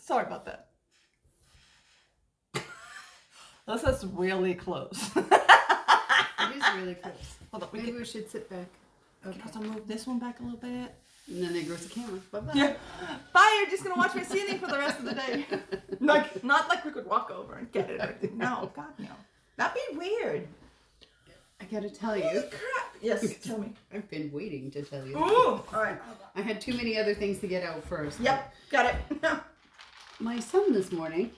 Sorry about that. This is really close. It is really close. Hold on, Maybe we should sit back. Okay. I'll move this one back a little bit. And then there goes the camera. Bye-bye. Yeah. Bye, you're just going to watch my ceiling for the rest of the day. Like, not like we could walk over and get it or anything. No, God, no. That'd be weird. I gotta tell Holy you. crap. Yes, tell me. I've been waiting to tell you. Ooh, all right. I had too many other things to get out first. Yep, got it. My son this morning.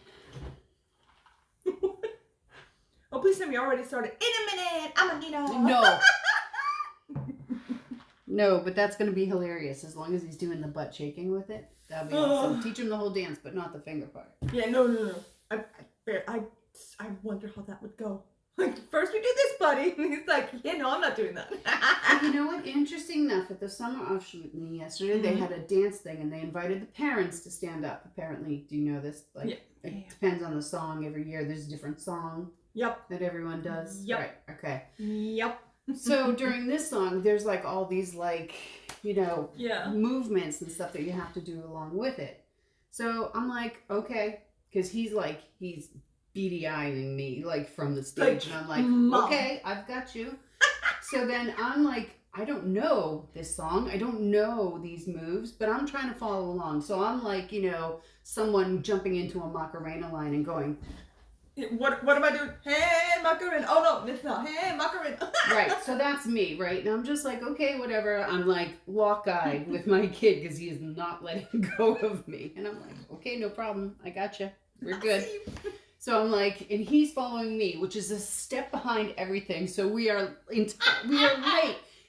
Oh, please tell me you already started. In a minute, I'm a Nino. No. No, but that's going to be hilarious as long as he's doing the butt shaking with it. That'll be awesome. Teach him the whole dance, but not the finger part. Yeah, no. I wonder how that would go. Like, first we do this, buddy. And he's like, yeah, no, I'm not doing that. But you know what? Interesting enough, at the summer offshoot yesterday, they had a dance thing, and they invited the parents to stand up. Apparently, do you know this? Like, it depends on the song. Every year, there's a different song. Yep. That everyone does. Yep. Right. Okay. Yep. So during this song, there's like all these like, you know, movements and stuff that you have to do along with it. So I'm like, okay, because he's beady-eyeing me like from the stage, and I'm like, Mom. okay, I've got you. So then I'm like, I don't know this song, I don't know these moves, but I'm trying to follow along. So I'm like, you know, someone jumping into a Macarena line and going, what am I doing? Hey, Macarena. Oh, no, it's not. Hey, Macarena. Right, so that's me, right? And I'm just like, okay, whatever. I'm like lock-eyed with my kid because he is not letting go of me. And I'm like, okay, no problem. I got you. We're good. So I'm like, and he's following me, which is a step behind everything. So we are late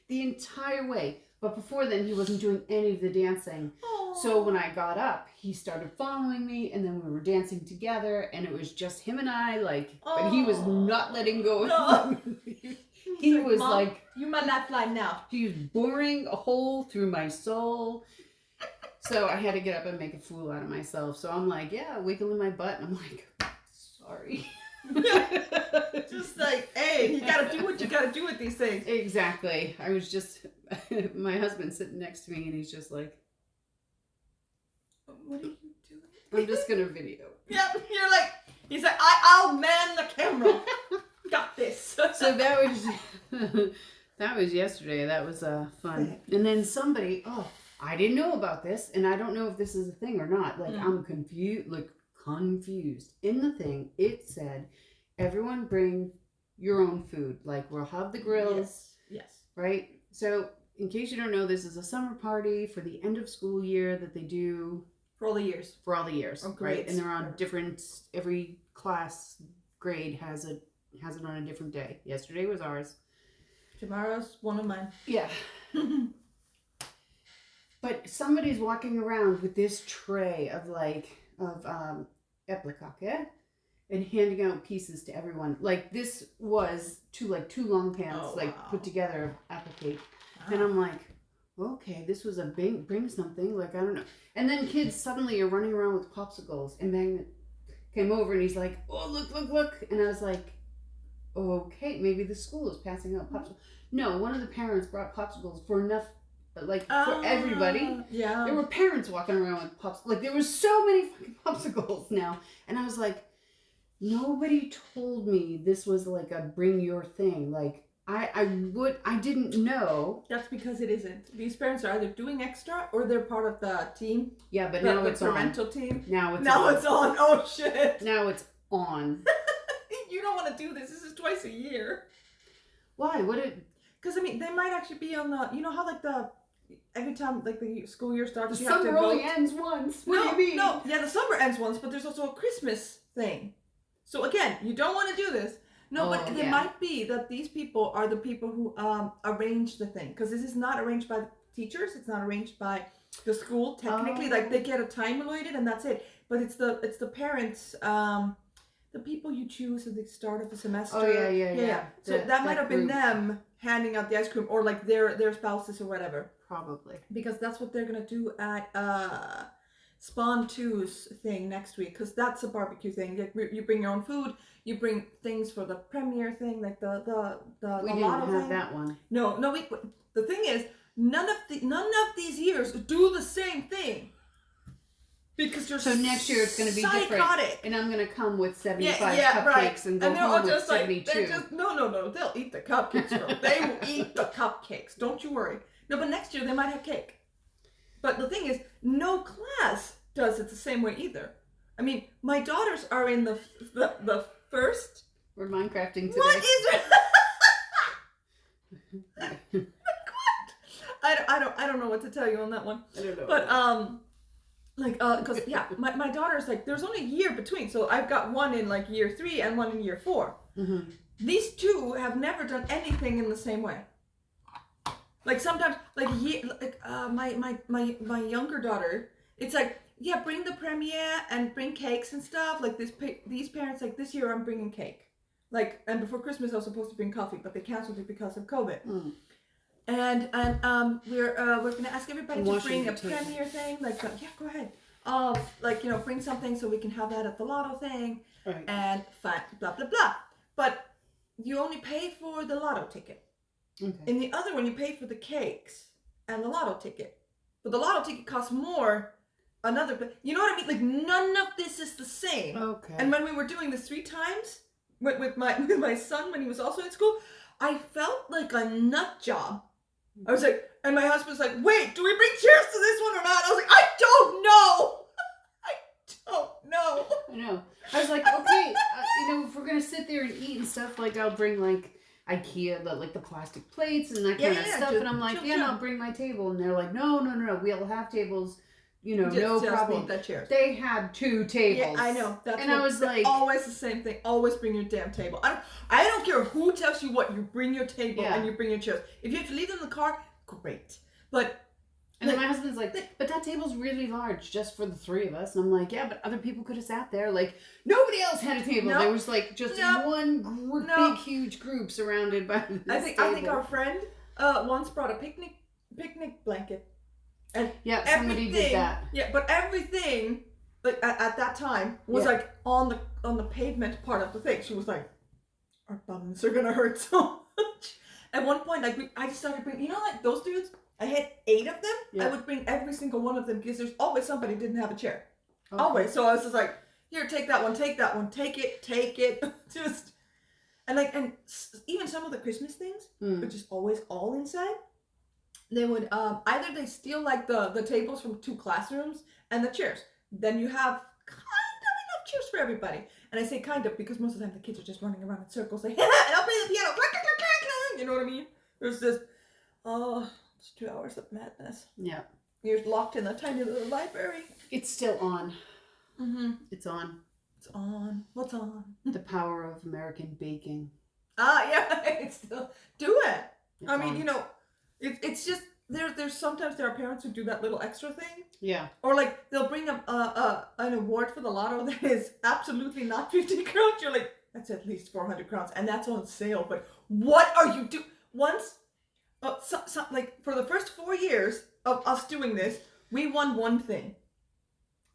the entire way. But before then, he wasn't doing any of the dancing. Aww. So when I got up, he started following me, and then we were dancing together, and it was just him and I, like, but he was not letting go of me. He was Mom, like, you my lifeline now. He was boring a hole through my soul. So I had to get up and make a fool out of myself. So I'm like, yeah, wiggling my butt, and I'm like, sorry. Just like, hey, you gotta do what you gotta do with these things. Exactly. I was just, my husband sitting next to me, and he's just like, what are you doing? I'm just gonna video. Yep, you're like, he's like, I'll man the camera. Got this. So that was yesterday. That was fun. And then somebody, I didn't know about this, and I don't know if this is a thing or not. Like, I'm confused. In the thing, it said, everyone bring your own food. Like, we'll have the grills. Yes. Right? So, in case you don't know, this is a summer party for the end of school year that they do. For all the years. Oh, right? And they're on different, every class grade has it on a different day. Yesterday was ours. Tomorrow's one of mine. Yeah. But somebody's walking around with this tray of eplicake and handing out pieces to everyone. Like, this was two long pans put together of applique. Wow. And I'm like, okay, this was a bring something. Like, I don't know. And then kids suddenly are running around with popsicles, and Magnet came over and he's like, oh, look. And I was like, okay, maybe the school is passing out popsicles. No, one of the parents brought popsicles for enough, for everybody. Yeah. There were parents walking around with popsicles. Like, there were so many fucking popsicles now. And I was like, nobody told me this was like a bring your thing. Like, I didn't know. That's because it isn't. These parents are either doing extra or they're part of the team. Yeah, but now it's on. The parental team. Now it's on. Oh, shit. Now it's on. You don't want to do this. This is twice a year. Why? Because, I mean, they might actually be on the, you know how, like, every time, like, the school year starts, the summer only ends once. What do you mean? No, yeah, the summer ends once, but there's also a Christmas thing. So, again, you don't want to do this. No, but it might be that these people are the people who arrange the thing. Because this is not arranged by the teachers. It's not arranged by the school, technically. Like, they get a time allotted, and that's it. But it's the parents, the people you choose at the start of the semester. Oh, yeah. So that might have been them handing out the ice cream, or like their spouses or whatever. Probably. Because that's what they're going to do at Spawn 2's thing next week. Because that's a barbecue thing. You bring your own food. You bring things for the premiere thing, like the we didn't have thing. That one. No. The thing is, none of these years do the same thing. Because you're so next year it's going to be psychotic. different, and I'm going to come with 75 cupcakes and go home with 72. No. They'll eat the cupcakes, girl. They will eat the cupcakes. Don't you worry. No, but next year they might have cake. But the thing is, no class does it the same way either. I mean, my daughters are in the first. We're Minecrafting today. What is it? I don't know what to tell you on that one. I don't know. But because my daughter's like, there's only a year between, so I've got one in like year 3 and one in year 4. Mm-hmm. These two have never done anything in the same way. Like sometimes, my younger daughter, it's like, yeah, bring the premiere and bring cakes and stuff. Like these parents, like this year I'm bringing cake. Like, and before Christmas I was supposed to bring coffee, but they canceled it because of COVID. Mm. And we're gonna ask everybody to bring a premiere thing. Like, yeah, go ahead. Bring something so we can have that at the lotto thing. Right. And fine, blah blah blah. But you only pay for the lotto ticket. Okay. In the other one, you pay for the cakes and the lotto ticket. But the lotto ticket costs more. You know what I mean? Like, none of this is the same. Okay. And when we were doing this 3 times with my son when he was also in school, I felt like a nut job. I was like, and my husband's like, wait, do we bring chairs to this one or not? I was like, I don't know. I know. I was like, okay, if we're going to sit there and eat and stuff, like, I'll bring, like, IKEA, the plastic plates and that kind of stuff. And I'm like, I'll bring my table. And they're like, no, we'll have tables. No problem. That chairs. They had 2 tables. Yeah, I know. I was like, always the same thing. Always bring your damn table. I don't care who tells you what. You bring your table and you bring your chairs. If you have to leave them in the car, great. But then my husband's like, but that table's really large just for the 3 of us. And I'm like, yeah, but other people could have sat there. Like, nobody else had a table. There was like just big, huge group surrounded by this table. I think our friend once brought a picnic blanket. And somebody did that. Yeah, but everything like at that time was like on the pavement part of the thing. She was like, our bums are gonna hurt so much. At one point, I just started bringing, like those dudes. I had 8 of them. Yeah. I would bring every single one of them because there's always somebody who didn't have a chair. Okay. Always. So I was just like, here, take that one, take it. Just and even some of the Christmas things, which is always all inside. They would either they steal like the tables from 2 classrooms and the chairs. Then you have kind of enough chairs for everybody. And I say kind of because most of the time the kids are just running around in circles like, and I'll play the piano. You know what I mean? There's this, it's 2 hours of madness. Yeah. You're locked in a tiny little library. It's still on. Mm-hmm. It's on. It's on. What's on? The power of American baking. Yeah. It's still do it. It's on. It's just there's sometimes there are parents who do that little extra thing. Yeah. Or like they'll bring an award for the lotto that is absolutely not 50 crowns. You're like, that's at least 400 crowns, and that's on sale. But what are you doing? Once, like for the first 4 years of us doing this, we won one thing.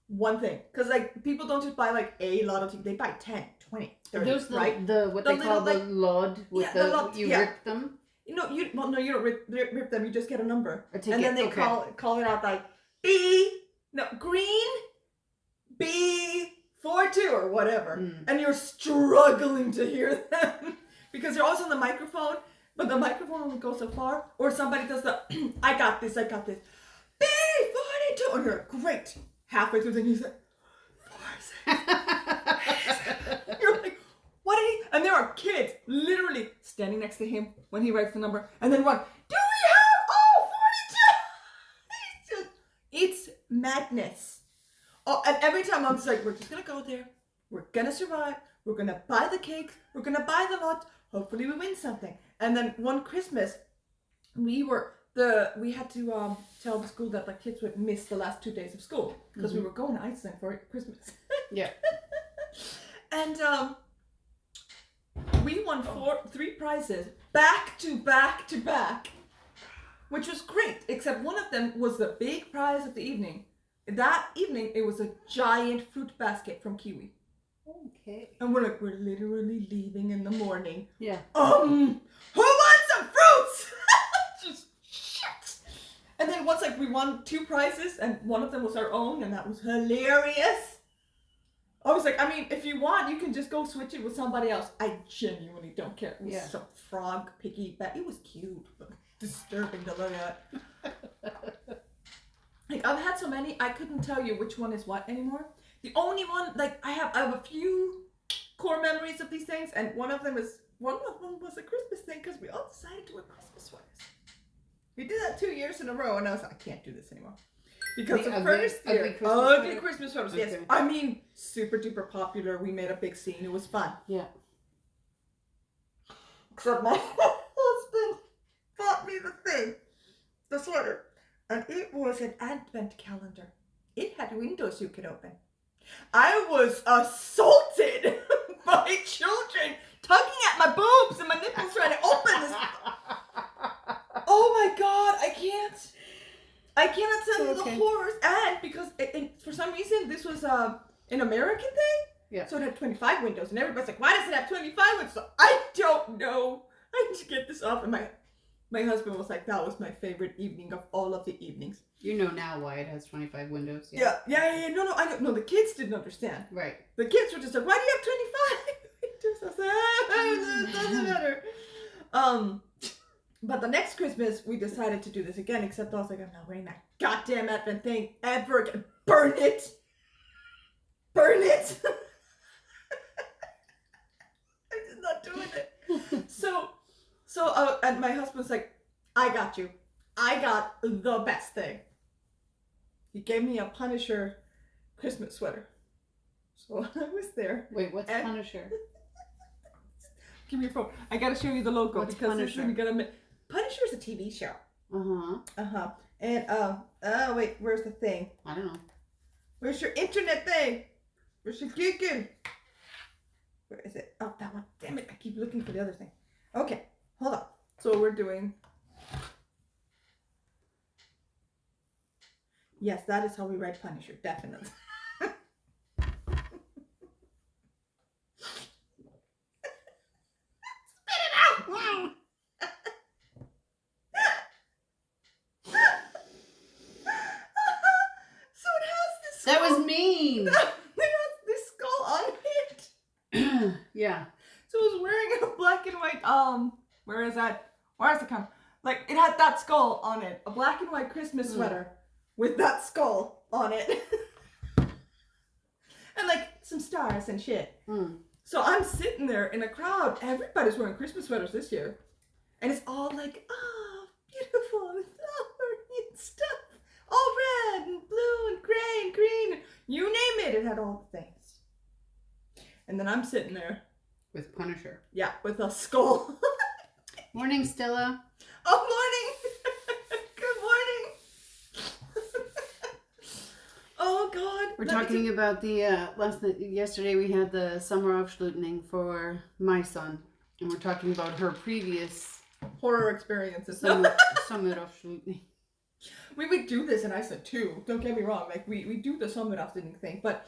Because like people don't just buy like a lotto ticket; they buy 10, 20, 30. Those right? What they call the lot with the lot, you rip them. You don't rip them. You just get a number, and then they call it out like green B42 or whatever, and you're struggling to hear them because you're also on the microphone, but the microphone only goes so far. Or somebody does the I got this B42, and you're great. Halfway through, then you say, you're like, what did he? And there are kids literally standing next to him when he writes the number, and then one, do we have 42? It's madness. Oh, and every time I'm just like, we're just gonna go there. We're gonna survive. We're gonna buy the cakes. We're gonna buy the lot. Hopefully we win something. And then one Christmas, we had to tell the school that the kids would miss the last 2 days of school because we were going to Iceland for Christmas. Yeah. And we won 3 prizes back to back to back, which was great. Except one of them was the big prize of the evening. That evening, it was a giant fruit basket from Kiwi. Okay. And we're literally leaving in the morning. Yeah. Who wants some fruits? Just shit. And then once like we won 2 prizes, and one of them was our own, and that was hilarious. I was like, I mean, if you want, you can just go switch it with somebody else. I genuinely don't care. It was some frog piggy, but it was cute, but disturbing to look at. Like, I've had so many, I couldn't tell you which one is what anymore. The only one, like, I have a few core memories of these things, and one of them was a Christmas thing, because we all decided to wear Christmas sweaters. We did that 2 years in a row, and I was like, I can't do this anymore. Because the first year, ugly Christmas sweaters, okay. Yes. I mean, super duper popular. We made a big scene. It was fun. Yeah. Except my husband bought me the sweater. And it was an advent calendar. It had windows you could open. I was assaulted by children tugging at my boobs and my nipples trying to open this. Oh my God, I cannot tell you the horrors. And because for some reason this was an American thing. Yeah. So it had 25 windows, and everybody's like, why does it have 25 windows? So I don't know. I need to get this off. And my husband was like, that was my favorite evening of all of the evenings. You know now why it has 25 windows. Yeah. No, I don't know. The kids didn't understand. Right. The kids were just like, why do you have 25 windows? I was like, it doesn't matter. But the next Christmas, we decided to do this again, except I was like, I'm not wearing that goddamn Advent thing ever again. Burn it! Burn it! I'm just not doing it. So, and my husband's like, I got you. I got the best thing. He gave me a Punisher Christmas sweater. So I was there. Wait, what's Punisher? Give me your phone. I gotta show you the logo. What's because Punisher? Punisher's a TV show. Uh-huh. And wait, where's the thing? I don't know. Where's your internet thing? Where's your Google? Where is it? Oh, that one. Damn it, I keep looking for the other thing. Okay, hold on. So we're doing... Yes, that is how we write Punisher, definitely. Spit it out! So it has this skull. That was mean! It has this skull on it. Yeah. So it was wearing a black and white, where is that? Where is it come? Like, it had that skull on it. A black and white Christmas sweater with that skull on it. And like some stars and shit. So I'm sitting there in a crowd. Everybody's wearing Christmas sweaters this year. And it's all like, oh, beautiful and flowery and stuff. All red and blue and gray and green. You name it, it had all the things. And then I'm sitting there. With Punisher. Yeah, with a skull. Morning, Stella. Oh, morning. Good morning. Oh, God. We're talking about the, yesterday we had the summer Aufschlutening for my son. And we're talking about her previous horror experiences. Summer Aufschlutening. We would do this in Iceland too. Don't get me wrong. Like we do the summer Aufschlutening thing, but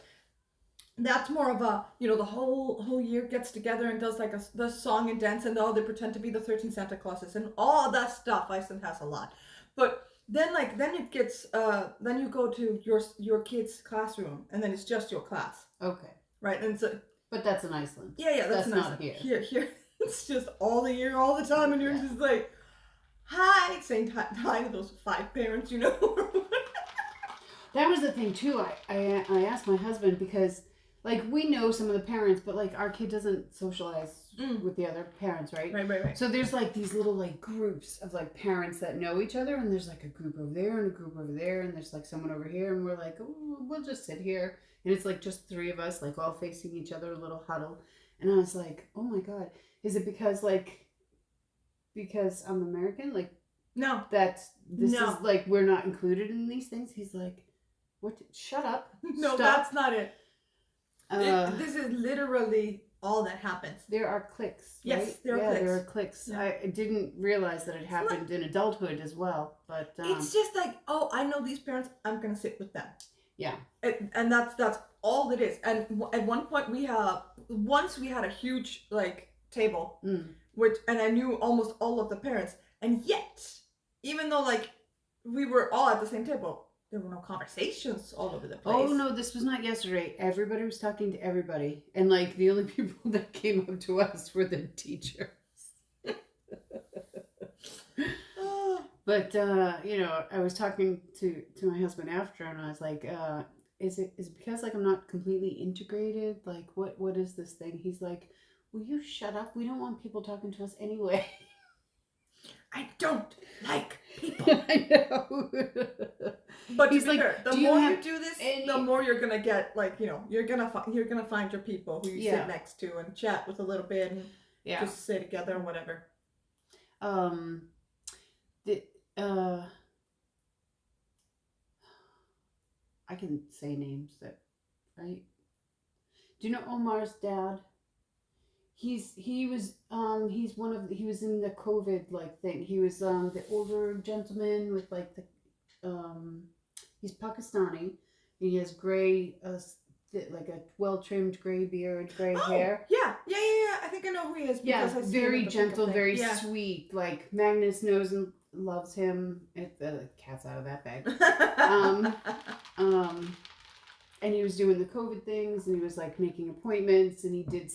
that's more of a, the whole year gets together and does like the song and dance, and they pretend to be the 13 Santa Clauses and all that stuff. Iceland has a lot, but then it gets then you go to your kid's classroom, and then it's just your class. Okay. Right, and so. But that's in Iceland. Yeah, that's not here. Here, it's just all the year, all the time, and you're just like, hi, saying hi to those 5 parents, That was the thing too. I asked my husband because. Like, we know some of the parents, but, like, our kid doesn't socialize with the other parents, right? Right. So there's, like, these little, like, groups of, like, parents that know each other, and there's, like, a group over there and a group over there, and there's, like, someone over here, and we're like, oh, we'll just sit here. And it's, like, just 3 of us, like, all facing each other, a little huddle. And I was like, oh, my God. Is it because I'm American? Like, no. This is, like, we're not included in these things? He's like, what? Shut up. No, Stop. That's not it. This is literally all that happens. There are cliques, right? Yes, there are cliques. There are cliques. Yeah. I didn't realize that it happened in adulthood as well, but it's just like, oh, I know these parents. I'm gonna sit with them. Yeah, and that's all it is. And at one point we had a huge like table, and I knew almost all of the parents, and yet even though like we were all at the same table, there were no conversations all over the place. Oh no, this was not yesterday. Everybody was talking to everybody, and like the only people that came up to us were the teachers. But you know, I was talking to my husband after, and I was like, is it because like I'm not completely integrated? Like, what is this thing? He's like, will you shut up? We don't want people talking to us anyway. I don't like people. I know. But he's like, fair, the more you do this, any... the more you're gonna get. Like, you know, you're gonna find your people who you sit next to and chat with a little bit and just sit together and whatever. I can say names that, right? Do you know Omar's dad? He was in the COVID like thing. He was the older gentleman with like the he's Pakistani. He has gray like a well trimmed gray beard, gray hair. Yeah. I think I know who he is. Yeah, very gentle, very sweet. Like Magnus knows and loves him. The cat's out of that bag. And he was doing the COVID things, and he was like making appointments, and he did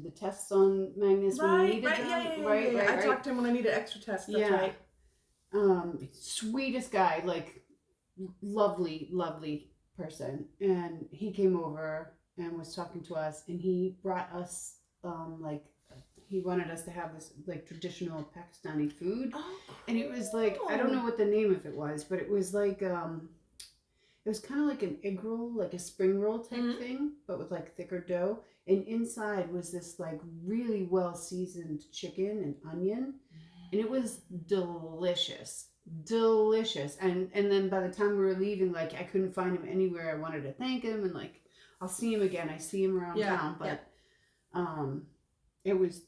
the tests on Magnus when he needed them. Right. I talked to him when I needed extra tests. That's right. Sweetest guy, like lovely person. And he came over and was talking to us, and he brought us like he wanted us to have this like traditional Pakistani food. Oh, cool. And it was like, I don't know what the name of it was, but it was like it was kind of like an egg roll, like a spring roll type thing, but with like thicker dough. And inside was this like really well seasoned chicken and onion. And it was delicious. And then by the time we were leaving, like I couldn't find him anywhere. I wanted to thank him, and like I'll see him again. I see him around town, but it was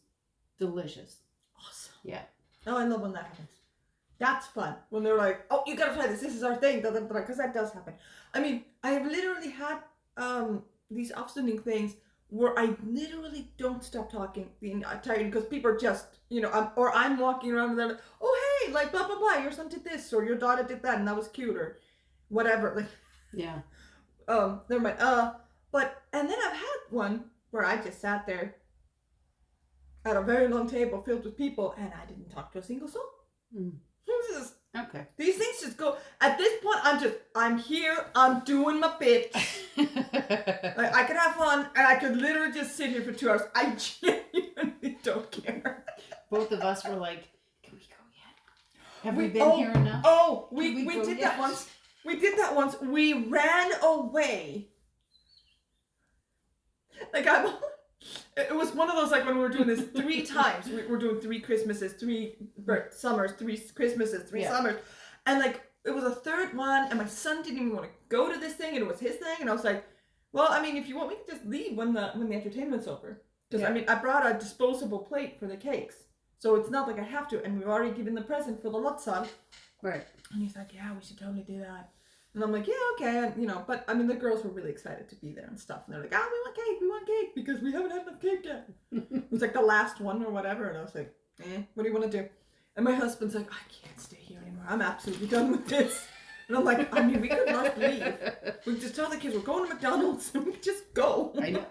delicious. Awesome. Yeah. Oh, I love when that happens. That's fun. When they're like, oh, you gotta try this. This is our thing. Because that does happen. I mean, I have literally had these outstanding things where I literally don't stop talking the entire, because people are just, you know, I'm walking around and they're like, oh, hey, like, blah, blah, blah. Your son did this, or your daughter did that, and that was cute, or whatever. Like, yeah. Never mind. And then I've had one where I just sat there at a very long table filled with people, and I didn't talk to a single soul. Okay. These things just go. At this point, I'm here. I'm doing my bit. Like, I could have fun, and I could literally just sit here for 2 hours. I genuinely don't care. Both of us were like, "Can we go yet? Have we been here enough?" Oh, we did that once. We did that once. We ran away. Like it was one of those, like, when we were doing this 3 times. We were doing 3 Christmases, 3 summers, 3 Christmases, 3 summers. And, like, it was a third one, and my son didn't even want to go to this thing, and it was his thing. And I was like, well, I mean, if you want, we can just leave when the entertainment's over. Because, I mean, I brought a disposable plate for the cakes. So it's not like I have to. And we've already given the present for the lot son. Right. And he's like, yeah, we should totally do that. And I'm like, yeah, okay. And, you know, but I mean, the girls were really excited to be there and stuff. And they're like, we want cake, because we haven't had enough cake yet. It was like the last one or whatever. And I was like, what do you want to do? And my husband's like, I can't stay here anymore. I'm absolutely done with this. And I'm like, I mean, we could not leave. We could just tell the kids we're going to McDonald's, and we could just go. I know.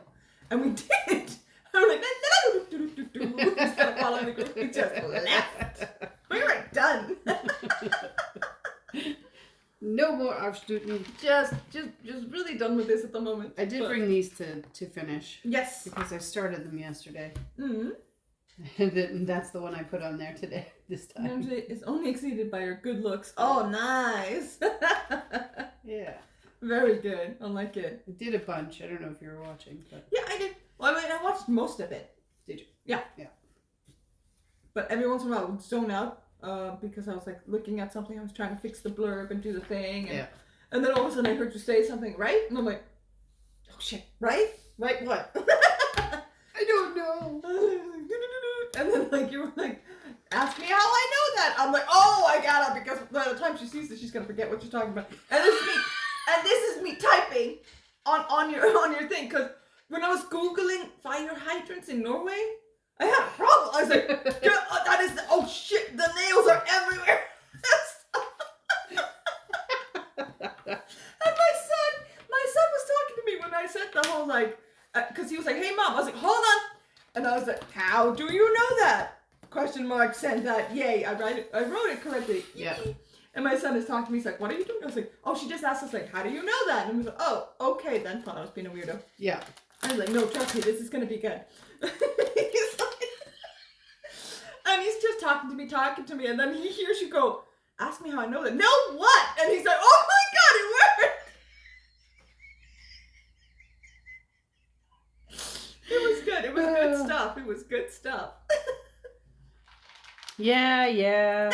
And we did. I'm like, we just kind of following the group. We just left. We were done. No more Aufstuten. Just really done with this at the moment. I did bring these to finish. Yes. Because I started them yesterday. Mm-hmm. And that's the one I put on there today, this time. It's only exceeded by your good looks. Oh, nice. Yeah. Very good. I like it. I did a bunch. I don't know if you were watching, but... Yeah, I did. Well, I mean, I watched most of it. Did you? Yeah. Yeah. But every once in a while I would zone out because I was like looking at something. I was trying to fix the blurb and do the thing. And then all of a sudden I heard you say something, right? And I'm like, oh shit, right? Right what? I don't know. And then like you were like, ask me how I know that. I'm like, oh, I got it, because by the time she sees it, she's gonna forget what you're talking about. And this is me typing on your thing, because when I was Googling fire hydrants in Norway, I had a problem. I was like, that is, oh shit, the nails are everywhere. my son was talking to me when I said the whole like, because he was like, "Hey mom," I was like, "Hold on," and I was like, "How do you know that?" Question mark. Send that. Yay! I wrote it correctly. Yeah. And my son is talking to me. He's like, "What are you doing?" I was like, "Oh, she just asked us like, how do you know that?" And he was like, "Oh, okay." Then thought I was being a weirdo. Yeah. I was like, "No, trust me, this is gonna be good." He's like, and he's just talking to me, and then he hears you go, "Ask me how I know that." No, what? And he's like, "Oh my god, it worked!" It was good. It was good stuff. It was good stuff. Yeah.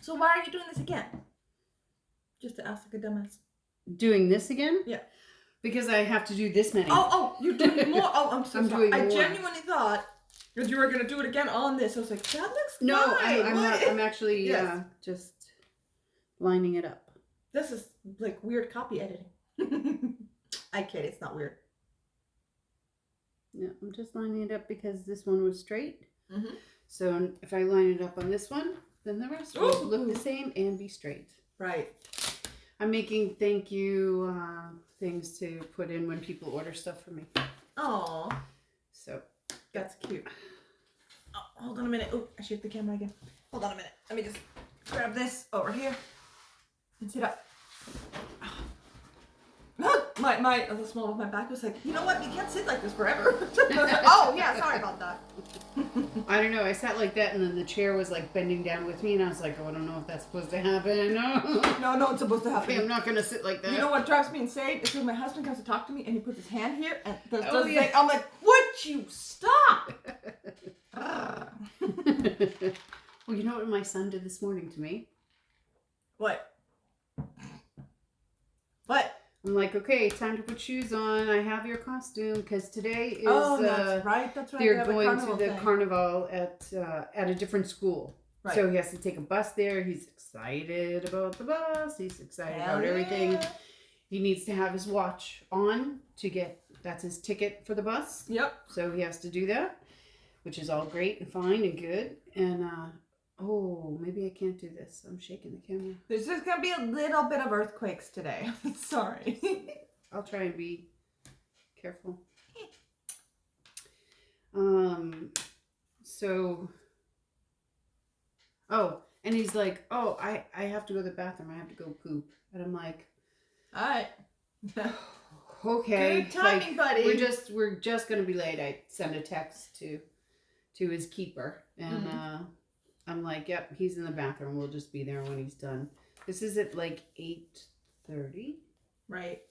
So why are you doing this again? Just to ask like a dumbass. Doing this again? Yeah. Because I have to do this many. Oh, you're doing more. Oh, I'm so sorry. I more. genuinely thought that you were gonna do it again on this. I was like, that looks no, fine. I'm not. I'm actually Yes. Just lining it up. This is like weird copy editing. I kid. It's not weird. Yeah, I'm just lining it up because this one was straight. Mm-hmm. So if I line it up on this one, then the rest will look the same and be straight. Right. I'm making thank you things to put in when people order stuff from me. Oh. So that's cute. Oh, hold on a minute. Oh, I shoot the camera again. Hold on a minute. Let me just grab this over here and sit up. The small of my back was like, you know what? You can't sit like this forever. Oh yeah, sorry about that. I don't know. I sat like that, and then the chair was like bending down with me, and I was like, oh, I don't know if that's supposed to happen. No, it's supposed to happen. Okay, I'm not gonna sit like that. You know what drives me insane? Is when my husband comes to talk to me, and he puts his hand here, and does yeah. I'm like, would you stop? Well, you know what my son did this morning to me? What? I'm like, okay, time to put shoes on. I have your costume because today is. Oh, that's right. That's right. They're going to the carnival at a different school, right. So he has to take a bus there. He's excited about the bus. He's excited about everything. He needs to have his watch on to get. That's his ticket for the bus. Yep. So he has to do that, which is all great and fine and good. And oh, maybe I can't do this. I'm shaking the camera. There's just going to be a little bit of earthquakes today. Sorry. I'll try and be careful. So, oh, and he's like, oh, I have to go to the bathroom. I have to go poop. And I'm like, all right. Okay. Good timing, buddy. We're just going to be late. I send a text to his keeper, and I'm like, yep, he's in the bathroom. We'll just be there when he's done. This is at like 8:30. Right.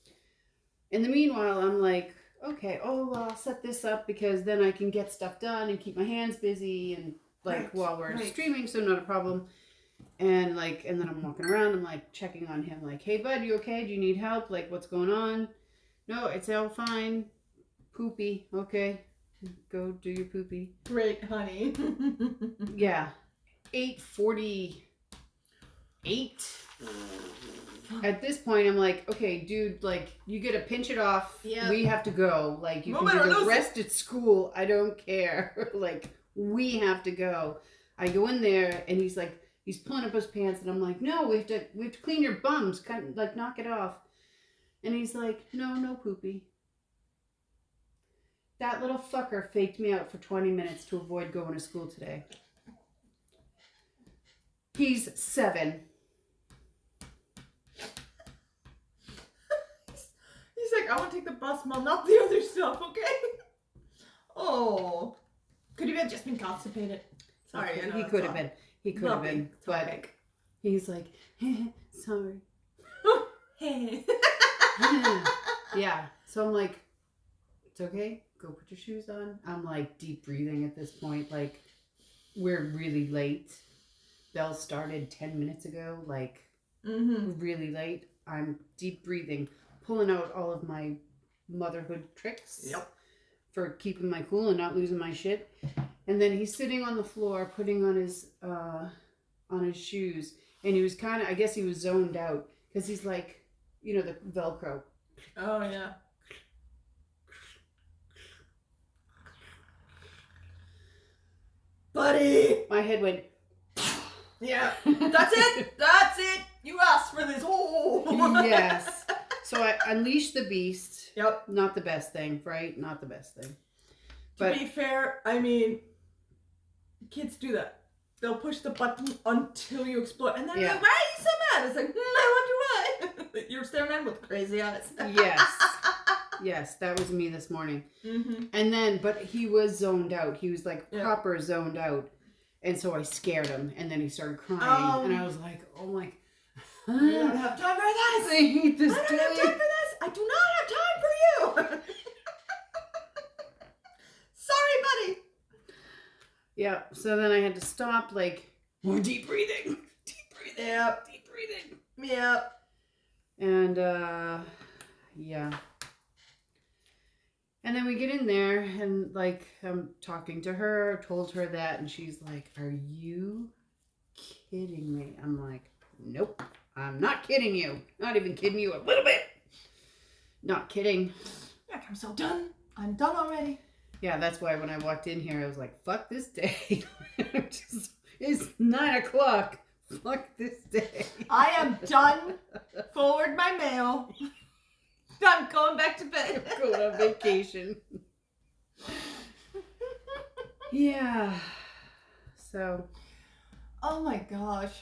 In the meanwhile, I'm like, okay, I'll set this up because then I can get stuff done and keep my hands busy and while we're streaming, so not a problem. And and then I'm walking around, I'm like checking on him, like, hey bud, you okay? Do you need help? Like, what's going on? No, it's all fine. Poopy. Okay. Go do your poopy. Great, honey. Yeah. 8:48. At this point, I'm like, okay, dude, you get to pinch it off. Yeah. We have to go. You can do the rest at school. I don't care. We have to go. I go in there, and he's pulling up his pants, and I'm like, no, we have to clean your bums. Knock it off. And he's like, no poopy. That little fucker faked me out for 20 minutes to avoid going to school today. He's 7. He's like, I want to take the bus, Mom, not the other stuff, okay? Oh. Could he have just been constipated? Sorry. He could have been. He could have been. But okay. He's like, sorry. Yeah. So I'm like, it's okay. Go put your shoes on. I'm deep breathing at this point. We're really late. Bell started 10 minutes ago. Really late. I'm deep breathing, pulling out all of my motherhood tricks. Yep. For keeping my cool and not losing my shit. And then he's sitting on the floor, putting on his shoes, and he was I guess he was zoned out because he's the Velcro. Oh yeah. Buddy! My head went, Yeah. That's it. That's it. You asked for this. Oh. Yes. So I unleashed the beast. Yep. Not the best thing, right? Not the best thing. To be fair, I mean, kids do that. They'll push the button until you explode. And then you're like, why are you so mad? It's like, I wonder why. You're staring at him with crazy eyes. Yes. Yes, that was me this morning. Mm-hmm. And then, but he was zoned out. He was like proper zoned out. And so I scared him. And then he started crying. And I was like, oh my. I don't have time for this. I hate this day. I don't have time for this. I do not have time for you. Sorry, buddy. Yeah. So then I had to stop, like, more deep breathing. Deep breathing. Yep. Deep breathing. Yep. And, yeah. And then we get in there and, like, I'm talking to her, told her that, and she's like, are you kidding me? I'm like, nope, I'm not kidding you. Not even kidding you a little bit. Not kidding. Like, I'm so done. I'm done already. Yeah, that's why when I walked in here, I was like, fuck this day. It's 9 o'clock. Fuck this day. I am done. Forward my mail. I'm going back to bed. I'm going on vacation. Yeah. So. Oh my gosh.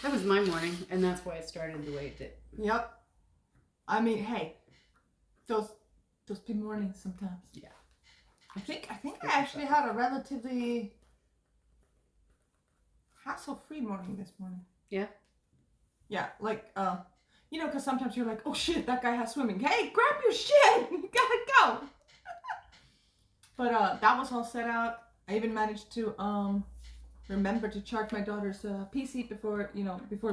That was my morning, and that's why it started the way it did. Yep. I mean, hey, those be mornings sometimes. Yeah. I think I actually had a relatively hassle-free morning this morning. Yeah. Yeah, like you know, because sometimes you're like, oh shit, that guy has swimming. Hey, grab your shit. You gotta go. But that was all set out. I even managed to remember to charge my daughter's PC before we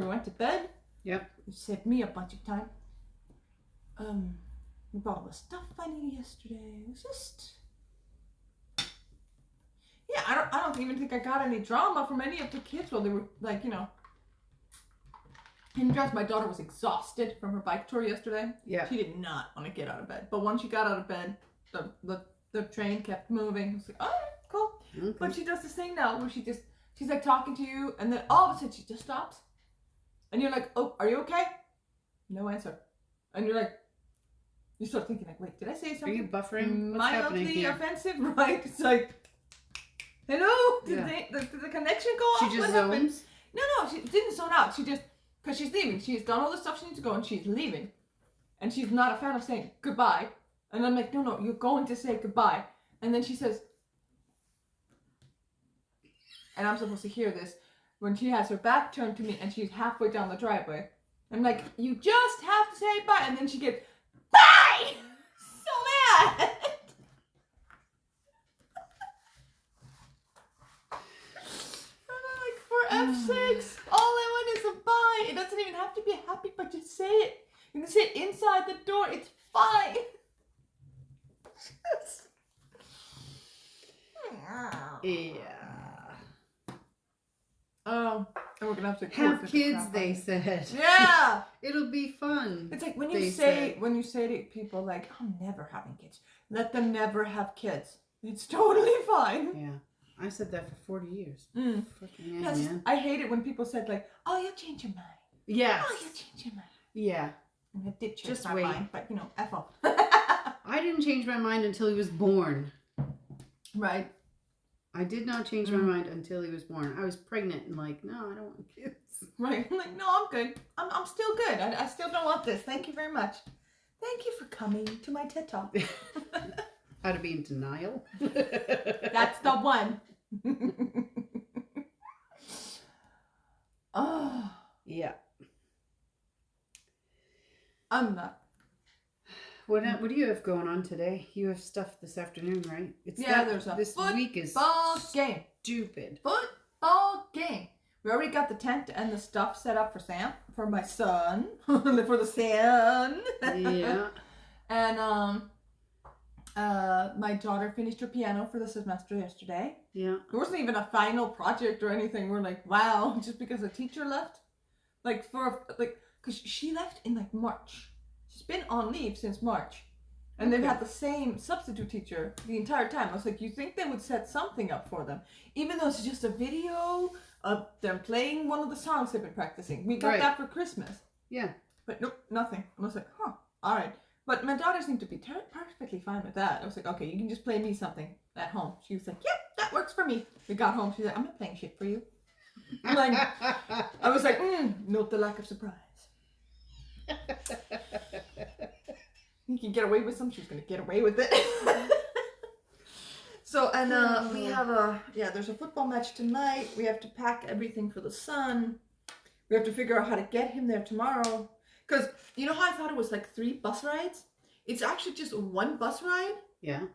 went to bed. Yep. It saved me a bunch of time. We bought all the stuff I needed yesterday. It was just, yeah. I don't even think I got any drama from any of the kids while they were like, in dress. My daughter was exhausted from her bike tour yesterday. Yeah. She did not want to get out of bed. But once she got out of bed, the train kept moving. I was like, all right, cool. Okay. But she does this thing now where she's like talking to you, and then all of a sudden she just stops. And you're like, oh, are you okay? No answer. And you're like, you start thinking like, wait, did I say something? Are you buffering? What's happening here? Mildly offensive, right? It's like, hello? Did the connection go off? She just zones? No, she didn't zone out. She just, because she's leaving. She's done all the stuff she needs to go, and she's leaving. And she's not a fan of saying goodbye. And I'm like, no, you're going to say goodbye. And then she says, and I'm supposed to hear this, when she has her back turned to me and she's halfway down the driveway. I'm like, you just have to say bye. And then she gets, bye! So mad! And I'm like, for F's sakes, all I want is a bye. It doesn't even have to be happy, but just say it. You can say it inside the door. It's fine. Yeah. Oh, and we're gonna have to have kids. They said. Yeah, it'll be fun. It's like when you say to people like, "I'm never having kids." Let them never have kids. It's totally fine. Yeah, I said that for 40 years. Fucking yeah, man. I hate it when people said like, "Oh, you'll change your mind." Yeah. Oh, you'll change your mind. Yeah. And I did change my mind, but F off. I didn't change my mind until he was born. Right. I did not change my mind until he was born. I was pregnant and like, no, I don't want kids. Right. I'm like, no, I'm good. I'm still good. I still don't want this. Thank you very much. Thank you for coming to my TED Talk. How to be in denial. That's the one. Oh. Yeah. I'm not. What do you have going on today? You have stuff this afternoon, right? There's a this week is football game. Stupid. Football game. We already got the tent and the stuff set up for my son, for the son. Yeah. And my daughter finished her piano for the semester yesterday. Yeah. It wasn't even a final project or anything. We're like, wow, just because the teacher left, because she left in like March. She's been on leave since March. And they've had the same substitute teacher the entire time. I was like, you think they would set something up for them? Even though it's just a video them playing one of the songs they've been practicing. We got that for Christmas. Yeah. But nope, nothing. I was like, huh, all right. But my daughter seemed to be perfectly fine with that. I was like, okay, you can just play me something at home. She was like, yep, that works for me. We got home. She's like, I'm not playing shit for you. I'm like, I was like, note the lack of surprise. You can get away with something. She's going to get away with it. So, and we have there's a football match tonight. We have to pack everything for the son. We have to figure out how to get him there tomorrow. Because, you know how I thought it was like 3 bus rides? It's actually just 1 bus ride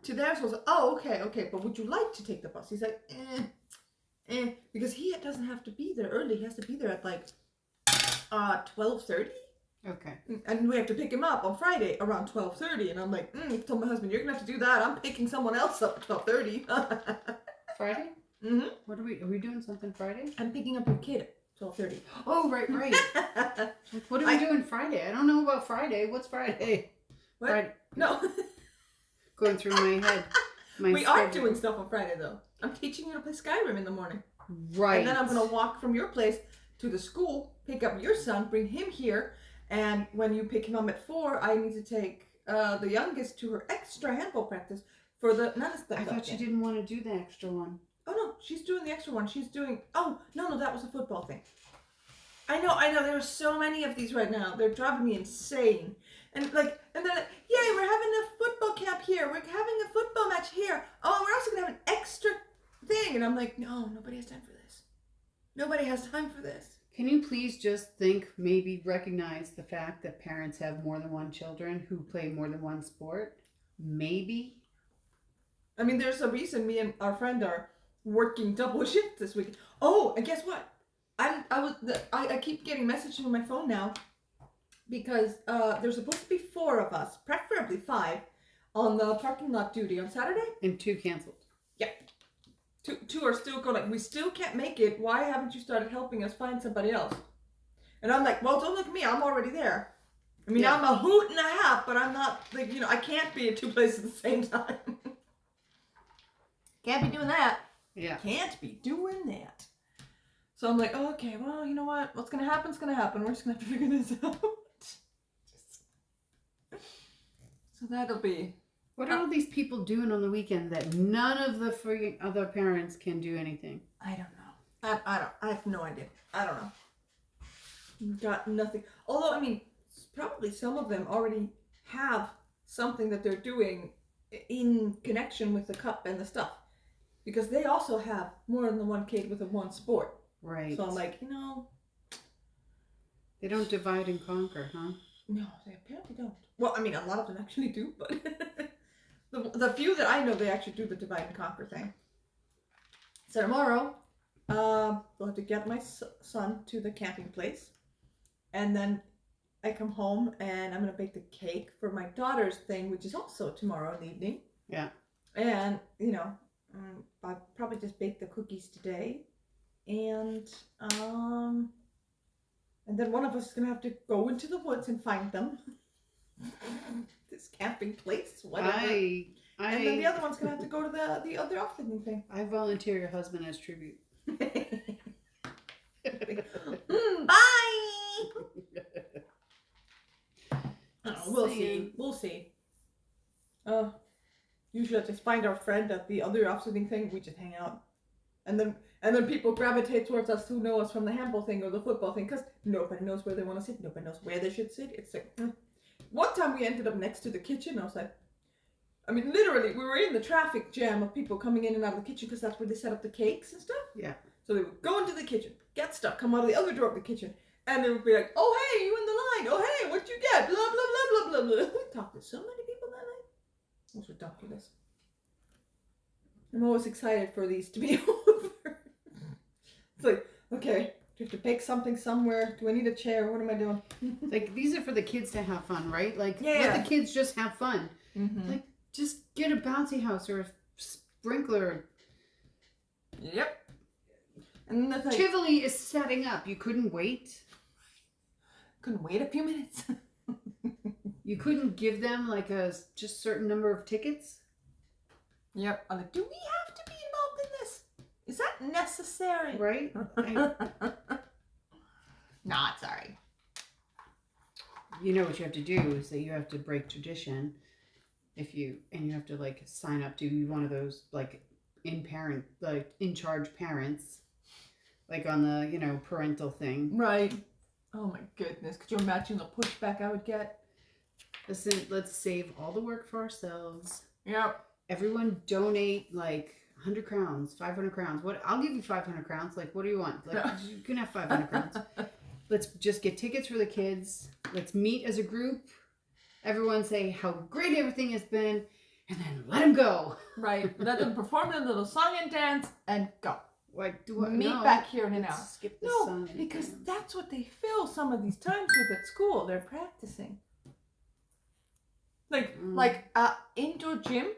to there. So I was like, oh, okay. But would you like to take the bus? He's like, because he doesn't have to be there early. He has to be there at like 12:30. Okay. And we have to pick him up on Friday around 12:30. And I'm like, told my husband, you're going to have to do that. I'm picking someone else up at 12:30. Friday? Mm-hmm. What are we doing something Friday? I'm picking up your kid at 12:30. Oh, right. What are we doing Friday? I don't know about Friday. What's Friday? What? Friday. No. Going through my head. We are doing stuff on Friday, though. I'm teaching you to play Skyrim in the morning. Right. And then I'm going to walk from your place to the school, pick up your son, bring him here. And when you pick him up at 4, I need to take the youngest to her extra handball practice for the... I thought you didn't want to do the extra one. Oh, no. She's doing the extra one. She's doing... Oh, no. That was a football thing. I know. There are so many of these right now. They're driving me insane. And then, yay, we're having a football camp here. We're having a football match here. Oh, we're also going to have an extra thing. And I'm like, no, nobody has time for this. Nobody has time for this. Can you please just maybe recognize the fact that parents have more than one children who play more than one sport? Maybe. I mean, there's a reason me and our friend are working double shift this week. Oh, and guess what? I keep getting messages on my phone now because there's supposed to be 4 of us, preferably 5, on the parking lot duty on Saturday. And 2 canceled. Yeah. Two are still going, we still can't make it. Why haven't you started helping us find somebody else? And I'm like, well, don't look at me. I'm already there. I mean, I'm a hoot and a half, but I'm not, I can't be at 2 places at the same time. Can't be doing that. Yeah. Can't be doing that. So I'm like, oh, okay, well, you know what? What's going to happen is going to happen. We're just going to have to figure this out. So that'll be... What are all these people doing on the weekend that none of the freaking other parents can do anything? I don't know. I have no idea. I don't know. Got nothing. Although, I mean, probably some of them already have something that they're doing in connection with the cup and the stuff. Because they also have more than one kid with one sport. Right. So I'm like, They don't divide and conquer, huh? No, they apparently don't. Well, I mean, a lot of them actually do, but the few that I know, they actually do the divide and conquer thing. So tomorrow, we'll have to get my son to the camping place. And then I come home and I'm going to bake the cake for my daughter's thing, which is also tomorrow in the evening. Yeah. And, I'll probably just bake the cookies today. And then one of us is going to have to go into the woods and find them. This camping place, whatever. And then the other one's going to have to go to the other offsetting thing. I volunteer your husband as tribute. Bye! We'll see. Usually I just find our friend at the other offsetting thing. We just hang out. And then people gravitate towards us who know us from the handball thing or the football thing, because nobody knows where they want to sit. Nobody knows where they should sit. It's like, One time we ended up next to the kitchen. I was like, I mean, literally, we were in the traffic jam of people coming in and out of the kitchen because that's where they set up the cakes and stuff. Yeah. So they would go into the kitchen, get stuck, come out of the other door of the kitchen, and they would be like, oh, hey, you in the line. Oh, hey, what'd you get? Blah, blah, blah, blah, blah, blah. We talked to so many people that night. It was ridiculous. I'm always excited for these to be over. It's like, okay, do you have to bake something somewhere? Do I need a chair? What am I doing? Like, these are for the kids to have fun, right? Like, yeah. Let the kids just have fun. Mm-hmm. Like, just get a bouncy house or a sprinkler. Yep. And that's like, Tivoli is setting up. You couldn't wait. Couldn't wait a few minutes. You couldn't give them like a just certain number of tickets. Yep. I'm like, do we have to be involved in this? Is that necessary? Right? Not sorry. You know what you have to do is that you have to break tradition you have to like sign up to one of those like in charge parents, like on the parental thing. Right. Oh my goodness. Could you imagine the pushback I would get? Listen, let's save all the work for ourselves. Yep. Everyone donate like 100 crowns, 500 crowns. What? I'll give you 500 crowns. Like, what do you want? Like, you can have 500 crowns. Let's just get tickets for the kids. Let's meet as a group. Everyone say how great everything has been, and then let them go. Right. Let them perform their little song and dance and go. Like, meet back here in an hour. Skip the no, song because dance. that's what they fill some of these times with at school. They're practicing. Like indoor gym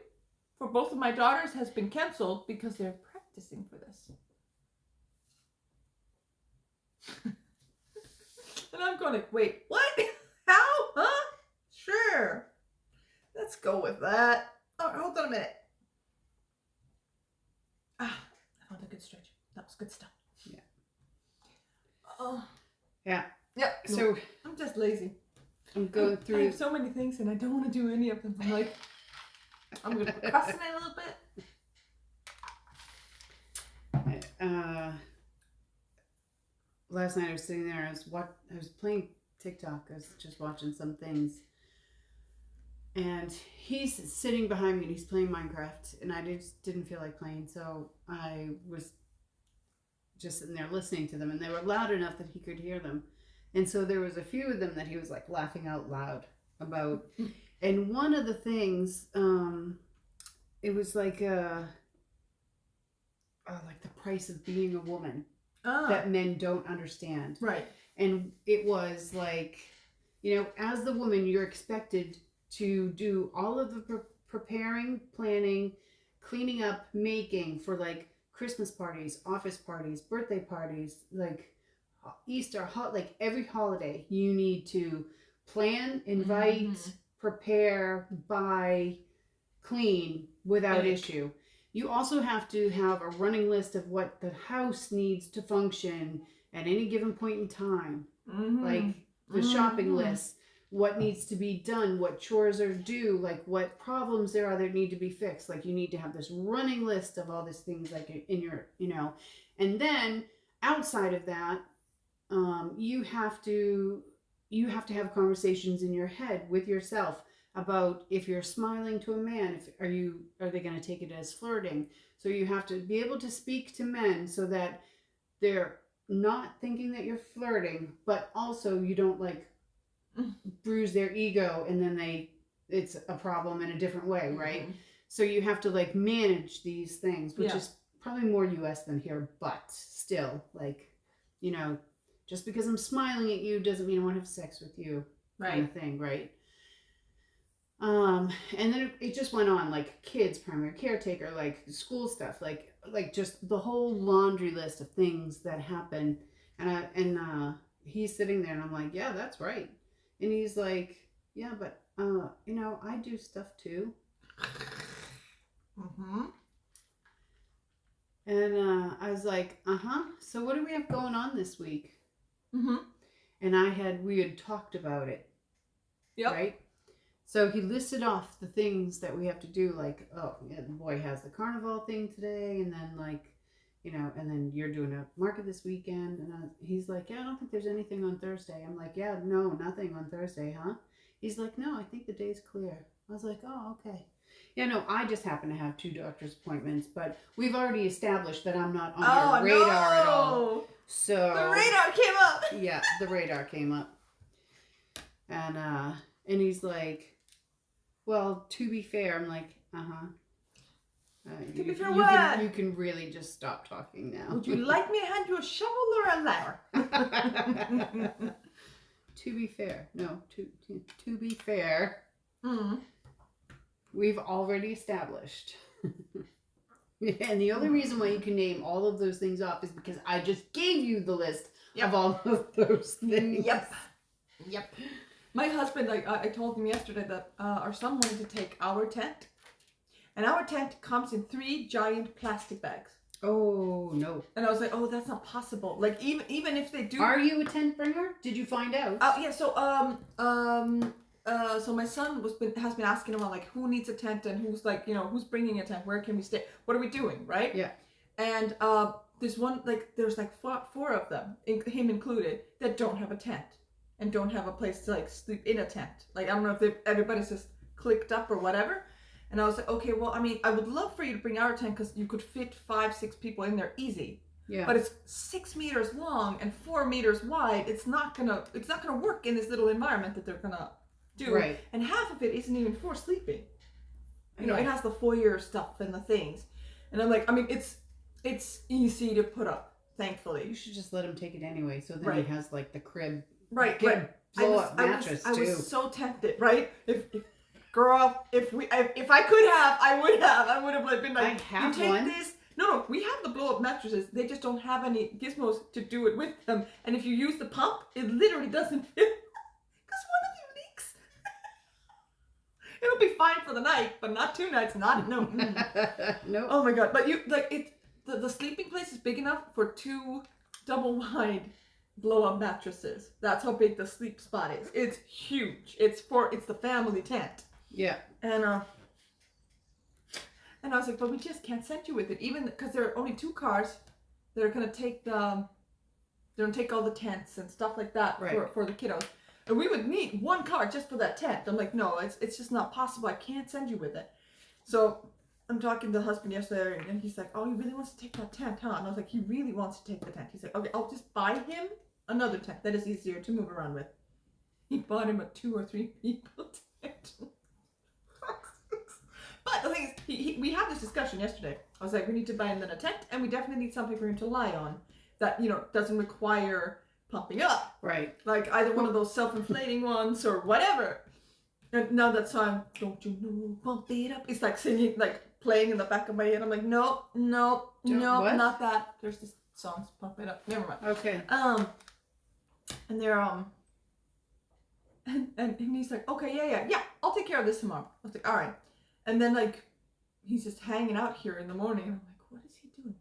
for both of my daughters has been canceled because they're practicing for this. And I'm going like, wait, what? How? Huh? Sure. Let's go with that. Oh, hold on a minute. I found a good stretch. That was good stuff. Yeah. Oh. Yeah. Yep. So I'm just lazy. I'm going through. I have so many things and I don't want to do any of them. I'm like, I'm going to procrastinate a little bit. Last night I was sitting there. I was playing TikTok. I was just watching some things, and he's sitting behind me and he's playing Minecraft, and I just didn't feel like playing, so I was just sitting there listening to them, and they were loud enough that he could hear them. And so there was a few of them that he was like laughing out loud about. And one of the things, it was like the price of being a woman that men don't understand. Right. And it was like, as the woman, you're expected to do all of the preparing, planning, cleaning up, making for like Christmas parties, office parties, birthday parties, like Easter, like every holiday, you need to plan, invite, prepare, buy, clean without issue. You also have to have a running list of what the house needs to function at any given point in time. Like the shopping list, what needs to be done, what chores are due, like what problems there are that need to be fixed. Like you need to have this running list of all these things like in your, and then outside of that, you have to have conversations in your head with yourself about if you're smiling to a man, are they going to take it as flirting? So you have to be able to speak to men so that they're not thinking that you're flirting, but also you don't like bruise their ego and then it's a problem in a different way, right? So you have to like manage these things, which is probably more US than here, but still, like, just because I'm smiling at you doesn't mean I want to have sex with you, kind of thing, right? And then it just went on, like kids, primary caretaker, like school stuff, like just the whole laundry list of things that happen. And he's sitting there, and I'm like, yeah, that's right. And he's like, yeah, but I do stuff too. And I was like, so what do we have going on this week? And we had talked about it. Yep. Right? So he listed off the things that we have to do, like, oh, yeah, the boy has the carnival thing today, and then like, and then you're doing a market this weekend, and he's like, yeah, I don't think there's anything on Thursday. I'm like, yeah, no, nothing on Thursday, huh? He's like, no, I think the day's clear. I was like, oh, okay. Yeah, no, I just happen to have 2 doctor's appointments, but we've already established that I'm not on your radar at all. So the radar came up. Yeah, the radar came up. And he's like, well, to be fair, I'm like, To be fair, what? You can really just stop talking now. Would you like me to hand you a shovel or a ladder? To be fair, no, to be fair, we've already established. And the only reason why you can name all of those things off is because I just gave you the list of all of those things. Yep. My husband, I told him yesterday that our son wanted to take our tent. And our tent comes in 3 giant plastic bags. Oh no. And I was like, oh, that's not possible. Like even if they do. Are you a tent bringer? Did you find out? Yeah. So my son has been asking around like who needs a tent and who's like who's bringing a tent, where can we stay, what are we doing, right? Yeah. And there's four of them, him included, that don't have a tent and don't have a place to like sleep in a tent. Like I don't know if everybody's just clicked up or whatever. And I was like, okay, well, I mean, I would love for you to bring our tent because you could fit 5-6 people in there easy. Yeah. But it's 6 meters long and 4 meters wide. It's not gonna work in this little environment that they're gonna do. Right. And half of it isn't even for sleeping. It has the foyer stuff and the things. And I'm like, I mean, it's easy to put up, thankfully. You should just let him take it anyway. So then he has like the crib. Right. Get a blow up mattress too. I was so tempted, right? Girl, if I could have, I would have. I would have like been like, I have you take one. this. No, we have the blow up mattresses. They just don't have any gizmos to do it with them. And if you use the pump, it literally doesn't fit. Because one of you leaks. It'll be fine for the night, but not 2 nights. Not no. Nope. Oh my god! But you like it. The sleeping place is big enough for 2 double wide blow up mattresses. That's how big the sleep spot is. It's huge. It's the family tent. Yeah. And I was like, but we just can't send you with it, even because there are only 2 cars that are gonna take all the tents and stuff like that for the kiddos, and we would need 1 car just for that tent. I'm like, no, it's just not possible. I can't send you with it. So I'm talking to the husband yesterday, and he's like, oh, he really wants to take that tent, huh? And I was like, he really wants to take the tent. He's like, okay, I'll just buy him another tent that is easier to move around with. He bought him a 2 or 3 people tent. But the thing is, we had this discussion yesterday. I was like, we need to buy him then a tent, and we definitely need something for him to lie on that, doesn't require pumping up. Right. Like either one of those self-inflating ones or whatever. And now that song, don't you know, pump it up. It's like singing, like playing in the back of my head. I'm like, nope, what? not that. There's this song, pump it up. Never mind. Okay. And they're, and he's like, okay, yeah, I'll take care of this tomorrow. I was like, all right. And then like, he's just hanging out here in the morning. I'm like, what is he doing?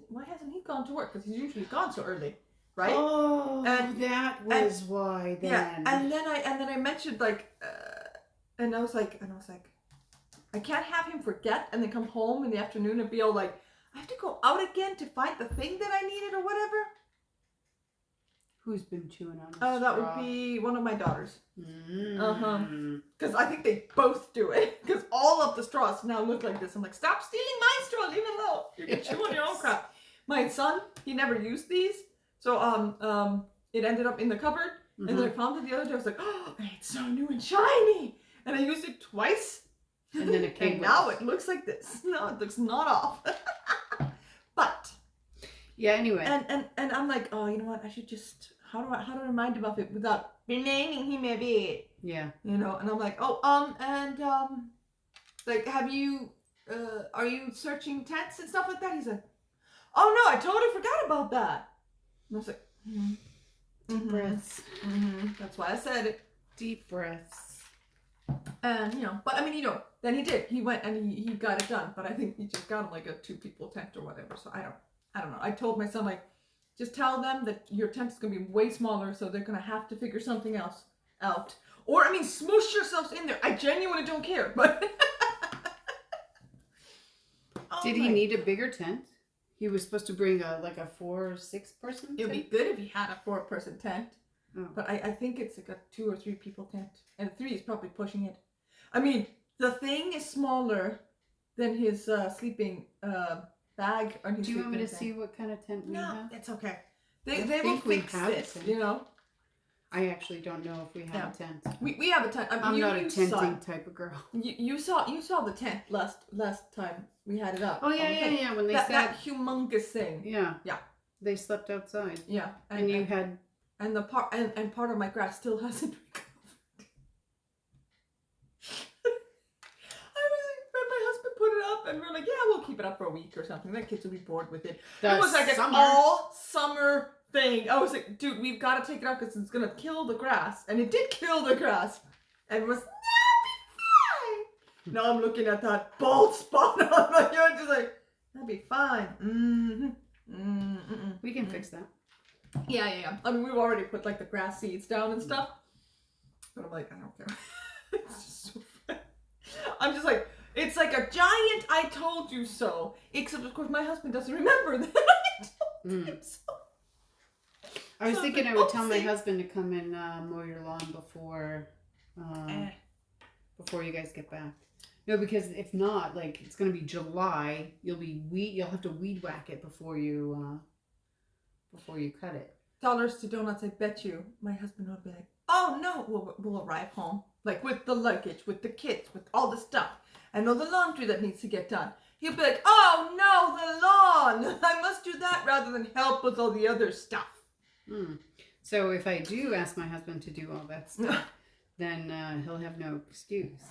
Why hasn't he gone to work? Because he's usually gone so early, right? Oh, and that was why then. Yeah, and then I mentioned like, and I was like, I can't have him forget and then come home in the afternoon and be all like, I have to go out again to find the thing that I needed or whatever. Who's been chewing on the straw? That would be one of my daughters. Mm. Because I think they both do it. Because all of the straws now look like this. I'm like, stop stealing my straw, leave it alone. You can chew on your own crap. My son, he never used these. So it ended up in the cupboard. Mm-hmm. And then I found it the other day. I was like, oh, it's so new and shiny. And I used it twice. And then it came and now it looks like this. No, it looks not off. But. Yeah, anyway. And I'm like, oh, you know what? I should just... How do I remind him of it without renaming him a bit? Yeah. And I'm like, like, have you, are you searching tents and stuff like that? He's like, oh no, I totally forgot about that. And I was like, Deep breaths. That's why I said it. Deep breaths. And, but I mean, then he did. He went and he got it done. But I think he just got him like a 2-people tent or whatever. So I don't know. I told my son, like, just tell them that your tent is going to be way smaller, so they're going to have to figure something else out. Or, I mean, smoosh yourselves in there. I genuinely don't care, but... Did he need a bigger tent? He was supposed to bring a 4 or 6 person tent? It would be good if he had a 4-person tent. Oh. But I think it's like a 2 or 3 people tent. And 3 is probably pushing it. I mean, the thing is smaller than his sleeping... bag on his. Do you want me to see what kind of tent we have? No, it's okay. They will fix this, I actually don't know if we have a tent. We have a tent. I'm not a tenting type of girl. You saw the tent last time we had it up. Oh yeah. When they said that humongous thing. Yeah. They slept outside. Yeah, and you had the part and part of my grass still hasn't recovered. Put it up and we're like, yeah, we'll keep it up for a week or something. The kids will be bored with it. It was like an all summer thing. I was like, dude, we've got to take it out because it's gonna kill the grass, and it did kill the grass. And it was fine. Now I'm looking at that bald spot on my yard, just like, That'd be fun. We can fix that. Yeah. I mean, we've already put like the grass seeds down and stuff. But I'm like, I don't care. It's just so fun. I'm just like, it's like a giant I told you so. Except, of course, my husband doesn't remember that I told him so. I was thinking I would tell my husband to come and mow your lawn before you guys get back. No, because if not, like, it's gonna be July. You'll have to weed whack it before you cut it. $2 to donuts. I bet you my husband would be like, oh no, we'll arrive home like with the luggage, with the kids, with all the stuff, and all the laundry that needs to get done. He'll be like, oh no, the lawn. I must do that rather than help with all the other stuff. So if I do ask my husband to do all that stuff, then he'll have no excuse.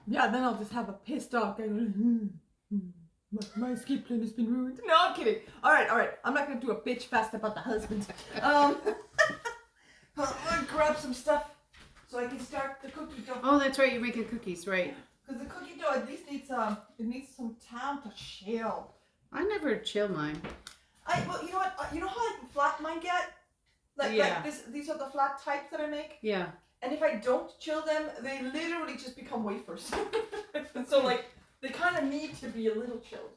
Yeah, then I'll just have a pissed off guy. My escape plan has been ruined. No, I'm kidding. All right. I'm not gonna do a bitch fest about the husband. I'm gonna grab some stuff so I can start the cookie dough. Oh, that's right. You're making cookies, right? Because the cookie dough at least needs some time to chill. I never chill mine. Well, you know what? You know how like flat mine get? Like these are the flat types that I make. Yeah. And if I don't chill them, they literally just become wafers. So like they kind of need to be a little chilled.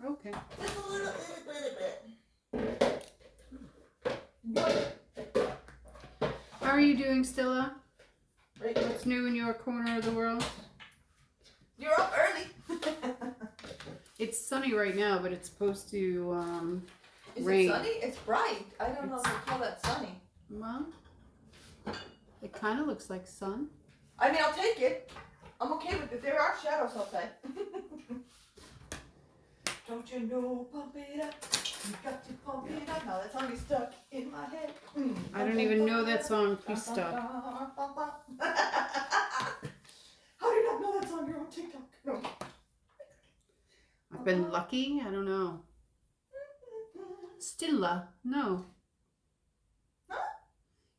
Okay. Just a little bit. How are you doing, Stella? Right. What's new in your corner of the world? You're up early. It's sunny right now, but it's supposed to Is rain. it sunny? It's bright. I don't know if you call that sunny. Well, it kind of looks like sun. I mean, I'll take it. I'm okay with it. There are shadows outside. Don't you know, pump it up. You got to pump it up. Now that song is stuck in my head. I don't even know that song. Please stop. How do you not know that song? You're on TikTok. No. I've been lucky. I don't know. Stella. No. Huh?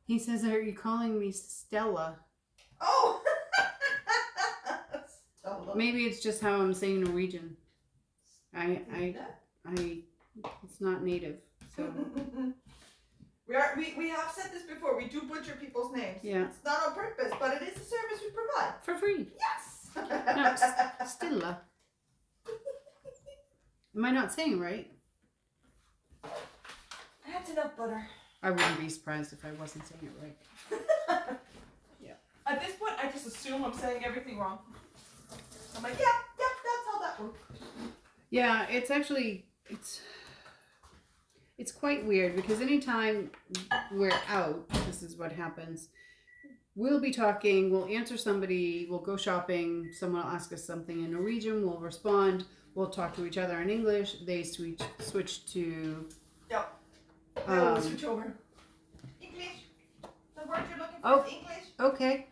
He says, are you calling me Stella? Oh. Stella. Maybe it's just how I'm saying Norwegian. It's not native, so. We have said this before. We do butcher people's names. Yeah. It's not on purpose, but it is a service we provide. For free. Yes. No, Stella. Am I not saying it right? That's enough butter. I wouldn't be surprised if I wasn't saying it right. Yeah. At this point, I just assume I'm saying everything wrong. I'm like, yeah, that's how that works. Yeah, it's actually, it's quite weird because anytime we're out, this is what happens. We'll be talking, we'll answer somebody, we'll go shopping, someone will ask us something in Norwegian, we'll respond, we'll talk to each other in English, they switch to... Yep. We'll switch over. English. The word you're looking for is English. Okay.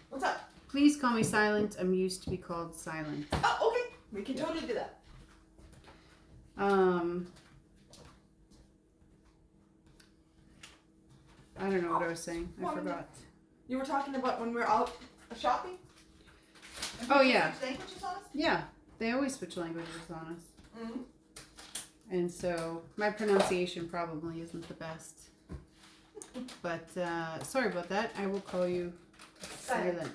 What's up? Please call me Silent. I'm used to be called Silent. Oh, okay. We can totally do that. I don't know what I was saying. I forgot. You were talking about when we're out shopping? Oh, yeah. Switch languages on us? Yeah. They always switch languages on us. Mm-hmm. And so my pronunciation probably isn't the best. But sorry about that. I will call you Silent.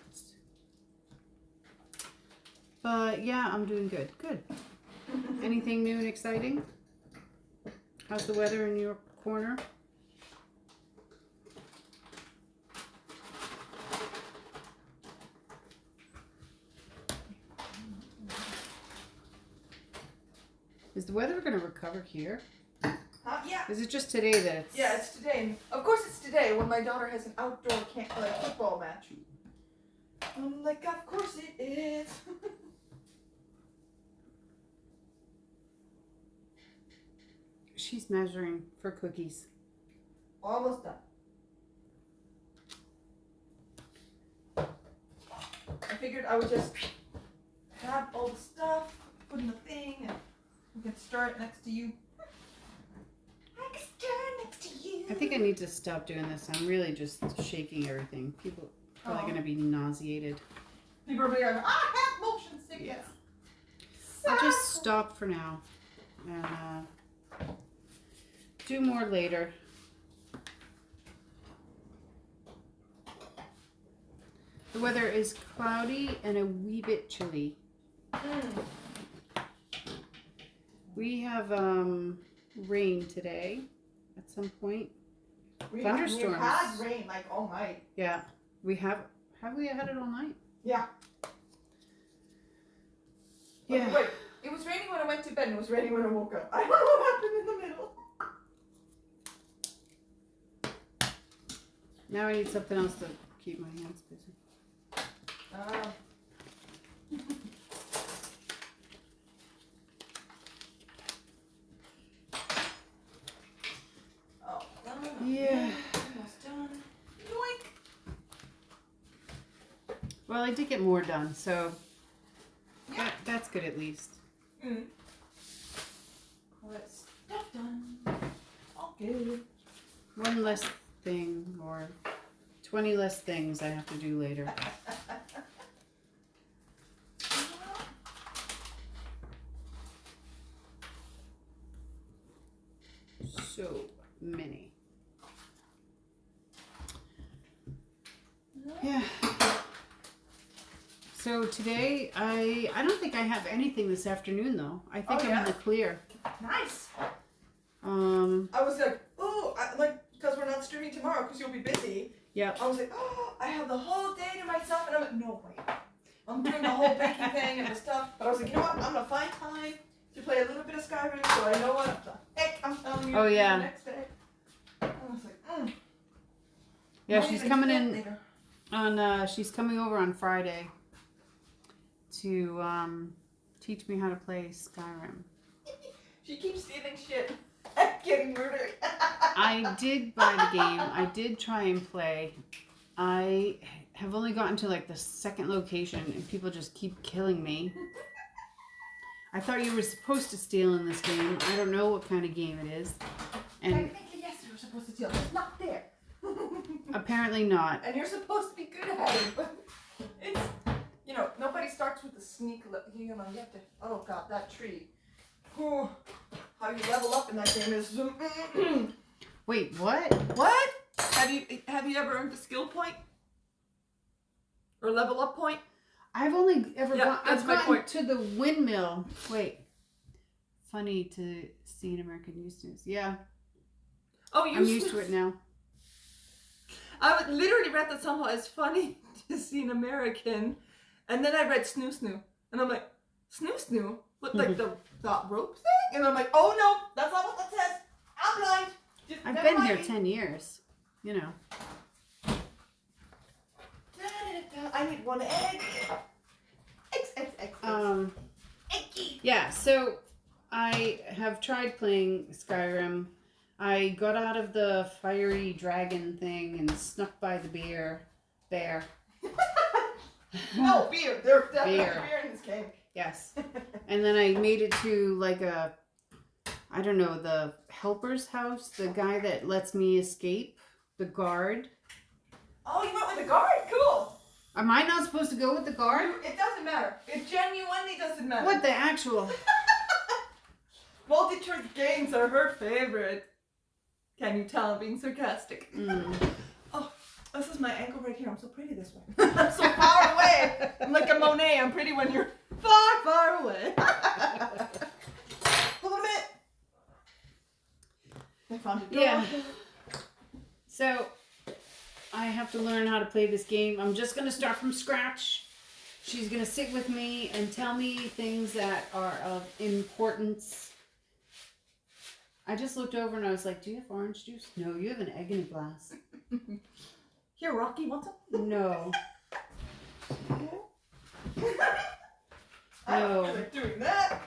But yeah, I'm doing good. Good. Anything new and exciting? How's the weather in your corner? Is the weather going to recover here? Yeah. Is it just today that it's... Yeah, it's today. Of course it's today when my daughter has an outdoor football match. I'm like, of course it is. She's measuring for cookies. Almost done. I figured I would just have all the stuff, put in the thing, and we can stir it next to you. I can stir it next to you. I think I need to stop doing this. I'm really just shaking everything. People are probably going to be nauseated. People are like, I have motion sickness. Yeah. I'll just stop for now and do more later. The weather is cloudy and a wee bit chilly. We have rain today at some point. Thunderstorms. We had rain like all night. Yeah, we have. Have we had it all night? Yeah. Yeah. Okay, wait, it was raining when I went to bed and it was raining when I woke up. I don't know what happened in the middle. Now I need something else to keep my hands busy. Oh, yeah. Almost done. Yoink. Well, I did get more done, so that's good at least. All that stuff done. All good. One less thing, or 20 less things I have to do later. So many. Yeah. So today, I don't think I have anything this afternoon though. I think I'm in the clear. Nice. I was like, because we're not streaming tomorrow because you'll be busy. Yeah. I was like, I have the whole day to myself, and I'm like, no way. I'm doing the whole baking thing and the stuff, but I was like, you know what? I'm gonna find time to play a little bit of Skyrim, so I know what the heck I'm telling you the next day. I was like, Yeah, she's coming in on. She's coming over on Friday to teach me how to play Skyrim. She keeps stealing shit and getting murdered. I did buy the game. I did try and play. I have only gotten to like the second location and people just keep killing me. I thought you were supposed to steal in this game. I don't know what kind of game it is. And technically, yes, you were supposed to steal. It's not there. Apparently not. And you're supposed to be good at it, but it's, nobody starts with the sneak. You have to, oh god, that tree. Ooh, how you level up in that game is. Wait, what? What? Have you ever earned a skill point? Or level up point? I've only ever gotten point to the windmill. Wait. Funny to see in American news. Yeah. Oh, I'm used to it now. I would literally read that somehow as funny to see an American, and then I read snoo snoo, and I'm like, snoo snoo? What, like the rope thing? And I'm like, oh no, that's not what that says. I'm blind. I've been here 10 years, I need one egg. Eggs. Yeah, so I have tried playing Skyrim. I got out of the fiery dragon thing and snuck by the bear. No, beer. There's definitely beer in this game. Yes. And then I made it to like the helper's house, the guy that lets me escape, the guard. Oh, you went with the guard? Cool. Am I not supposed to go with the guard? It doesn't matter. It genuinely doesn't matter. What the actual? Multi-choice games are her favorite. Can you tell I'm being sarcastic? Oh, this is my ankle right here. I'm so pretty this way. I'm so far away. I'm like a Monet. I'm pretty when you're far, far away. Hold on a minute. I found a door. Yeah. So, I have to learn how to play this game. I'm just going to start from scratch. She's going to sit with me and tell me things that are of importance. I just looked over and I was like, do you have orange juice? No, you have an egg in a glass. Here, Rocky, want some? No. I don't feel like doing that.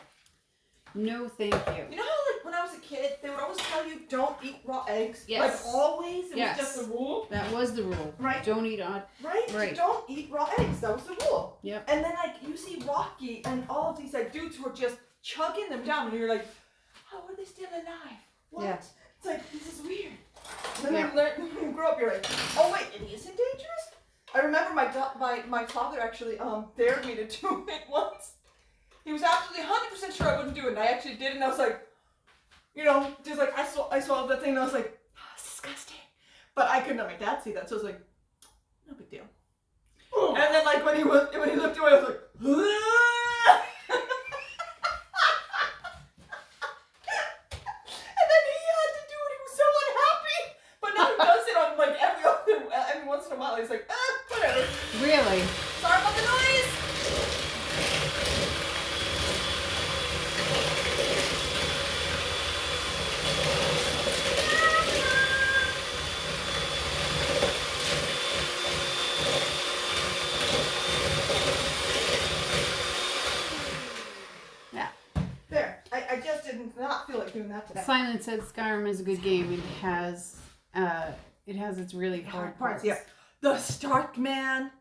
No, thank you. You know how, like, when I was a kid, they would always tell you don't eat raw eggs? Yes. Like, always? It was just a rule? That was the rule. Right. Don't eat odd. Right? You don't eat raw eggs. That was the rule. Yep. And then, like, you see Rocky and all of these, like, dudes who are just chugging them down, and you're like, how are they still alive? What? Yeah. It's like, this is weird. And then when you grow up, you're like, oh, wait, it isn't dangerous? I remember my father actually dared me to do it once. He was absolutely 100% sure I wouldn't do it, and I actually did, and I was like, you know, just like I saw the thing, and I was like, oh, it's disgusting. But I couldn't let my dad see that, so I was like, no big deal. Oh. And then like when he looked away, I was like, and then he had to do it. He was so unhappy. But now he does it on like every once in a while. He's like, whatever. Really? Sorry about the noise. I just did not feel like doing that today. Silent said Skyrim is a good game. It has its really hard parts. Yeah. The start, man.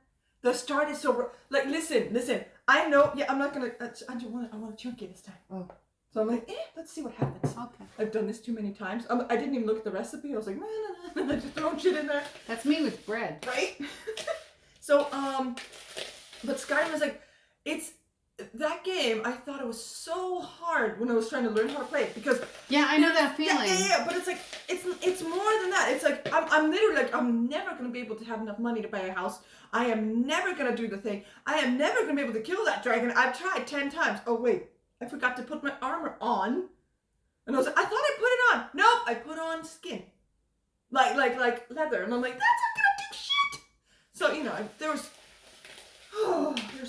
The start is so like listen. I know. Yeah, I'm not gonna. I want to chunk it this time. Oh. So I'm like, let's see what happens. Okay. I've done this too many times. I didn't even look at the recipe. I was like, no, just throwing shit in there. That's me with bread. Right. So but Skyrim is like, it's. That game, I thought it was so hard when I was trying to learn how to play it because yeah, I know that feeling. Yeah, but it's like it's more than that. It's like I'm literally like I'm never gonna be able to have enough money to buy a house. I am never gonna do the thing. I am never gonna be able to kill that dragon. I've tried 10 times. Oh wait, I forgot to put my armor on, and I was like, I thought I put it on. Nope, I put on skin, like leather, and I'm like, that's not gonna do shit. So you know, there's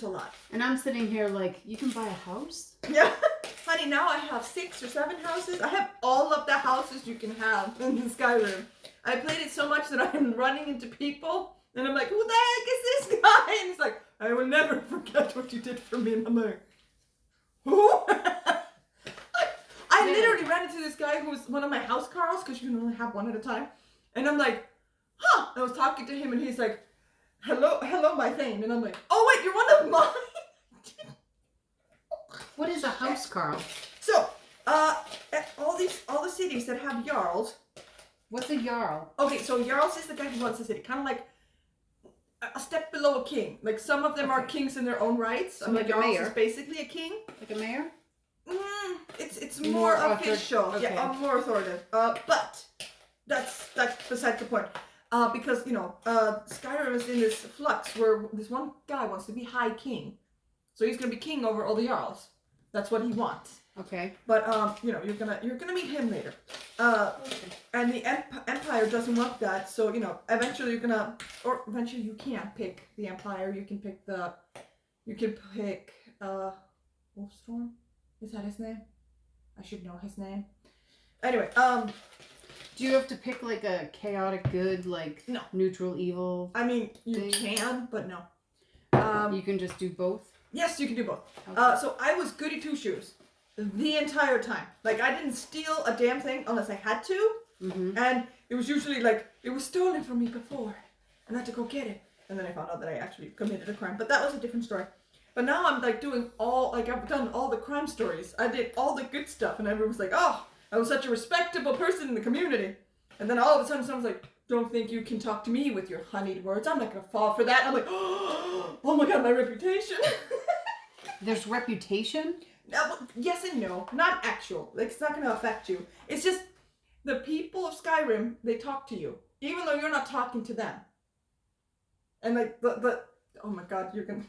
a lot. And I'm sitting here like, you can buy a house? Yeah. Honey, now I have 6 or 7 houses. I have all of the houses you can have in Skyrim. I played it so much that I'm running into people, and I'm like, who the heck is this guy? And he's like, I will never forget what you did for me. And I'm like, who? I literally ran into this guy who was one of my house carls, because you can only have one at a time. And I'm like, huh. I was talking to him, and he's like, hello, my thing. And I'm like, oh wait, you're one of mine. What is a house, Carl? So, all the cities that have jarls. What's a jarl? Okay, so jarls is the guy who runs the city, kind of like a step below a king. Like some of them are kings in their own rights. So like a mayor. Is basically a king. Like a mayor? It's more official. Okay. Yeah, more authoritative. But that's beside the point. Because, you know, Skyrim is in this flux where this one guy wants to be High King. So he's gonna be king over all the Jarls. That's what he wants. Okay. But, you know, you're gonna meet him later. And the Empire doesn't want that, so, you know, eventually you can pick the Empire, you can pick Wolfstorm? Is that his name? I should know his name. Anyway, do you have to pick like a chaotic good, like no. Neutral evil? I mean, you can, but no. You can just do both? Yes, you can do both. Okay. So I was goody two-shoes the entire time. Like, I didn't steal a damn thing unless I had to. Mm-hmm. And it was usually like, it was stolen from me before. And I had to go get it. And then I found out that I actually committed a crime. But that was a different story. But now I'm like doing I've done all the crime stories. I did all the good stuff. And everyone was like, oh, I was such a respectable person in the community. And then all of a sudden someone's like, don't think you can talk to me with your honeyed words. I'm not going to fall for that. And I'm like, oh my God, my reputation. There's reputation? Yes and no. Not actual. Like, it's not going to affect you. It's just the people of Skyrim, they talk to you. Even though you're not talking to them. And like, oh my God, you're going to...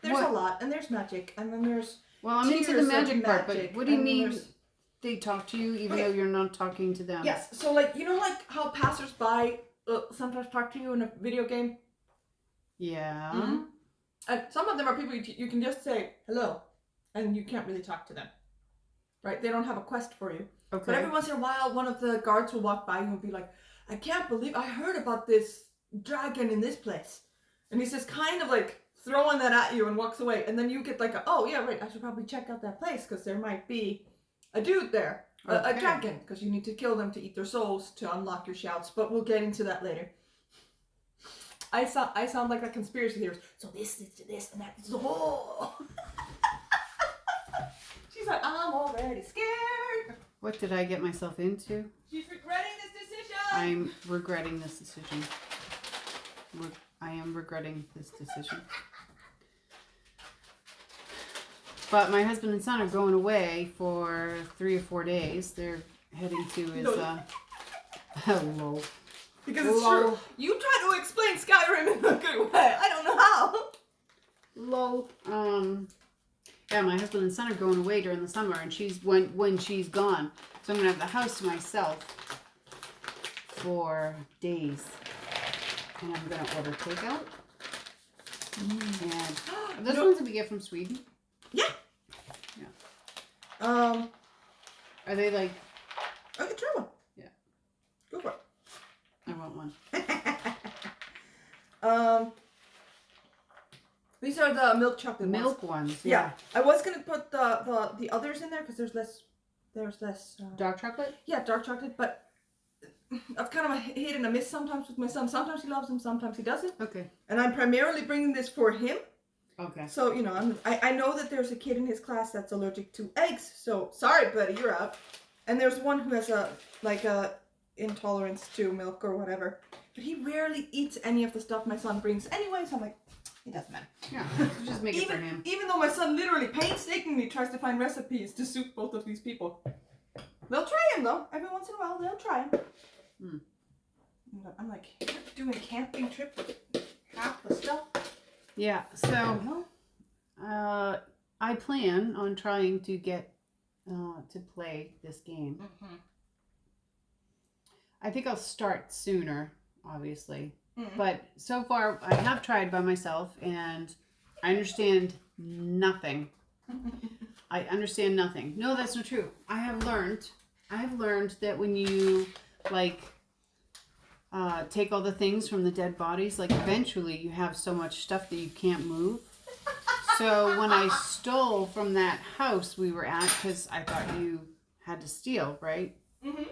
There's a lot. And there's magic. And then there's... Well, I'm into the magic part, but what do you mean they talk to you even though you're not talking to them? Yes. So, like, you know, like how passersby sometimes talk to you in a video game? Yeah. Mm-hmm. And some of them are people you can just say hello, and you can't really talk to them. Right? They don't have a quest for you. Okay. But every once in a while, one of the guards will walk by and will be like, I can't believe I heard about this dragon in this place. And he's just kind of like throwing that at you and walks away. And then you get like, oh yeah, right, I should probably check out that place because there might be a dude there. Okay. A dragon, because you need to kill them to eat their souls to unlock your shouts. But we'll get into that later. I sound like a conspiracy theorist. So this is this and that. Oh. She's like, I'm already scared. What did I get myself into? She's regretting this decision. I'm regretting this decision. I am regretting this decision. But my husband and son are going away for 3 or 4 days. They're heading to his, hello. Because it's true. You try to explain Skyrim in a good way. I don't know how. Lol. Yeah, my husband and son are going away during the summer, and when she's gone. So I'm gonna have the house to myself for days. And I'm gonna order takeout. And those ones that we get from Sweden. Yeah. Yeah. Are they like? I can try one. Yeah. Go for it. I want one. These are the milk chocolate ones. Yeah. I was gonna put the others in there because there's less. Dark chocolate. Yeah, dark chocolate, but I've kind of a hit and a miss sometimes with my son. Sometimes he loves them, sometimes he doesn't. Okay. And I'm primarily bringing this for him. Okay. So I know that there's a kid in his class that's allergic to eggs. So sorry, buddy, you're out. And there's one who has a intolerance to milk or whatever. But he rarely eats any of the stuff my son brings anyway. So I'm like, it doesn't matter. Yeah, just make it for him. Even though my son literally painstakingly tries to find recipes to suit both of these people. They'll try him though. Every once in a while, they'll try him. I'm like, you're doing a camping trip with half the stuff. Yeah, so I plan on trying to get to play this game. Mm-hmm. I think I'll start sooner, obviously. Mm-hmm. But so far, I have tried by myself, and I understand nothing. I understand nothing. No, that's not true. I have learned that when you, take all the things from the dead bodies, eventually you have so much stuff that you can't move. So when I stole from that house we were at, because I thought you had to steal, right? Mm-hmm.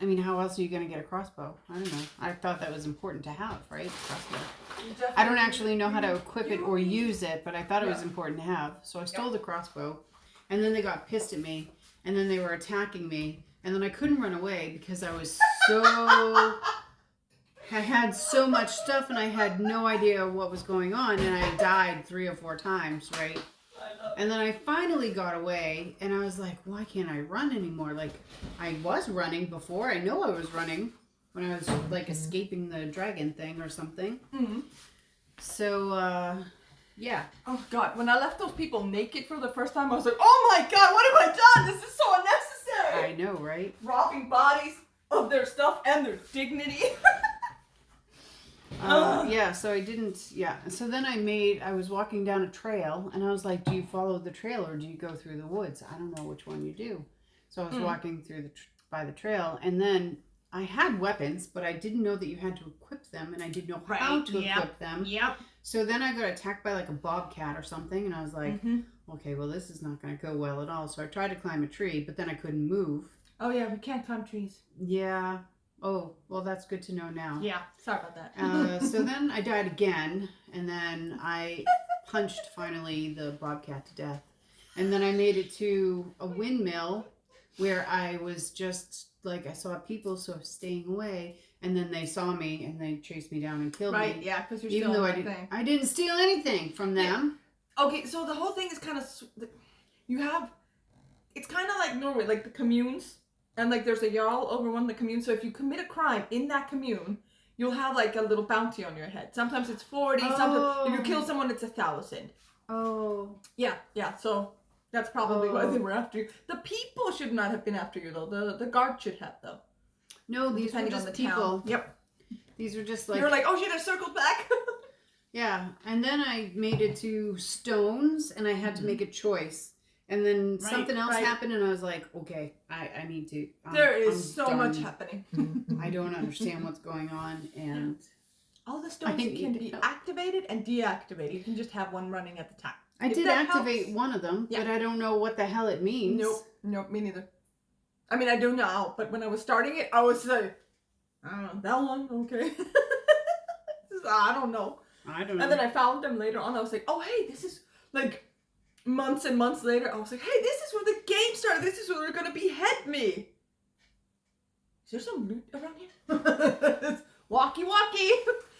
I mean, how else are you going to get a crossbow? I don't know. I thought that was important to have, right? Crossbow. I don't actually know how to equip it or use it, but I thought it was important to have. So I stole the crossbow, and then they got pissed at me, and then they were attacking me, and then I couldn't run away because I was I had so much stuff, and I had no idea what was going on, and I died 3 or 4 times, right? And then I finally got away, and I was like, why can't I run anymore? I was running before. I know I was running when I was, escaping the dragon thing or something. Mm-hmm. So, yeah. Oh, God. When I left those people naked for the first time, I was like, oh, my God, what have I done? This is so unnecessary. I know, right? Robbing bodies of their stuff and their dignity. Yeah, so I didn't, so then I was walking down a trail, and I was like, do you follow the trail or do you go through the woods? I don't know which one you do. So I was walking through by the trail, and then I had weapons, but I didn't know that you had to equip them, and I didn't know how to equip them. Yep. So then I got attacked by a bobcat or something, and I was like, okay, well, this is not going to go well at all. So I tried to climb a tree, but then I couldn't move. Oh, yeah, we can't climb trees. Yeah. Oh, well, that's good to know now. Yeah, sorry about that. So then I died again, and then I punched, finally, the bobcat to death. And then I made it to a windmill where I was just, I saw people, so I was staying away, and then they saw me, and they chased me down and killed me. Right, yeah, because you're even still though I didn't steal anything from them. Yeah. Okay, so the whole thing is kind of, it's kind of like Norway, the communes. And there's a jarl over one of the communes. So if you commit a crime in that commune, you'll have a little bounty on your head. Sometimes it's 40. Sometimes if you kill someone, it's 1,000. Oh. Yeah. So that's probably why they were after you. The people should not have been after you though. The guard should have though. No, these were just people. Town. Yep. These were just You're like, oh shit, I circled back. Yeah, and then I made it to stones, and I had to make a choice. And then something else happened, and I was like, okay, I need to. There is so much happening. I don't understand what's going on, and all the stones can be activated and deactivated. You can just have one running at the time. I did activate one of them, but I don't know what the hell it means. Nope, me neither. I mean, I do now, but when I was starting it, I was like, I don't know, that one, okay. I don't know. And then I found them later on. I was like, oh, hey, this is months and months later, I was like, hey, this is where the game started. This is where they're going to behead me. Is there some loot around here? Walkie.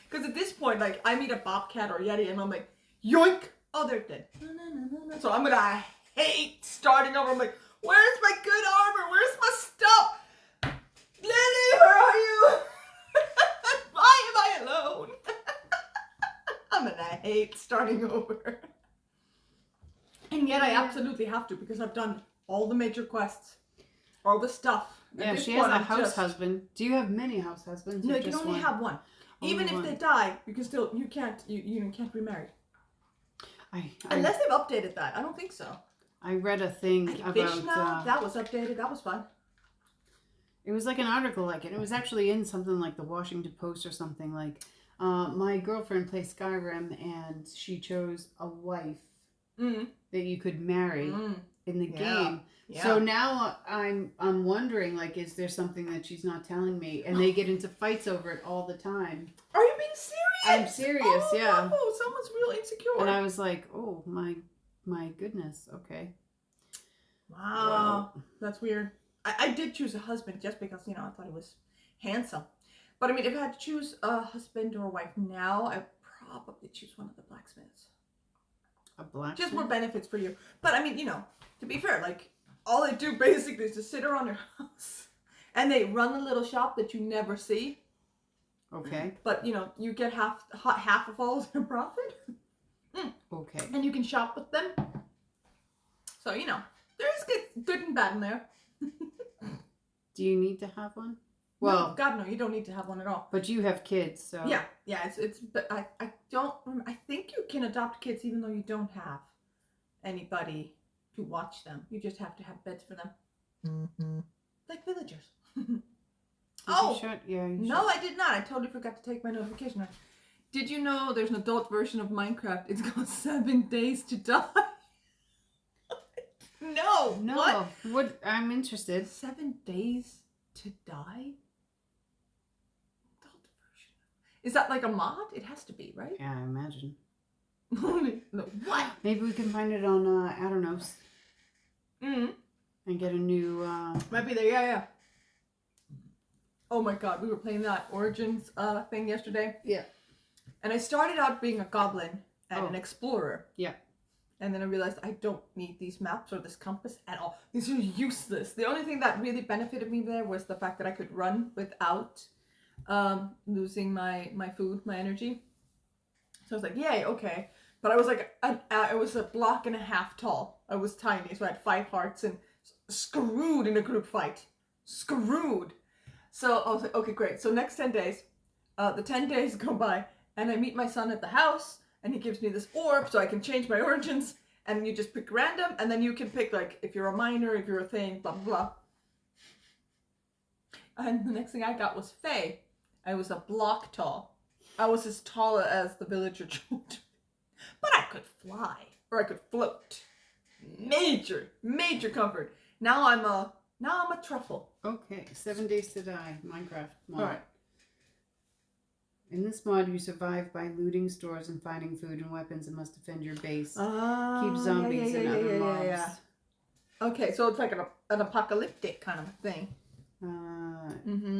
Because at this point, I meet a bobcat or yeti, and I'm like, yoink. Oh, they're dead. So I'm going to hate starting over. I'm like, where's my good armor? Where's my stuff? Lily, where are you? Why am I alone? I'm gonna hate starting over. And yet I absolutely have to because I've done all the major quests, all the stuff. Yeah, she has a house husband. Do you have many house husbands? No, you can only have one. Even if they die, you can still you can't remarry. Unless they've updated that. I don't think so. I read a thing about fish now. That was updated. That was fun. It was like an article like it. It was actually in something like the Washington Post or something like. My girlfriend plays Skyrim and she chose a wife that you could marry in the game. Yeah. So now I'm wondering, like, is there something that she's not telling me? And they get into fights over it all the time. Are you being serious? I'm serious, yeah. Oh, someone's real insecure. And I was like, oh my goodness, okay. Wow, that's weird. I did choose a husband just because, I thought he was handsome. But I mean, if I had to choose a husband or a wife now, I'd probably choose one of the blacksmiths. A blacksmith? Just more benefits for you. But I mean, to be fair, like, all they do basically is just sit around your house. And they run a little shop that you never see. Okay. But, you get half of all their profit. Okay. And you can shop with them. So, there's good and bad in there. Do you need to have one? Well, no, God, no, you don't need to have one at all. But you have kids, so. Yeah, but I don't, I think you can adopt kids even though you don't have anybody to watch them. You just have to have beds for them. Mm-hmm. Like villagers. Yeah, you no, I did not. I totally forgot to take my notification. Did you know there's an adult version of Minecraft? It's called 7 Days to Die. No. What? I'm interested. 7 Days to Die? Adult version. Is that like a mod? It has to be, right? Yeah, I imagine. No, what? Maybe we can find it on Aternos. And get a new. Might be there. Yeah. Oh my God, we were playing that Origins thing yesterday. Yeah. And I started out being a goblin and an explorer. Yeah. And then I realized I don't need these maps or this compass at all. These are useless. The only thing that really benefited me there was the fact that I could run without losing my food, my energy. So I was like, yay, okay. But I was like, I was a block and a half tall. I was tiny, so I had 5 hearts and screwed in a group fight. Screwed. So I was like, okay, great. So next 10 days, the 10 days go by and I meet my son at the house. And he gives me this orb so I can change my origins. And you just pick random. And then you can pick, like, if you're a miner, if you're a thing, blah, blah, blah. And the next thing I got was Fae. I was a block tall. I was as tall as the villager children. But I could fly. Or I could float. Major comfort. Now I'm a truffle. Okay. 7 Days to Die. Minecraft mod. All right. In this mod, you survive by looting stores and finding food and weapons and must defend your base. Keep zombies and other mobs. Yeah. Okay, so it's like an apocalyptic kind of thing.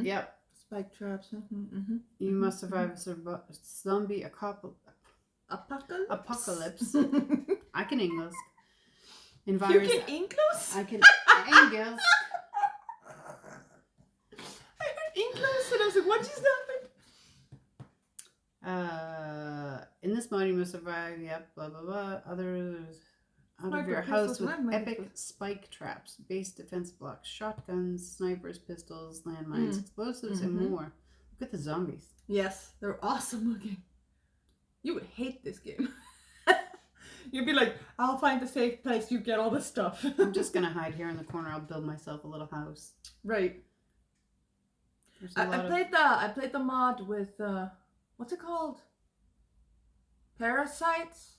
Yep. Spike traps. You must survive a zombie apocalypse. I can English. You can English? I can English. I heard English and I was like, what just happened? In this mod you must survive, blah blah blah. Others out of your house with epic spike traps, base defense blocks, shotguns, snipers, pistols, landmines, explosives, and more. Look at the zombies. Yes, they're awesome looking. You would hate this game. You'd be like, I'll find a safe place, you get all the stuff. I'm just gonna hide here in the corner, I'll build myself a little house. Right. I played the mod with what's it called? Parasites?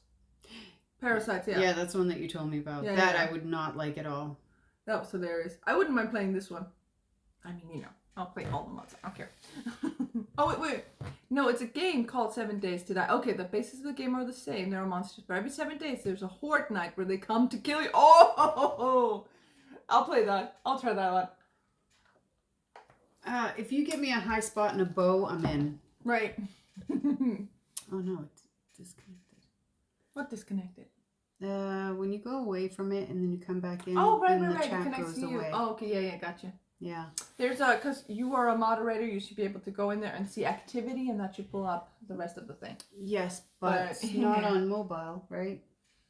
Parasites, yeah. Yeah, that's one that you told me about. Yeah, that I would not like at all. That was hilarious. I wouldn't mind playing this one. I mean, I'll play all the mods. I don't care. Oh, wait. No, it's a game called 7 Days to Die. Okay, the bases of the game are the same. There are monsters. But every 7 days, there's a horde night where they come to kill you. Oh! I'll play that. I'll try that out. If you give me a high spot and a bow, I'm in. Right. Oh no, it's disconnected. What disconnected? When you go away from it and then you come back in, oh, right, and right, the right. It chat connects goes to you. away. Oh, okay, yeah, gotcha. Yeah. There's because you are a moderator, you should be able to go in there and see activity, and that should pull up the rest of the thing. Yes, but not on mobile, right?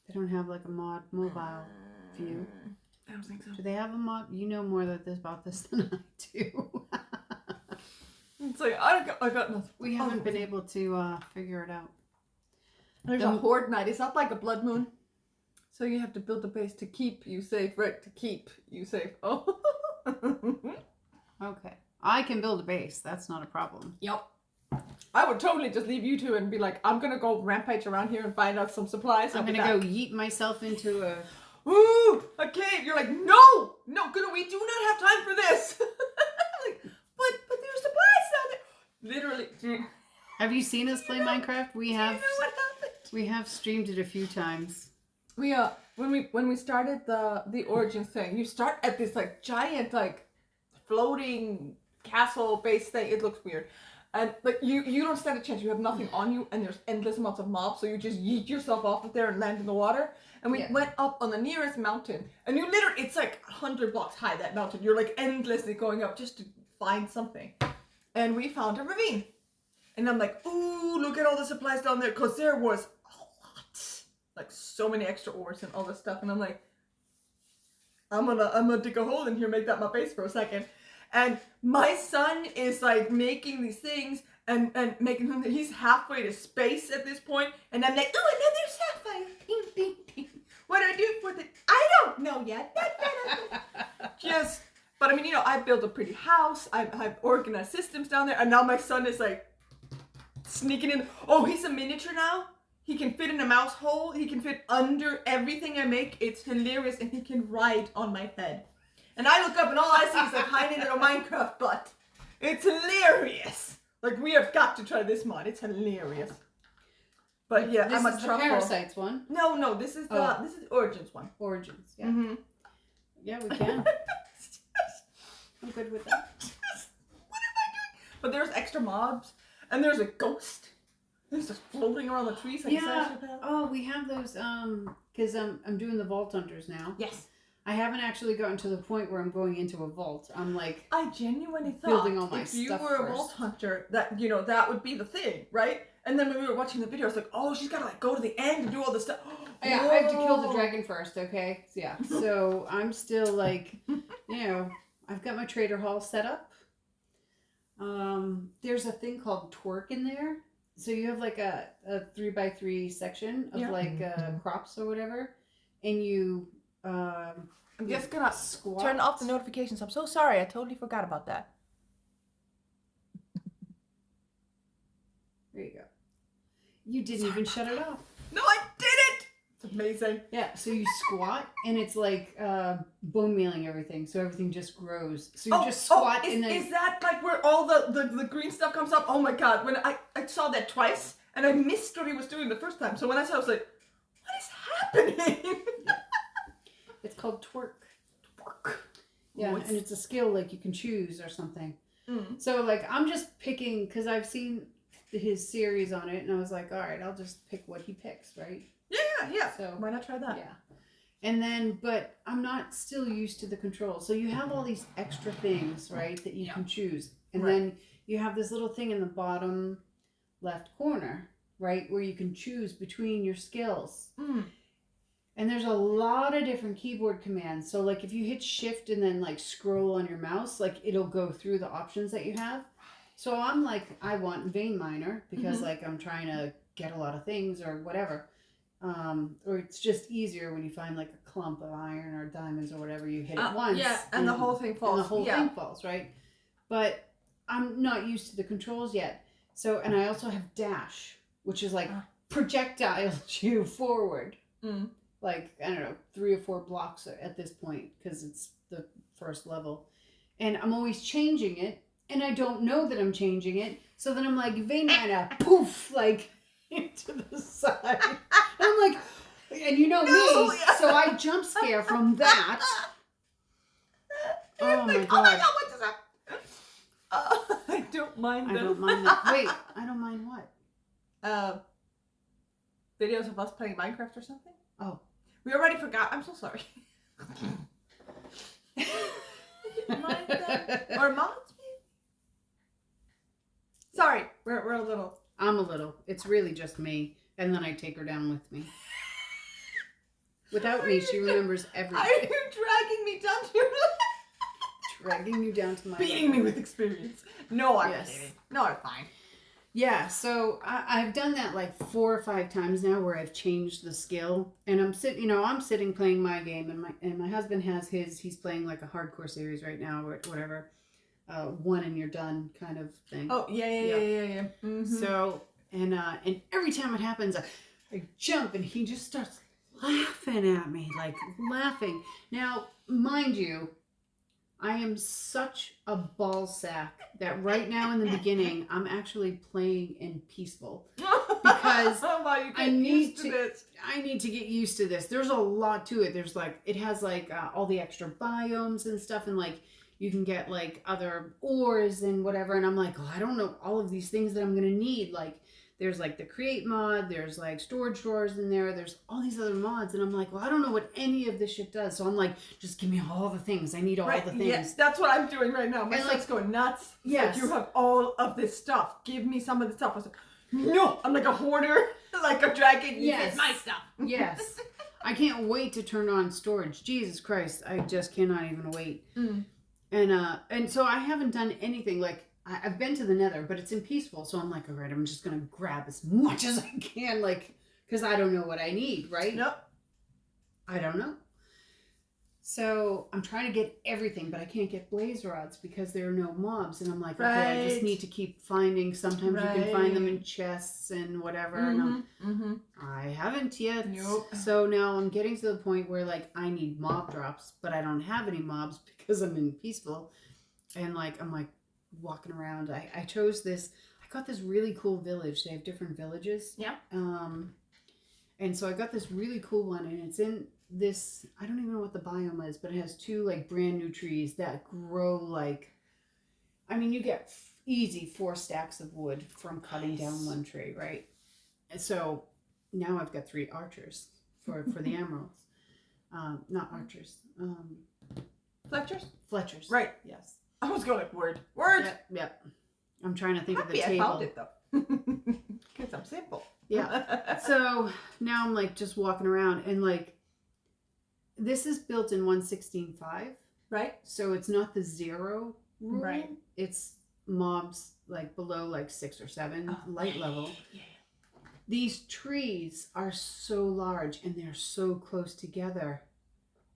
They don't have like a mobile view. I don't think so. Do they have a mod? You know more about this than I do. It's like I got nothing. We haven't been able to figure it out. There's a horde night. It's not like a blood moon, so you have to build a base to keep you safe, right? To keep you safe. Oh. Okay, I can build a base. That's not a problem. Yep. I would totally just leave you two and be like, I'm gonna go rampage around here and find out some supplies. I'm gonna go yeet myself into a. Ooh, a cave. You're like, no, Gunna, we do not have time for this. Like, but there's supplies down there. Literally. Have you seen us play Minecraft? We have. Do you know what happened? We have streamed it a few times. We when we started the origins thing, you start at this like giant like floating castle base thing. It looks weird. And like you don't stand a chance. You have nothing on you, and there's endless amounts of mobs. So you just yeet yourself off of there and land in the water. And we went up on the nearest mountain, and you literally, it's like 100 blocks high, that mountain. You're like endlessly going up just to find something. And we found a ravine. And I'm like, ooh, look at all the supplies down there, because there was a lot, like so many extra ores and all this stuff. And I'm like, I'm gonna dig a hole in here, make that my base for a second. And my son is like making these things and making them. He's halfway to space at this point, and I'm like, oh, another sapphire. Ding, ding, ding. What do I do with it? I don't know yet. Just, but I mean, you know, I built a pretty house. I've organized systems down there, and now my son is like sneaking in. Oh, he's a miniature now. He can fit in a mouse hole. He can fit under everything I make. It's hilarious, and he can ride on my head. And I look up, and all I see is a tiny little Minecraft butt. It's hilarious. Like, we have got to try this mod. It's hilarious. But yeah, this I'm a is truffle. The Parasites one. No, this is this is the Origins one. Origins, yeah. Mm-hmm. Yeah, we can. I'm good with that. What am I doing? But there's extra mobs, and there's a ghost. It's just floating around the trees like a psychopath. Oh, we have those. Because I'm doing the Vault Hunters now. Yes. I haven't actually gotten to the point where I'm going into a vault. I'm like, I genuinely thought building all my if you stuff were first. a vault hunter, that that would be the thing, right? And then when we were watching the video, I was like, oh, she's gotta like go to the end and do all this stuff. Yeah, I have to kill the dragon first, okay? Yeah. So I'm still like, I've got my trader hall set up. There's a thing called twerk in there. So you have like a 3x3 section of crops or whatever, and you I'm just gonna squat. turn off the notifications. I'm so sorry. I totally forgot about that. There you go. You didn't even shut it off. No, I didn't. It's amazing. Yeah, so you squat, and it's like bone mealing everything, so everything just grows. So you just squat, and then... Is that like where all the green stuff comes up? Oh my god, when I saw that twice, and I missed what he was doing the first time. So when I saw it, I was like, what is happening? It's called twerk. Twerk. Yeah, and it's a skill like you can choose or something. Mm. So like I'm just picking, because I've seen his series on it, and I was like, all right, I'll just pick what he picks, right? Yeah. So why not try that? Yeah. And then, but I'm not still used to the controls. So you have all these extra things, right, that you can choose. And then you have this little thing in the bottom left corner, right, where you can choose between your skills. Mm. And there's a lot of different keyboard commands. So like if you hit shift and then like scroll on your mouse, like it'll go through the options that you have. So I'm like, I want vein miner because like I'm trying to get a lot of things or whatever. Or it's just easier when you find like a clump of iron or diamonds or whatever, you hit it once. Yeah, and the whole thing falls. And the whole thing falls, right? But I'm not used to the controls yet. So, and I also have dash, which is like projectile you forward. Mm. Like, I don't know, 3 or 4 blocks at this point because it's the first level. And I'm always changing it, and I don't know that I'm changing it. So then I'm like, vein miner, poof, like into the side. And I'm like, and you know me, so I jump scare from that. Oh my god. Oh my god, what is that? I don't mind them. I don't mind that. Wait, I don't mind what? Videos of us playing Minecraft or something? Oh. We already forgot. I'm so sorry. Mind them? Or mods, maybe? Sorry, we're a little. I'm a little. It's really just me. And then I take her down with me. Without me, she remembers everything. Are you dragging me down to your Dragging you down to my beating me with experience? No, I'm kidding. No, I'm fine. Yeah, so I've done that like 4 or 5 times now, where I've changed the skill, and I'm sitting playing my game, and my husband has his. He's playing like a hardcore series right now, or whatever, one and you're done kind of thing. Oh yeah. Mm-hmm. So and every time it happens, I jump, and he just starts laughing at me, like laughing. Now, mind you, I am such a ball sack that right now in the beginning, I'm actually playing in peaceful because I need to get used to this. There's a lot to it. There's like, it has like all the extra biomes and stuff, and like you can get like other ores and whatever. And I'm like, oh, I don't know all of these things that I'm going to need. Like there's like the create mod, there's like storage drawers in there, there's all these other mods, and I'm like, well, I don't know what any of this shit does. So I'm like, just give me all the things. I need all the things. Yes, that's what I'm doing right now. My son's going nuts. Yes. Like, you have all of this stuff. Give me some of the stuff. I was like, no, I'm like a hoarder, like a dragon. Yes. It's my stuff. Yes. I can't wait to turn on storage. Jesus Christ. I just cannot even wait. Mm. And so I haven't done anything like, I've been to the Nether, but it's in peaceful. So I'm like, all right, I'm just going to grab as much as I can, like, because I don't know what I need, right? Nope. I don't know. So I'm trying to get everything, but I can't get blaze rods because there are no mobs. And I'm like, okay, I just need to keep finding. Sometimes you can find them in chests and whatever. Mm-hmm. And I haven't yet. Nope. So now I'm getting to the point where like I need mob drops, but I don't have any mobs because I'm in peaceful. And like, I'm like, walking around. I chose this. I got this really cool village. They have different villages. Yeah. And so I got this really cool one, and it's in this. I don't even know what the biome is, but it has 2 like brand new trees that grow like. I mean, you get easy 4 stacks of wood from cutting down one tree, right? And so now I've got 3 archers for the emeralds. Not archers. Fletchers. Right. Yes. I was going like word. Yep. I'm trying to think of the I table. found it though. Because I'm simple. Yeah. So now I'm like just walking around, and like this is built in 1.16.5. Right. So it's not the 0 rule. Right. It's mobs like below like 6 or 7 light level. Yeah. These trees are so large and they're so close together.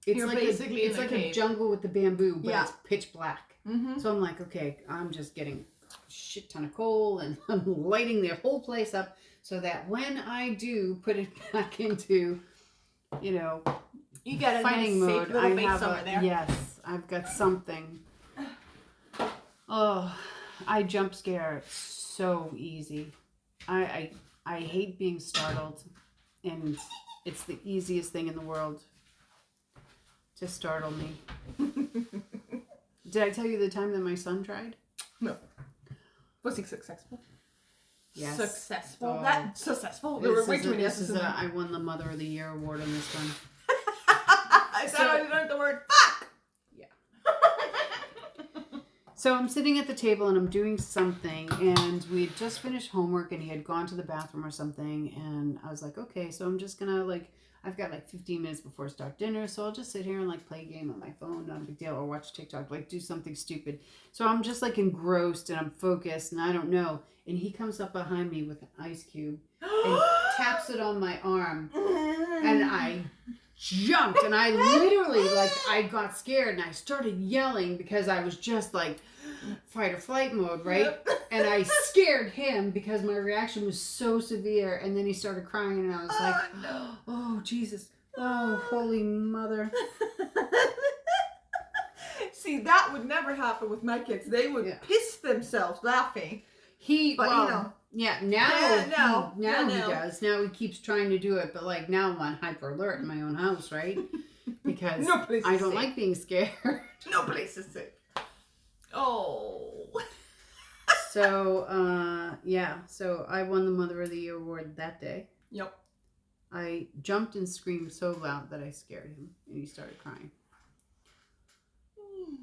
It's You're like basically it's like a jungle with the bamboo, but it's pitch black. Mm-hmm. So I'm like, okay, I'm just getting a shit ton of coal, and I'm lighting the whole place up so that when I do put it back into, you got a fighting nice, mode, safe little I base have over there. yes, I've got something. Oh, I jump scare so easy. I hate being startled, and it's the easiest thing in the world to startle me. Did I tell you the time that my son tried? No. Was he successful? Yes. Successful? Oh. That successful? There were way too many S's in there. I won the Mother of the Year award on this one. I thought I learned the word fuck! Yeah. So I'm sitting at the table and I'm doing something, and we had just finished homework, and he had gone to the bathroom or something, and I was like, okay, so I'm just gonna like, I've got like 15 minutes before I start dinner, so I'll just sit here and like play a game on my phone, not a big deal, or watch TikTok, like do something stupid. So I'm just like engrossed and I'm focused and I don't know. And he comes up behind me with an ice cube and taps it on my arm, and I jumped, and I literally like, I got scared and I started yelling because I was just like fight or flight mode, right? Yep. And I scared him because my reaction was so severe, and then he started crying, and I was like, no. oh Jesus, oh holy mother. See, that would never happen with my kids. They would piss themselves laughing. Now he does. Now he keeps trying to do it, but like now I'm on hyper alert in my own house, right? Because I don't like being scared. No place is safe. Oh. So, so I won the Mother of the Year award that day. Yep. I jumped and screamed so loud that I scared him, and he started crying.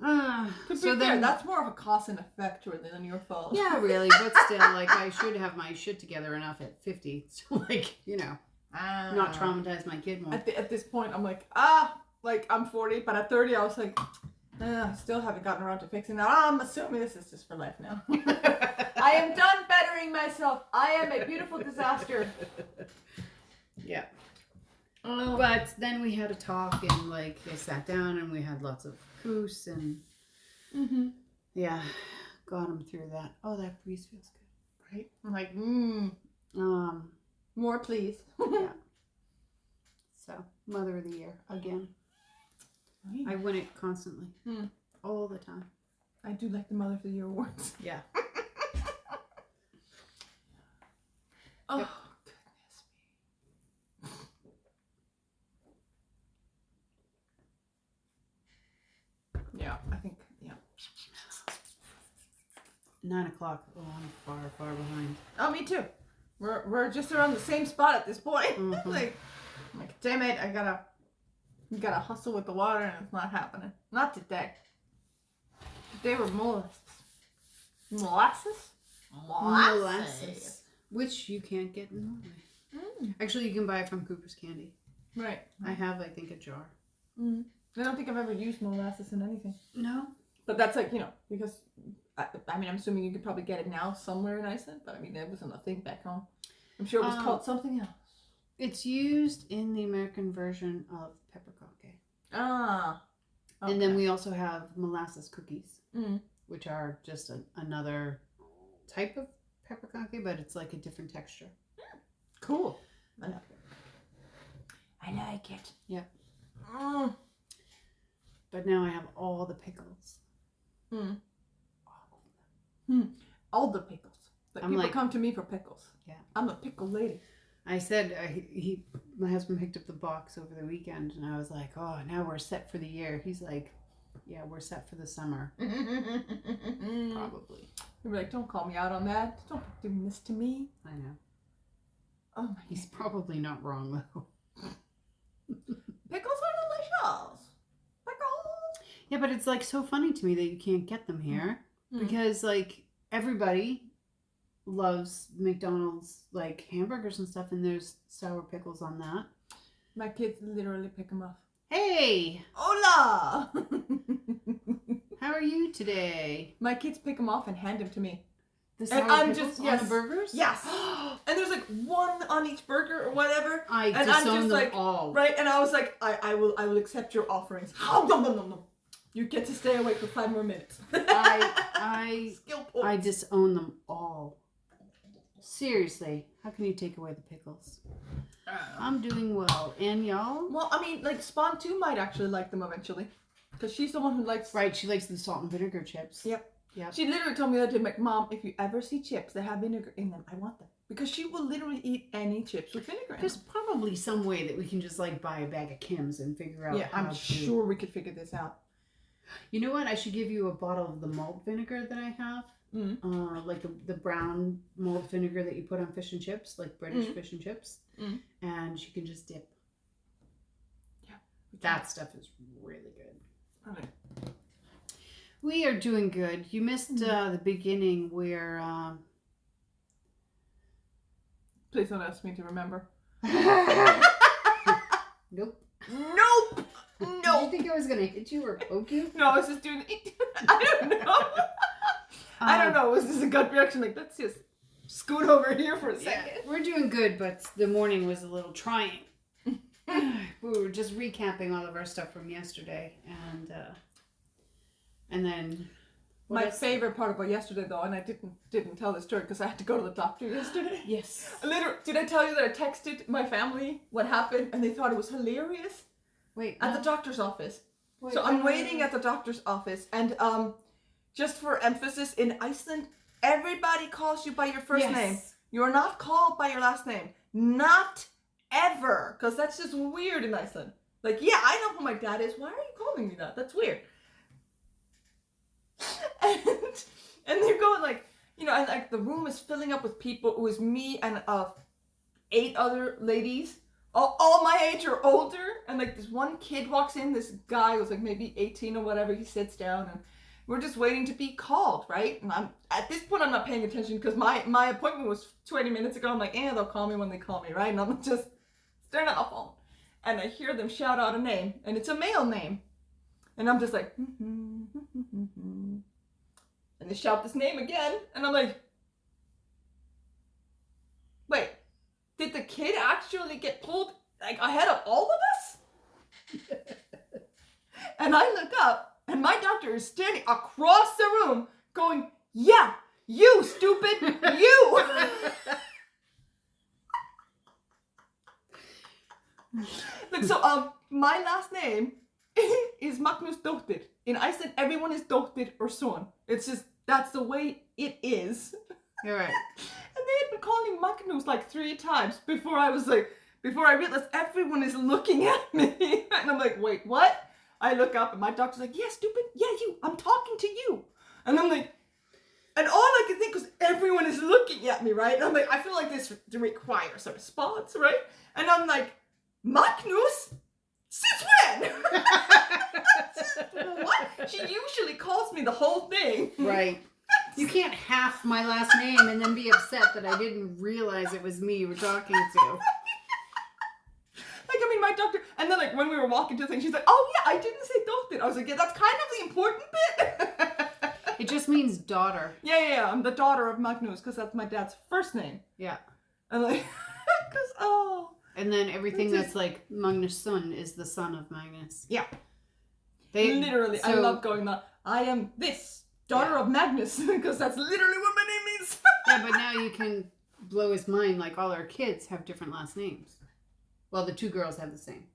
To be fair, that's more of a cause and effect than your fault. Yeah, really, but still, like, I should have my shit together enough at 50, so, like, you know, not traumatize my kid more. At this point, I'm like, like, I'm 40, but at 30, I was like, I still haven't gotten around to fixing that. I'm assuming this is just for life now. I am done bettering myself. I am a beautiful disaster. Yeah. But then we had a talk, and, like, I sat down, and we had lots of coos, and yeah, got him through that. Oh, that breeze feels good. Right? I'm like, more please. Yeah. So, Mother of the Year again. Right. I win it constantly. All the time. I do like the Mother of the Year awards. Yeah. Oh, yep. Goodness me. Yeah, I think, yeah. 9 o'clock. Oh, I'm far, far behind. Oh, me too. We're just around the same spot at this point. like, damn it, I gotta hustle with the water, and it's not happening. Not today. Today we're molasses. Which you can't get in Norway. Actually, you can buy it from Cooper's Candy. Right. I have, I think, a jar. I don't think I've ever used molasses in anything. No. But that's like, because, I mean, I'm assuming you could probably get it now somewhere in Iceland, but I mean, it wasn't a thing back home. I'm sure it was called something else. It's used in the American version of peppercorn. Ah. Okay. And then we also have molasses cookies, which are just another type of peppercorn, but it's like a different texture. Cool. I like it. I like it. Yep. But now I have all the pickles. All the pickles. Like, people come to me for pickles. Yeah. I'm a pickle lady. I said, my husband picked up the box over the weekend, and I was like, oh, now we're set for the year. He's like, yeah, we're set for the summer. Probably. You're like, don't call me out on that. Don't be doing this to me. I know. Oh my He's probably not wrong, though. Pickles are delicious. Pickles. Yeah, but it's like so funny to me that you can't get them here because like everybody loves McDonald's like hamburgers and stuff, and there's sour pickles on that. My kids literally pick them off. Hey! Hola! How are you today? My kids pick them off and hand them to me. The sour pickles on the burgers? Yes. And there's like one on each burger or whatever. I'm just like, all. Right? And I was like, I will accept your offerings. No. You get to stay awake for 5 more minutes. I Skill points. I disown them all. Seriously, how can you take away the pickles? I'm doing well. And y'all? Well, I mean, like, Spawn 2 might actually like them eventually. Because she's the one who likes... Right, she likes the salt and vinegar chips. Yep. She literally told me the other day, like, Mom, if you ever see chips that have vinegar in them, I want them. Because she will literally eat any chips with vinegar in them. There's probably some way that we can just, like, buy a bag of Kim's and figure out how I'm sure we could figure this out. You know what? I should give you a bottle of the malt vinegar that I have. Like the brown malt vinegar that you put on fish and chips, like British fish and chips. And you can just dip. Yeah. That stuff is really good. Okay. We are doing good. You missed the beginning where... Please don't ask me to remember. Nope. Nope! No. Did you think I was going to hit you or poke you? No, I was just doing... I don't know. I don't know. Was this a gut reaction? Like, let's just scoot over here for a second. Yeah, we're doing good, but the morning was a little trying. We were just recapping all of our stuff from yesterday, and then my favorite part about yesterday, though, and I didn't tell this story because I had to go to the doctor yesterday. Yes. Literally, did I tell you that I texted my family what happened and they thought it was hilarious? Wait. At the doctor's office. Wait, so I'm waiting at the doctor's office, and just for emphasis, in Iceland, everybody calls you by your first name. You're not called by your last name. Not ever. Because that's just weird in Iceland. Like, yeah, I know who my dad is. Why are you calling me that? That's weird. And they're going like, and like the room is filling up with people. It was me and 8 other ladies all my age or older. And like this one kid walks in, this guy was like maybe 18 or whatever. He sits down and we're just waiting to be called, right? And at this point, I'm not paying attention because my appointment was 20 minutes ago. I'm like, they'll call me when they call me, right? And I'm just staring at my phone. And I hear them shout out a name, and it's a male name. And I'm just like, and they shout this name again, and I'm like, wait, did the kid actually get pulled like ahead of all of us? And I look up, and my doctor is standing across the room going, yeah, you stupid, you. Look, so my last name is Magnus Dóttir. In Iceland, everyone is Dóttir or son. It's just, that's the way it is. You're right. And they had been calling Magnus like 3 times before I realized everyone is looking at me. And I'm like, wait, what? I look up and my doctor's like, yeah, stupid, yeah, you, I'm talking to you. And I'm like, and all I could think was everyone is looking at me, right? And I'm like, I feel like this requires a response, right? And I'm like, Magnus? Since when? What? She usually calls me the whole thing. Right. You can't half my last name and then be upset that I didn't realize it was me you were talking to. Like, I mean, my doctor, and then like when we were walking to the thing, she's like, oh yeah, I didn't say Dóttir. I was like, yeah, that's kind of the important bit. It just means daughter. Yeah, I'm the daughter of Magnus because that's my dad's first name. Yeah. And like, because, and then everything that's like Magnus' son is the son of Magnus. Yeah. Literally, I love going that. I am this daughter of Magnus because that's literally what my name means. Yeah, but now you can blow his mind like all our kids have different last names. Well, the 2 girls have the same.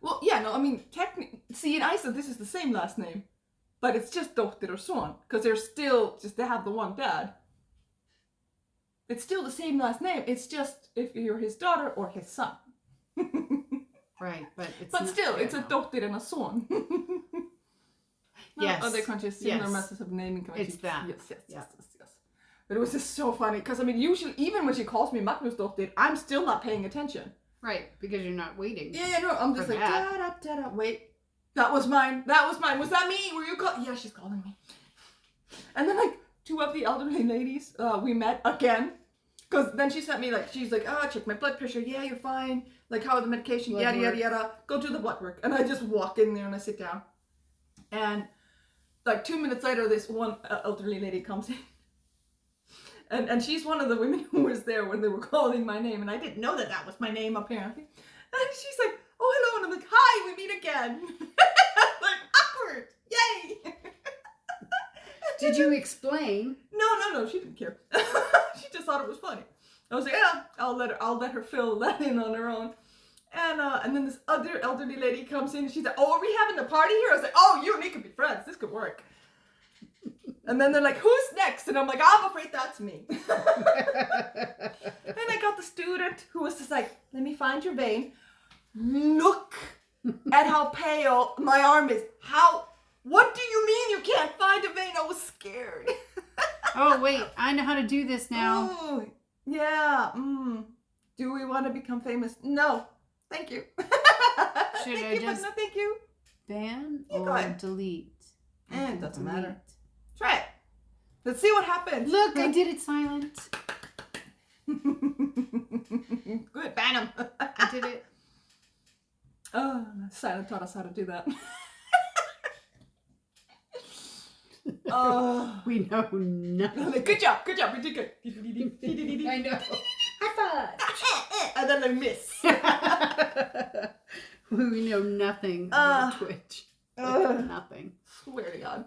Well, yeah, no, I mean, technically, see, in Iceland, this is the same last name, but it's just Dóttir or son because they're still they have the one dad. It's still the same last name. It's just if you're his daughter or his son. Right, but it's but still, it's a Dóttir and a son. Yes. Other countries, similar methods of naming conventions. It's that. Yes. But it was just so funny because I mean, usually, even when she calls me Magnus Dóttir, I'm still not paying attention. Right, because you're not waiting. Yeah, no, I'm just like, da-da-da-da. Wait, that was mine. Was that me? Were you calling? Yeah, she's calling me. And then like 2 of the elderly ladies, we met again. Because then she sent me like, she's like, check my blood pressure. Yeah, you're fine. Like, how are the medication? Blood yada, work. yada, yada. Go do the blood work. And I just walk in there and I sit down. And like 2 minutes later, this one elderly lady comes in. And she's one of the women who was there when they were calling my name. And I didn't know that was my name, apparently. And she's like, oh, hello. And I'm like, hi, we meet again. Like, awkward. Yay. Did you explain? No, she didn't care. She just thought it was funny. I was like, yeah, I'll let her fill that in on her own. And then this other elderly lady comes in and she's like, oh, are we having a party here? I was like, oh, you and me could be friends. This could work. And then they're like, who's next? And I'm like, I'm afraid that's me. And I got the student who was just like, let me find your vein. Look at how pale my arm is. What do you mean you can't find a vein? I was scared. Oh, wait, I know how to do this now. Oh, yeah. Do we want to become famous? No. Thank you. Should I just no, thank you. ban Yeah, go or ahead. delete? It doesn't matter. Try it. Let's see what happens. Look, I did it silent. Good, ban him. I did it. Oh, Silent taught us how to do that. Oh, We know nothing. good job. You did good. I know. High five. And then I miss. We know nothing about Twitch. Like, nothing. Swear to God.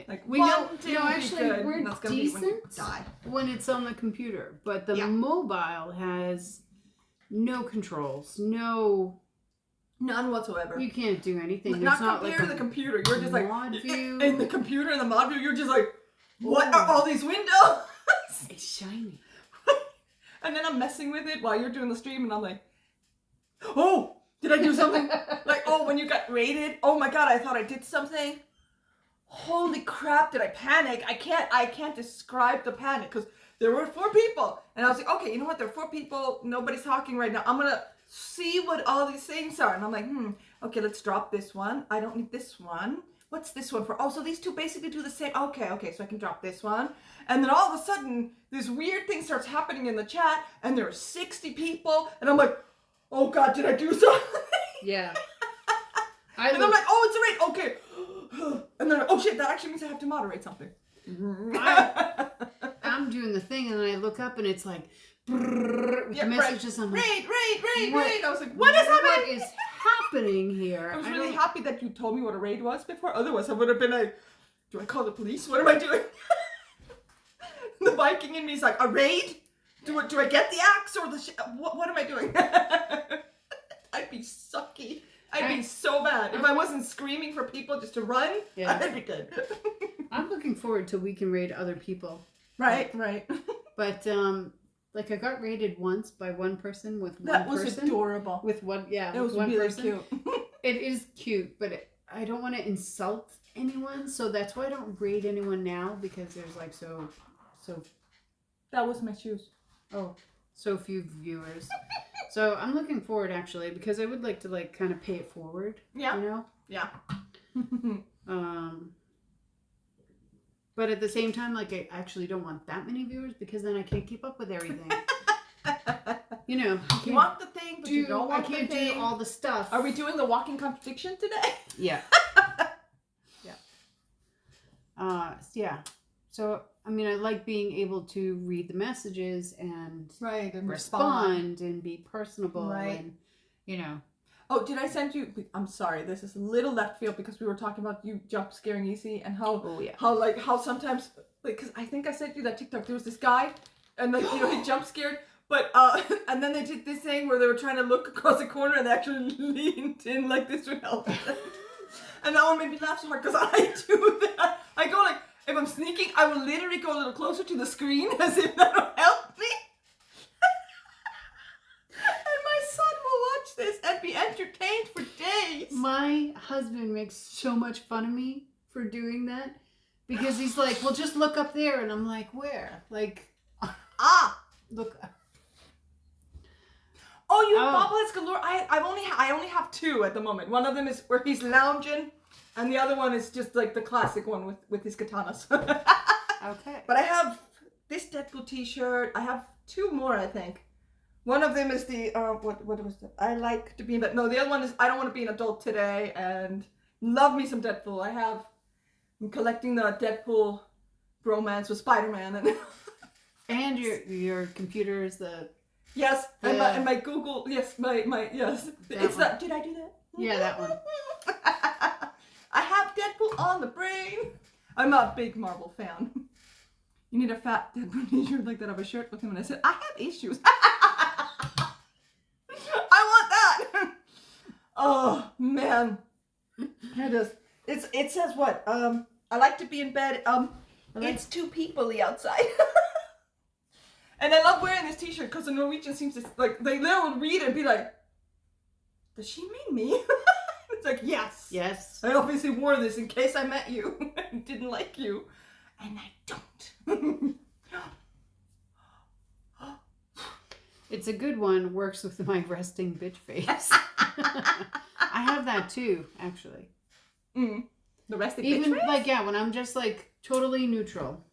Like We know. one, two, No, actually, good, we're and that's gonna be when you decent die. when it's on the computer, but the mobile has no controls. No, None whatsoever. you can't do anything. Not There's compared like to the computer. You're just like mod view. in the computer in the mod view. You're just like, what Ooh. are all these windows? It's shiny. And then I'm messing with it while you're doing the stream, and I'm like, oh, did I do something? Like, oh, when you got raided, oh my God, I thought I did something. Holy crap, did I panic? I can't describe the panic because there were 4 people. And I was like, okay, you know what? There are 4 people. Nobody's talking right now. I'm going to see what all these things are. And I'm like, okay, let's drop this one. I don't need this one. What's this one for? Oh, so these two basically do the same. Okay, so I can drop this one. And then all of a sudden, this weird thing starts happening in the chat, and there are 60 people, and I'm like, oh God, did I do something? Yeah. I'm like, oh, it's a raid. Okay. And then, oh shit, that actually means I have to moderate something. I'm doing the thing, and then I look up, and it's like, with the messages. I'm like, raid. I was like, what is happening? What is happening here? I was really happy that you told me what a raid was before. Otherwise, I would have been like, do I call the police? What am I doing? The Viking in me is like, a raid? Do I get the axe or the what am I doing? I'd be sucky. I'd be so bad. If I wasn't screaming for people just to run, I'd be good. I'm looking forward till we can raid other people. Right. But like I got raided once by one person with one person. That was adorable. With one, it was one really person. Cute. It is cute, but I don't want to insult anyone, so that's why I don't raid anyone now, because there's like so. That was my shoes. Oh, so few viewers. So I'm looking forward actually, because I would like to like kind of pay it forward. Yeah. You know. Yeah. But at the same time, like I actually don't want that many viewers, because then I can't keep up with everything. You know, you want the thing, but you don't want I can't the thing. do all the stuff. Are we doing the walking contradiction today? Yeah. Yeah. So I mean, I like being able to read the messages and respond and be personable and you know. Oh, did I send you? I'm sorry, this is a little left field, because we were talking about you jump scaring easy and how sometimes, like, because I think I sent you that TikTok. There was this guy, and like he jump scared, but and then they did this thing where they were trying to look across the corner and they actually leaned in like this would help. And that one made me laugh so hard, because I do that. I go like, if I'm sneaking, I will literally go a little closer to the screen as if that'll help me. This and be entertained for days. My husband makes so much fun of me for doing that, because he's like, well, just look up there, and I'm like, where? Like, look. Oh, you bobbleheads galore. I only have two at the moment. One of them is where he's lounging, and the other one is just like the classic one with his katanas. Okay. But I have this Deadpool t-shirt. I have two more, I think. One of them is the, what was that? I like to be, but no, the other one is I don't want to be an adult today, and love me some Deadpool. I'm collecting the Deadpool bromance with Spider-Man. And your computer is the... Yes, and my Google, yes, yes. It's that, did I do that? Yeah, that one. I have Deadpool on the brain. I'm a big Marvel fan. You need a fat Deadpool t-shirt like that of a shirt with him, and I said, I have issues. I want that. Oh man, here it is. It says what? I like to be in bed. It's too peoply outside. And I love wearing this t-shirt because the Norwegian seems to like they'll read it and be like, does she mean me? It's like yes. I obviously wore this in case I met you and didn't like you, and I don't. It's a good one. Works with my resting bitch face. I have that too, actually. The resting bitch face? Like, yeah, when I'm just like totally neutral.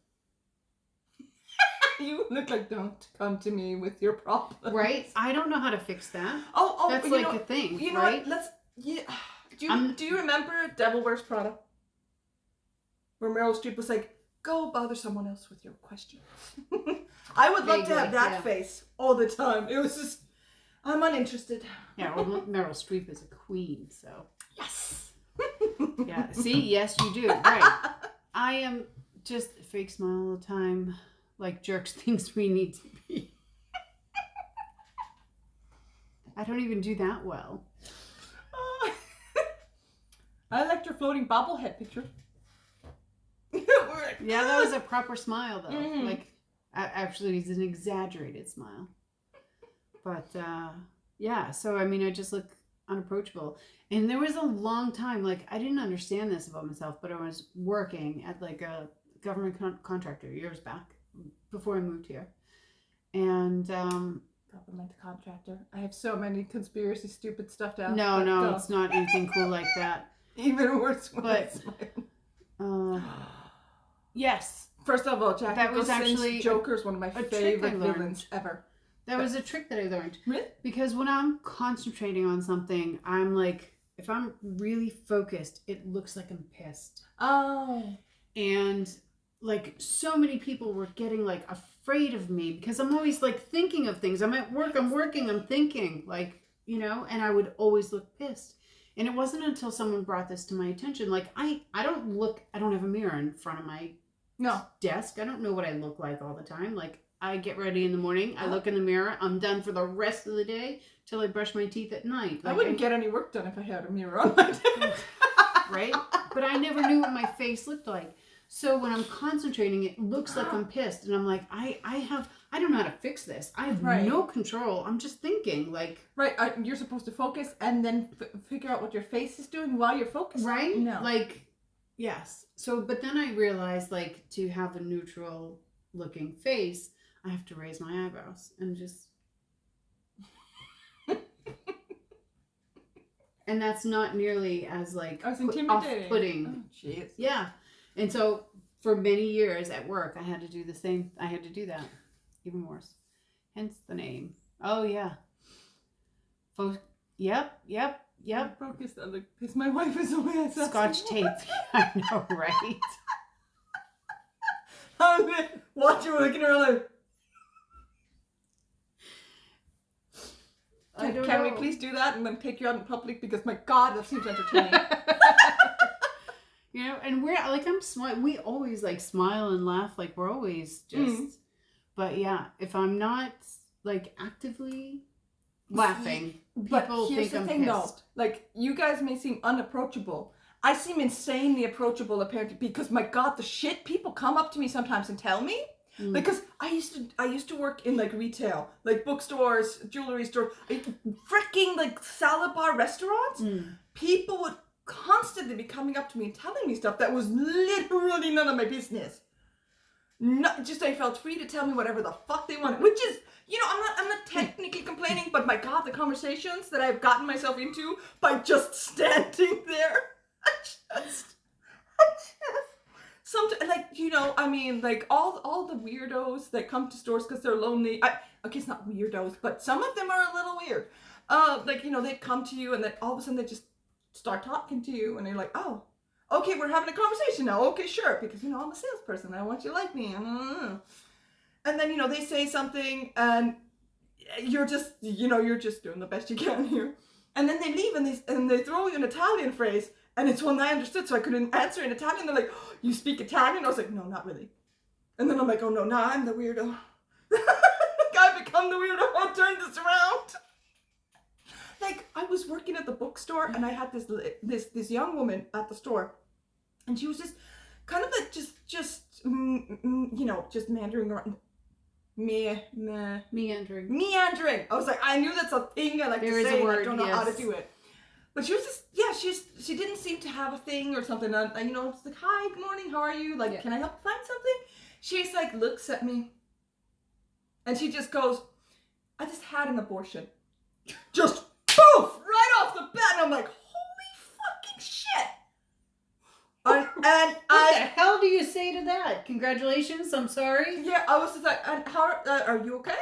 You look like, don't come to me with your problems. Right? I don't know how to fix that. Oh, that's like a thing. You know right? what? Do you remember Devil Wears Prada? Where Meryl Streep was like, go bother someone else with your questions. I would love to have that face all the time. It was just, I'm uninterested. Yeah, well, Meryl Streep is a queen, so. Yes. Yeah, see? Yes, you do. Right. I am just a fake smile all the time, like jerks thinks we need to be. I don't even do that well. I liked your floating bobblehead picture. Yeah, that was a proper smile, though. Mm-hmm. Like, actually, it's an exaggerated smile. But, yeah, so, I mean, I just look unapproachable. And there was a long time, like, I didn't understand this about myself, but I was working at, like, a government contractor years back, before I moved here. And Government contractor. I have so many conspiracy stupid stuff down. No, it's not anything cool like that. Even worse. But yes. First of all, Jack that was actually Joker's one of my favorite villains ever. That was a trick that I learned. Really? Because when I'm concentrating on something, I'm like, if I'm really focused, it looks like I'm pissed. Oh. And like so many people were getting like afraid of me because I'm always like thinking of things. I'm at work, I'm working, I'm thinking, like, you know, and I would always look pissed. And it wasn't until someone brought this to my attention. Like I don't have a mirror in front of my desk. I don't know what I look like all the time. Like I get ready in the morning, I look in the mirror, I'm done for the rest of the day till I brush my teeth at night. Like, I wouldn't get any work done if I had a mirror on my desk. Right? But I never knew what my face looked like. So when I'm concentrating, it looks like I'm pissed. And I'm like, I don't know how to fix this. I have no control. I'm just thinking like... Right. You're supposed to focus and then figure out what your face is doing while you're focusing. Right? No. Like, yes. So, but then I realized like to have a neutral looking face, I have to raise my eyebrows and just... And that's not nearly as like off-putting. Oh, jeez. Yeah. And so for many years at work, I had to do the same. I had to do that. Even worse. Hence the name. Oh, yeah. Yep. Focus. Because my wife is always Scotch tape. I know, right? I'm watching her looking around like... Can we please do that and then take you out in public? Because my God, that seems entertaining. You know, and we're like, we always like smile and laugh. Like we're always just, but yeah, if I'm not like actively laughing, people think I'm pissed. Though, like you guys may seem unapproachable. I seem insanely approachable apparently because my God, the shit people come up to me sometimes and tell me. Because I used to work in like retail, like bookstores, jewelry store, freaking like salad bar restaurants. People would constantly be coming up to me and telling me stuff that was literally none of my business. Just I felt free to tell me whatever the fuck they wanted, which is, you know, I'm not technically complaining, but my God, the conversations that I've gotten myself into by just standing there, I just sometimes, like, you know, I mean, like, all the weirdos that come to stores because they're lonely. Okay, it's not weirdos, but some of them are a little weird. Like, you know, they'd come to you and then all of a sudden they just start talking to you and you're like, oh, okay, we're having a conversation now. Okay, sure, because, you know, I'm a salesperson. I want you to like me. And then, you know, they say something and you're just, you know, you're just doing the best you can here. And then they leave and they throw you an Italian phrase. And it's one that I understood, so I couldn't answer in Italian. They're like, oh, you speak Italian? I was like, no, not really. And then I'm like, oh no, now I'm the weirdo. I've become the weirdo. I'll turn this around. Like, I was working at the bookstore, and I had this young woman at the store, and she was just kind of like you know, just meandering around. Meandering. I was like, I knew that's a thing I like to say. I don't know how to do it. But she was just, yeah, she didn't seem to have a thing or something. And, you know, it's like, hi, good morning, how are you? Like, can I help find something? She's like, looks at me. And she just goes, I just had an abortion. Just poof, right off the bat. And I'm like, holy fucking shit. And what the hell do you say to that? Congratulations, I'm sorry. Yeah, I was just like, and how, are you okay?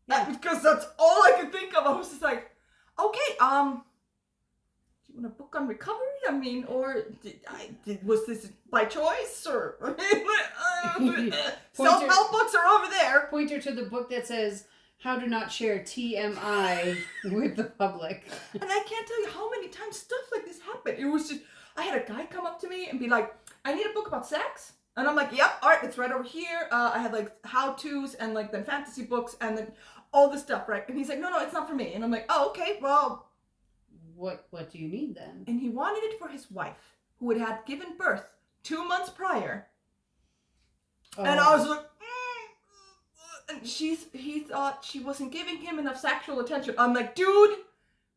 Yeah. Because that's all I could think of. I was just like, okay, do you want a book on recovery? I mean, or was this by choice? Or self-help books are over there. Pointer to the book that says, How to Not Share TMI with the Public. And I can't tell you how many times stuff like this happened. It was just, I had a guy come up to me and be like, I need a book about sex. And I'm like, yep, all right, it's right over here. I had like how-tos and like then fantasy books and then all this stuff, right? And he's like, no, it's not for me. And I'm like, oh, okay, well. What do you need then? And he wanted it for his wife, who had given birth 2 months prior. Oh. And I was like, and he thought she wasn't giving him enough sexual attention. I'm like, dude,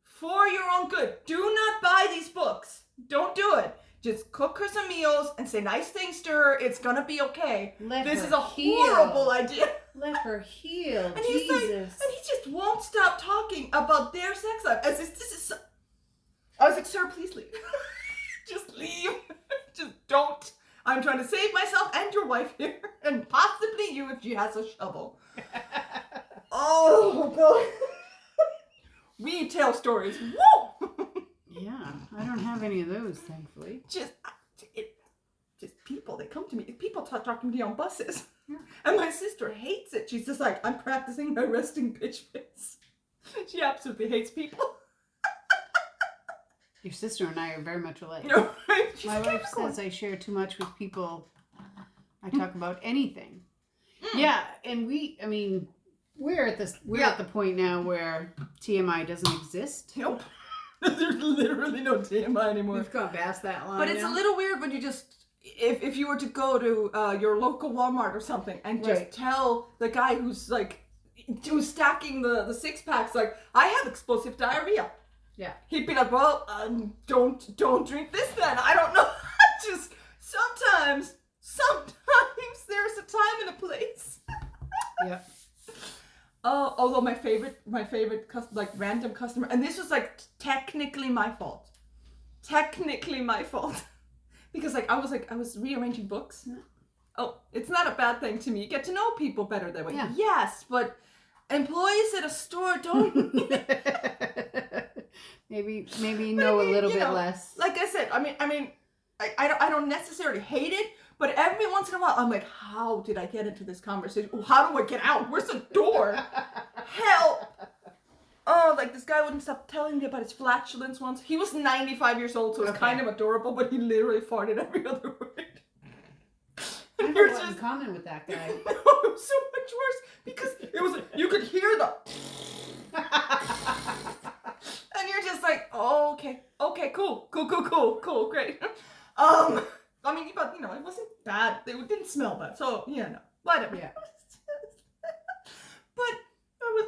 for your own good, do not buy these books. Don't do it. Just cook her some meals and say nice things to her. It's gonna be okay. This is a horrible idea. Let her heal. And he's Jesus. like, and he just won't stop talking about their sex life. As if this is so... I was like, sir, please leave. Just leave. Just don't. I'm trying to save myself and your wife here. And possibly you if she has a shovel. Oh, God. We tell stories. Woo! Yeah, I don't have any of those, thankfully. Just people, they come to me. People talking to me on buses. Yeah. And my sister hates it. She's just like, I'm practicing my resting bitch face. She absolutely hates people. Your sister and I are very much alike. No, right? My wife says I share too much with people. I talk about anything. Yeah, and we're at the point now where TMI doesn't exist. Nope. There's literally no TMI anymore. We've gone past that line. But it's a little weird when you just, if you were to go to your local Walmart or something and just tell the guy who's stacking the six packs, like, I have explosive diarrhea. Yeah. He'd be like, well, don't drink this then. I don't know. Just sometimes there's a time and a place. Yep. Although my favorite random customer, and this was like technically my fault. Because I was rearranging books. Yeah. Oh, it's not a bad thing to me. You get to know people better that way. Yeah. Yes, but employees at a store don't. maybe know a little bit less. Like I said, I don't necessarily hate it, but every once in a while I'm like, how did I get into this conversation? How do I get out? Where's the door? Help! Oh, like this guy wouldn't stop telling me about his flatulence once. He was 95 years old, so it was kind of adorable, but he literally farted every other word. I have a lot in common with that guy. Oh, it was so much worse because it was you could hear the and you're just like, oh, okay, cool, great. But it wasn't bad. It didn't smell bad, so no, whatever. Yeah. But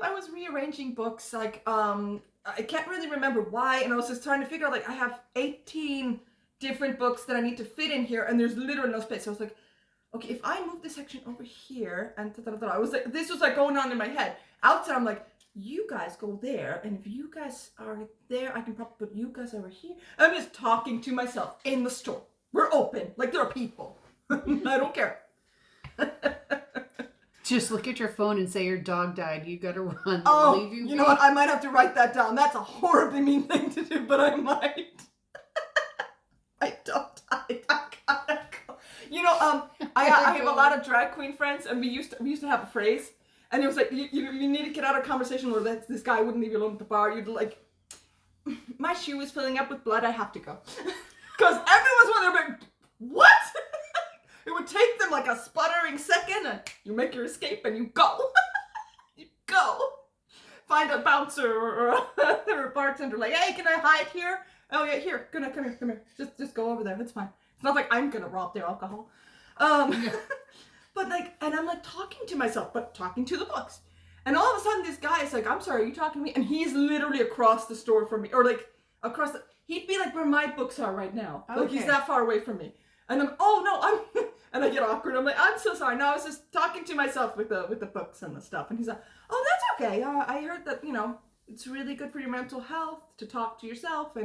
I was rearranging books, like I can't really remember why, and I was just trying to figure out, like, I have 18 different books that I need to fit in here, and there's literally no space. So I was like, okay, if I move this section over here, and I was like, this was like going on in my head. Outside, I'm like, you guys go there, and if you guys are there, I can probably put you guys over here. I'm just talking to myself in the store. We're open, like there are people. I don't care. Just look at your phone and say your dog died. You gotta run. Oh, Leave you know what? I might have to write that down. That's a horribly mean thing to do, but I might. I don't. I gotta go. I have a lot of drag queen friends, and we used to have a phrase, and it was like, you need to get out of conversation where this guy wouldn't leave you alone at the bar. You'd like, my shoe is filling up with blood. I have to go, because everyone's wondering, like, what? It would take them like a sputtering second, and you make your escape, and you go. You go. Find a bouncer or a bartender, like, hey, can I hide here? Oh yeah, here, Gunna, come here. Just go over there. It's fine. It's not like I'm gonna rob their alcohol. But like, and I'm like talking to myself, but talking to the books. And all of a sudden, this guy is like, I'm sorry, are you talking to me? And he's literally across the store from me, or like across the. He'd be like where my books are right now. Okay. Like he's that far away from me. And I'm, oh no, I'm. And I get awkward. I'm like, I'm so sorry. No, I was just talking to myself with the books and the stuff. And he's like, oh, that's okay. I heard that, it's really good for your mental health to talk to yourself.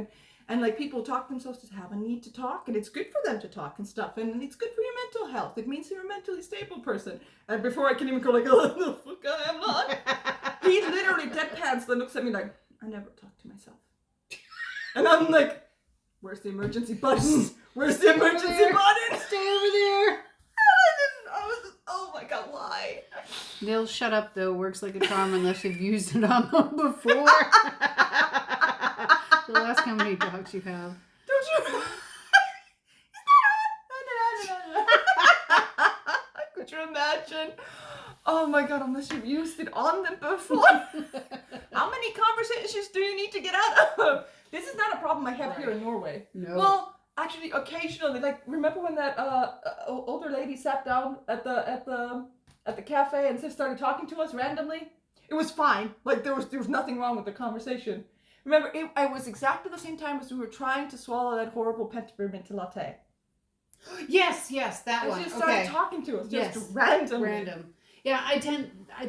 And like people talk to themselves to have a need to talk. And it's good for them to talk and stuff. And it's good for your mental health. It means you're a mentally stable person. And before I can even go like, oh, the fuck I am not. He literally deadpans and looks at me like, I never talk to myself. And I'm like, where's the emergency button? Where's the emergency button? Stay over there. I was just, oh my god, why? They'll shut up though. Works like a charm unless you've used it on them before. So ask how many dogs you have. Don't you? Could you imagine? Oh my god, unless you've used it on them before. How many conversations do you need to get out of? This is not a problem I have here in Norway. No. Well, actually, occasionally, like, remember when that older lady sat down at the cafe and just started talking to us randomly? It was fine. Like, there was nothing wrong with the conversation. Remember, it was exactly the same time as we were trying to swallow that horrible peppermint latte. Yes, that one. She just started talking to us, just random. Yeah,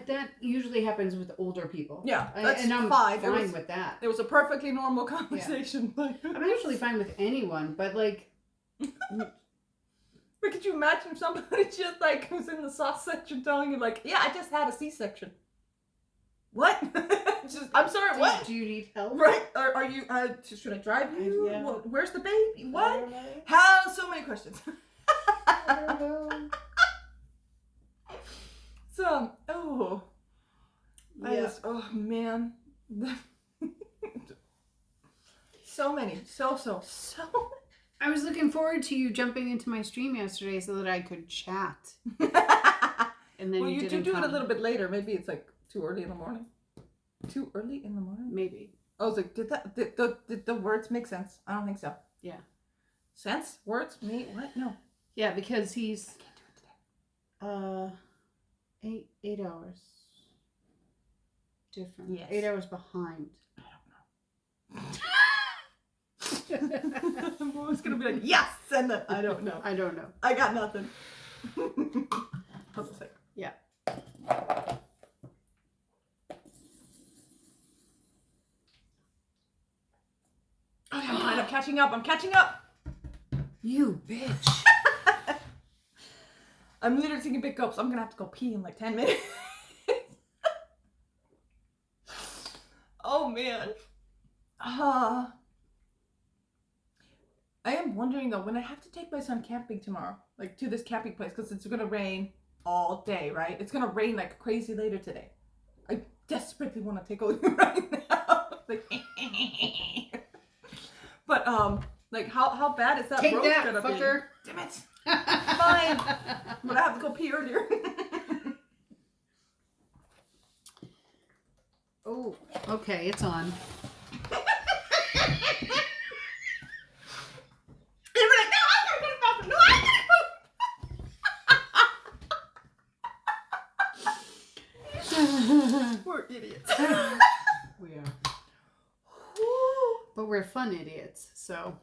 that usually happens with older people. Yeah, that's and I'm fine. fine with that. It was a perfectly normal conversation. Yeah. I'm actually fine with anyone, but like... But could you imagine somebody just like who's in the sauce section telling you like, yeah, I just had a C-section. What? I'm sorry, what? Do you need help? Right? Are you, should I drive you? Yeah. Where's the baby? What? How? So many questions. I don't know. So, oh. Yeah. Oh, man. So many. So. I was looking forward to you jumping into my stream yesterday so that I could chat. And then you didn't do it a little bit later. Maybe it's like too early in the morning. Too early in the morning? Maybe. I was like, did the words make sense? I don't think so. Yeah. Sense? Words? Me? What? No. Yeah, because he's 8 hours different. Yes. 8 hours behind. I don't know. I'm always gonna be like, yes, send that. I don't know. I don't know. I got nothing. Hold on a second. Yeah. Okay, I'm kind of catching up. I'm catching up. You bitch. I'm literally taking big gulps. I'm gonna have to go pee in like 10 minutes. Oh man. I am wondering though, when I have to take my son camping tomorrow, like to this camping place, because it's gonna rain all day, right? It's gonna rain like crazy later today. I desperately want to take a look right now. Like, but like how bad is that Take road that, gonna fucker. be? Damn it! Fine, but I have to go pee earlier. Oh, okay, it's on. We're idiots. We are. But we're fun idiots, so.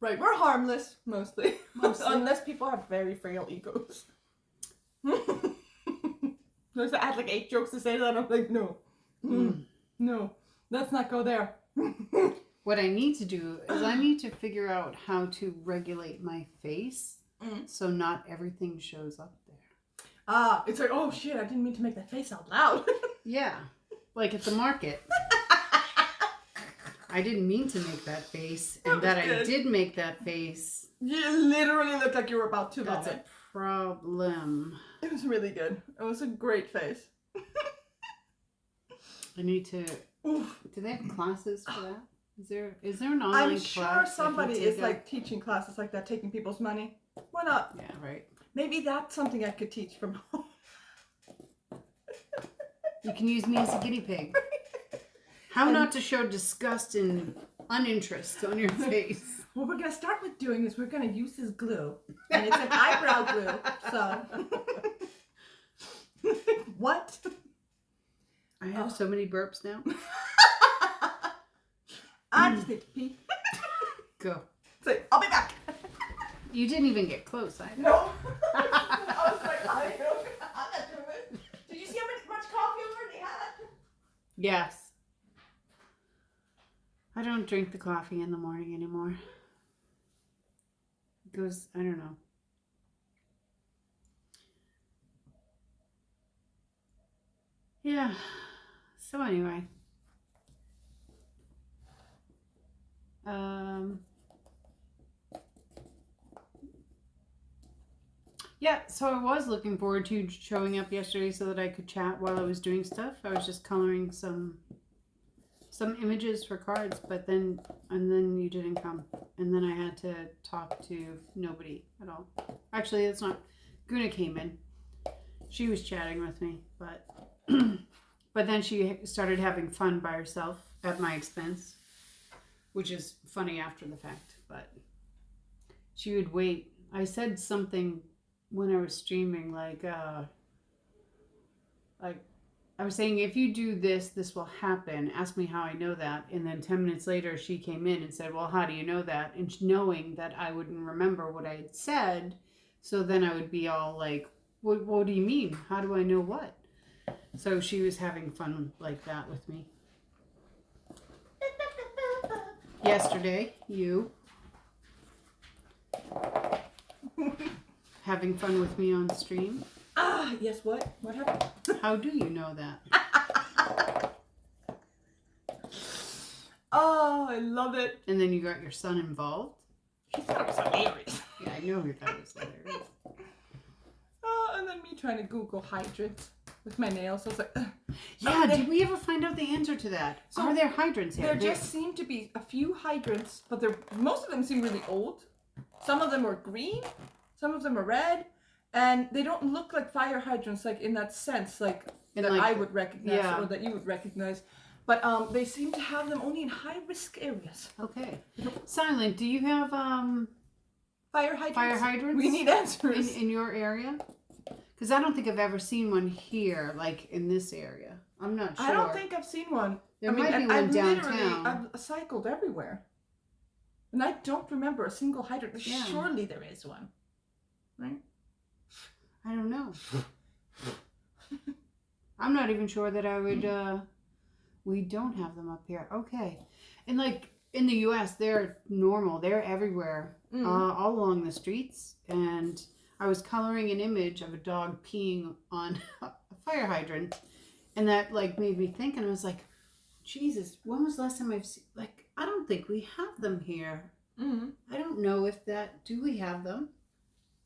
Right, we're harmless, mostly. Unless people have very frail egos. There's I had like 8 jokes to say that. I'm like, no. No, let's not go there. What I need to do is I need to figure out how to regulate my face so not everything shows up there. It's like, oh shit, I didn't mean to make that face out loud. Yeah, like at the market. I didn't mean to make that face, and that I did make that face. You literally looked like you were about to That's a problem. It was really good. It was a great face. I need to. Oof. Do they have classes for that? Is there an online class? I'm sure somebody is like teaching classes like that, taking people's money. Why not? Yeah, right. Maybe that's something I could teach from home. You can use me as a guinea pig. How not to show disgust and uninterest on your face. What we're going to start with doing is we're going to use this glue. And it's an eyebrow glue. So. What? I have so many burps now. I just need to pee. Go. So, I'll be back. You didn't even get close, I know. No. I was like, I'm not doing it. Did you see how much coffee I already had? Yes. I don't drink the coffee in the morning anymore. It goes, I don't know. Yeah. So anyway. Yeah, so I was looking forward to showing up yesterday so that I could chat while I was doing stuff. I was just coloring some images for cards, and then you didn't come. And then I had to talk to nobody at all. Actually, that's not. Gunna came in. She was chatting with me, but but then she started having fun by herself at my expense, which is funny after the fact, but she would wait. I said something when I was streaming, like I was saying, if you do this, this will happen. Ask me how I know that. And then 10 minutes later, she came in and said, well, how do you know that? And knowing that I wouldn't remember what I had said, so then I would be all like, What do you mean? How do I know what? So she was having fun like that with me. Yesterday, you having fun with me on stream. Yes, what? What happened? How do you know that? Oh, I love it. And then you got your son involved. He thought it was hilarious. Yeah, I know he thought it was hilarious. And then me trying to Google hydrants with my nails. I was like, yeah, did we ever find out the answer to that? So are there hydrants here? There just seem to be a few hydrants, but most of them seem really old. Some of them are green, some of them are red, and they don't look like fire hydrants, like in that sense, like that I would recognize or that you would recognize. But they seem to have them only in high-risk areas. Okay. Silent, do you have fire hydrants? Fire hydrants? We need answers. In your area? Because I don't think I've ever seen one here, like in this area. I'm not sure. I don't think I've seen one. There might be one downtown. I've cycled everywhere. And I don't remember a single hydrant. Yeah. Surely there is one. Right? I don't know. I'm not even sure that I would... we don't have them up here. Okay. And like in the U.S., they're normal. They're everywhere. All along the streets. And I was coloring an image of a dog peeing on a fire hydrant. And that like made me think. And I was like, Jesus, when was the last time I've seen... Like, I don't think we have them here. I don't know if that... Do we have them?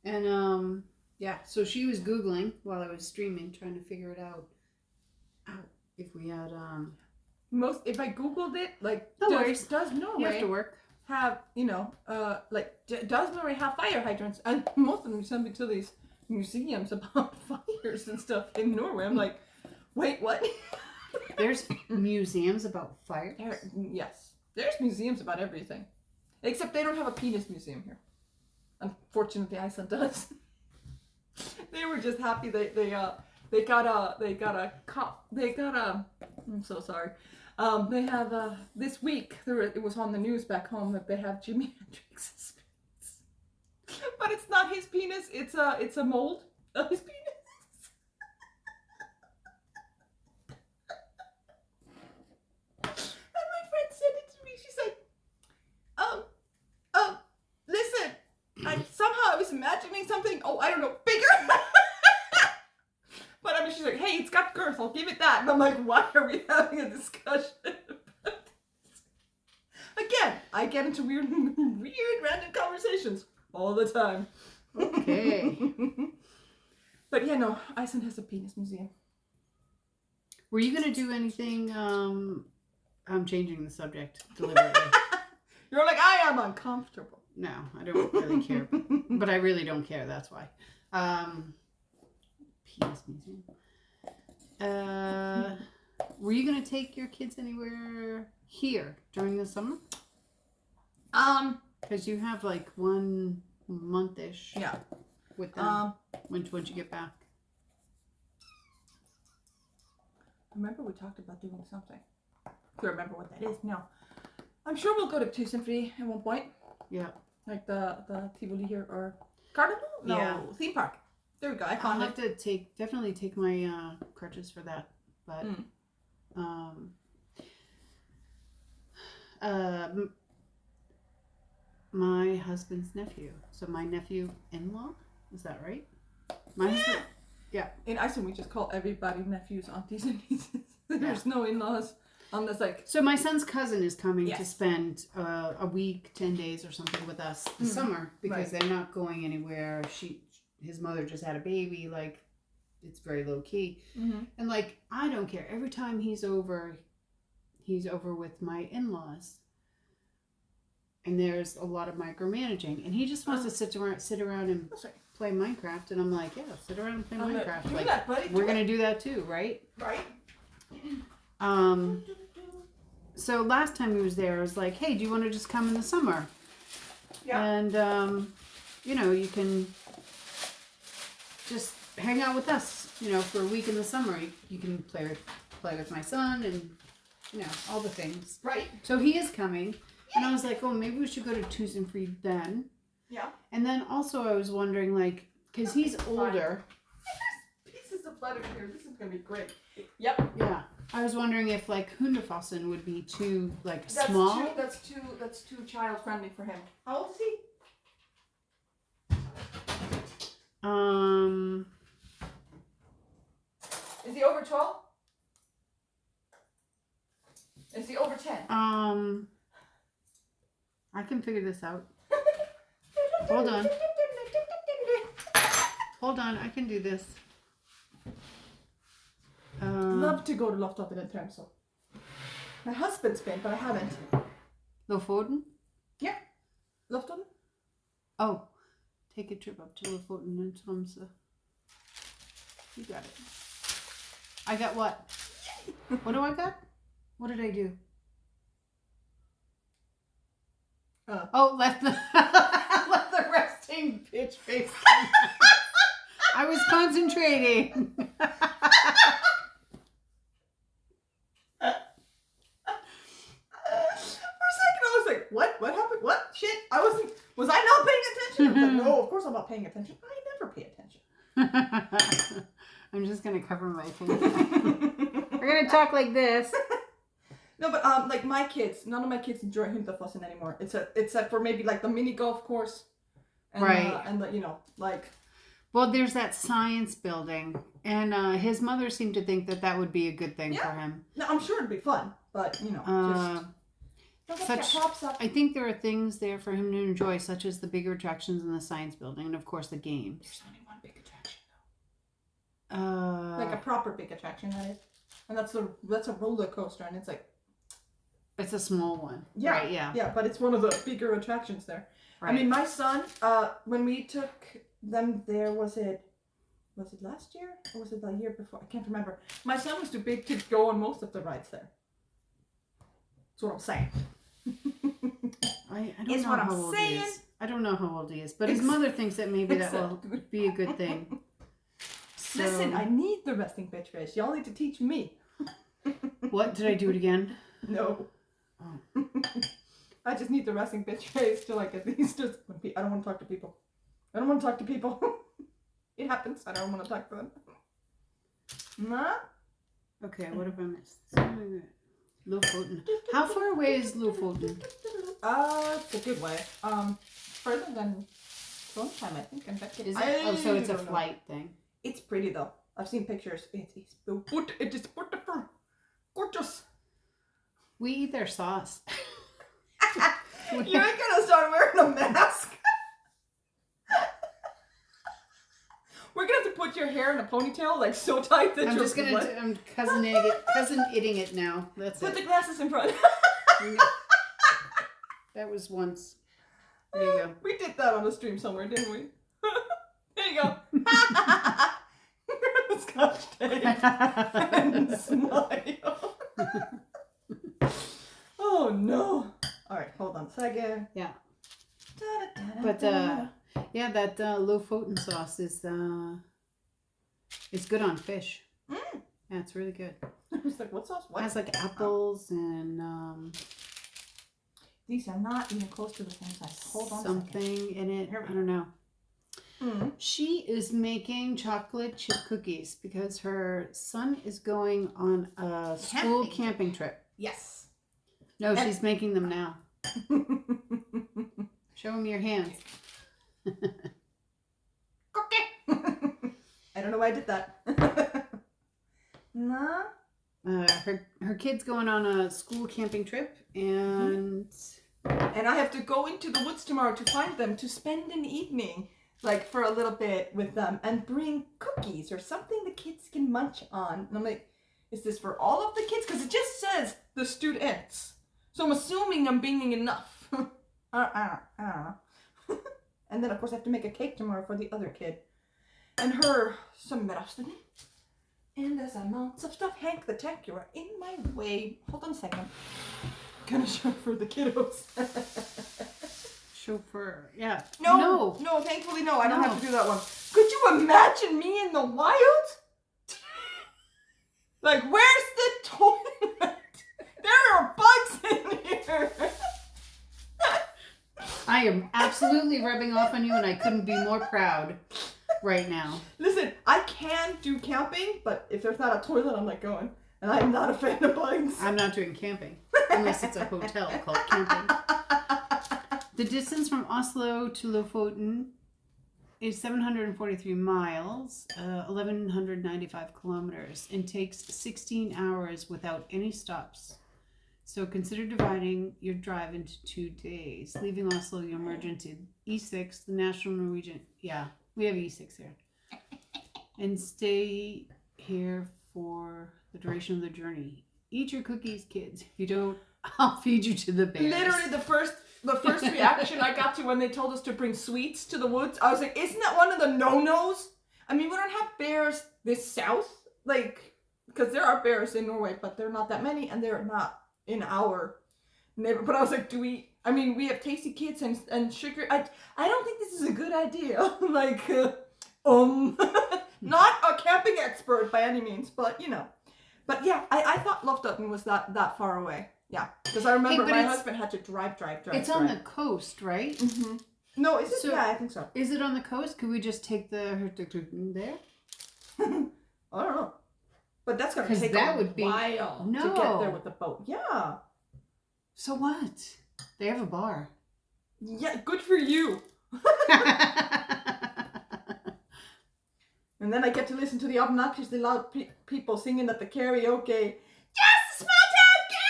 And yeah. So she was Googling while I was streaming, trying to figure it out. If we had... If I Googled it, like, does Norway you have to work. Have, does Norway have fire hydrants? And most of them send me to these museums about fires and stuff in Norway. I'm like, wait, what? There's museums about fire? Yes. There's museums about everything. Except they don't have a penis museum here. Unfortunately, Iceland does. They were just happy they got a I'm so sorry. They have this week it was on the news back home that they have Jimi Hendrix's penis, but it's not his penis. It's a mold of his penis. And my friend sent it to me. She's like, listen, I was imagining something. Oh, I don't know, bigger. But I mean, she's like, hey, it's got girth, I'll give it that. And I'm like, why are we having a discussion about this? Again, I get into weird random conversations all the time. Okay. But yeah, no, Iceland has a penis museum. Were you going to do anything, I'm changing the subject deliberately. You're like, I am uncomfortable. No, I don't really care. But I really don't care, that's why. Penis museum. Were you gonna take your kids anywhere here during the summer? Because you have like 1 month-ish. Yeah. With them. Once you get back. Remember we talked about doing something. Do you remember what that is? No. I'm sure we'll go to Tusenfree at one point. Yeah. Like the Tivoli here or Carnival? No, yeah. Theme park. There we go. I found I'll have to definitely take my crutches for that. But my husband's nephew. So my nephew-in-law, is that right? My husband. Yeah. In Iceland, we just call everybody nephews, aunties, and nieces. There's no in-laws on this So my son's cousin is coming to spend a week, 10 days or something with us this summer because they're not going anywhere. His mother just had a baby, like, it's very low key. And like, I don't care. Every time he's over with my in-laws. And there's a lot of micromanaging. And he just wants to sit around and play Minecraft. And I'm like, yeah, sit around and play Minecraft. Do that, buddy. We're going to do that too, right? Right. So last time he was there, I was like, hey, do you want to just come in the summer? Yeah. And, you can just hang out with us, for a week in the summer. You can play with my son and, all the things. Right. So he is coming. And I was like, oh, maybe we should go to Tusenfree then. Yeah. And then also I was wondering, like, because he's older. spiders here. This is gonna be great. Yep. Yeah. I was wondering if like Hunderfossen would be too like small. That's too child friendly for him. How old is he? Is he over 12? Is he over 10? I can figure this out. Hold on. Hold on, I can do this. Love to go to Lofoten and Tromsø. My husband's been, but I haven't. Lofoten? Yeah. Lofoten? Oh, take a trip up to Lofoten and Tromsø. You got it. I got what? What do I got? What did I do? Left the left the resting bitch face. I was concentrating. What happened? What? Shit. Was I not paying attention? I was like, no, of course I'm not paying attention. I never pay attention. I'm just going to cover my face. We're going to talk like this. No, but like my kids, none of my kids enjoy Hunderfossen anymore. Except for maybe like the mini golf course. And, right. And the, like. Well, there's that science building. And his mother seemed to think that would be a good thing for him. No, I'm sure it'd be fun. But, just... I think there are things there for him to enjoy, such as the bigger attractions in the science building, and of course the games. There's only one big attraction, though. Like a proper big attraction, that is, and that's a roller coaster, and it's like. It's a small one. Yeah, right, yeah. Yeah, but it's one of the bigger attractions there. Right. I mean, my son, when we took them there, was it last year or was it the year before? I can't remember. My son was too big to go on most of the rides there. That's what I'm saying. I don't know how old he is. I don't know how old he is, but his mother thinks that maybe that will be a good thing. So, listen, I need the resting bitch face. Y'all need to teach me. What? Did I do it again? No. Oh. I just need the resting bitch face to like at least just. I don't want to talk to people. I don't want to talk to people. It happens. I don't want to talk to them. Nah. Okay, what have I missed? Lofoten. How far away is Lofoten? It's a good way. Further than Trondheim, I think. In fact, is it? So it's a flight thing. It's pretty though. I've seen pictures. It is beautiful. Gorgeous. We eat their sauce. You're gonna start wearing a mask. We're gonna have to put your hair in a ponytail, like so tight that I'm cousin eating it now. That's put it. The glasses in front. That was once. There you go. We did that on a stream somewhere, didn't we? There you go. Scotch tape and smile. Oh no! All right, hold on a second. Yeah. But yeah, that Lofoten sauce is good on fish. Mm. Yeah, it's really good. I was like, what sauce? What? It has like apples and these are not even close to the things I hold on. Something in it. I don't know. Mm. She is making chocolate chip cookies because her son is going on a school camping trip. Yes. No, she's making them now. Show him your hands. I don't know why I did that. No. Her kid's going on a school camping trip, and I have to go into the woods tomorrow to find them to spend an evening, like for a little bit with them, and bring cookies or something the kids can munch on. And I'm like, is this for all of the kids? Because it just says the students, so I'm assuming I'm bringing enough. I don't know. And then of course I have to make a cake tomorrow for the other kid, and her some sommeraften. And there's amounts of stuff. Hank the tank, you are in my way. Hold on a second. Gonna chauffeur the kiddos. Chauffeur, yeah. No, thankfully no. I don't have to do that one. Could you imagine me in the wild? Like, where's the toilet? There are bugs in here. I am absolutely rubbing off on you, and I couldn't be more proud. right now. Listen, I can do camping, but if there's not a toilet, I'm not going. And I'm not a fan of bugs. I'm not doing camping unless it's a hotel called camping. The distance from Oslo to Lofoten is 743 miles, 1,195 kilometers, and takes 16 hours without any stops. So consider dividing your drive into 2 days. Leaving Oslo, you'll merge into E6, the National Norwegian. Yeah, we have E6 here. And stay here for the duration of the journey. Eat your cookies, kids. If you don't, I'll feed you to the bears. Literally the first reaction I got to when they told us to bring sweets to the woods, I was like, isn't that one of the no-nos? I mean, we don't have bears this south, like, because there are bears in Norway, but they're not that many, and they're not in our neighborhood. But I was like, we have tasty kids and sugar. I don't think this is a good idea. Like, not a camping expert by any means, but you know. But yeah, I thought Lofoten was that far away. Yeah, because I remember my husband had to drive. It's on the coast, right? Mm-hmm. No, is it? So, yeah, I think so. Is it on the coast? Could we just take the Hurtigruten there? I don't know. But that's going to take a while to get there with the boat. Yeah. So what? They have a bar. Yeah, good for you. And then I get to listen to the obnoxiously loud people singing at the karaoke. Just a small town girl!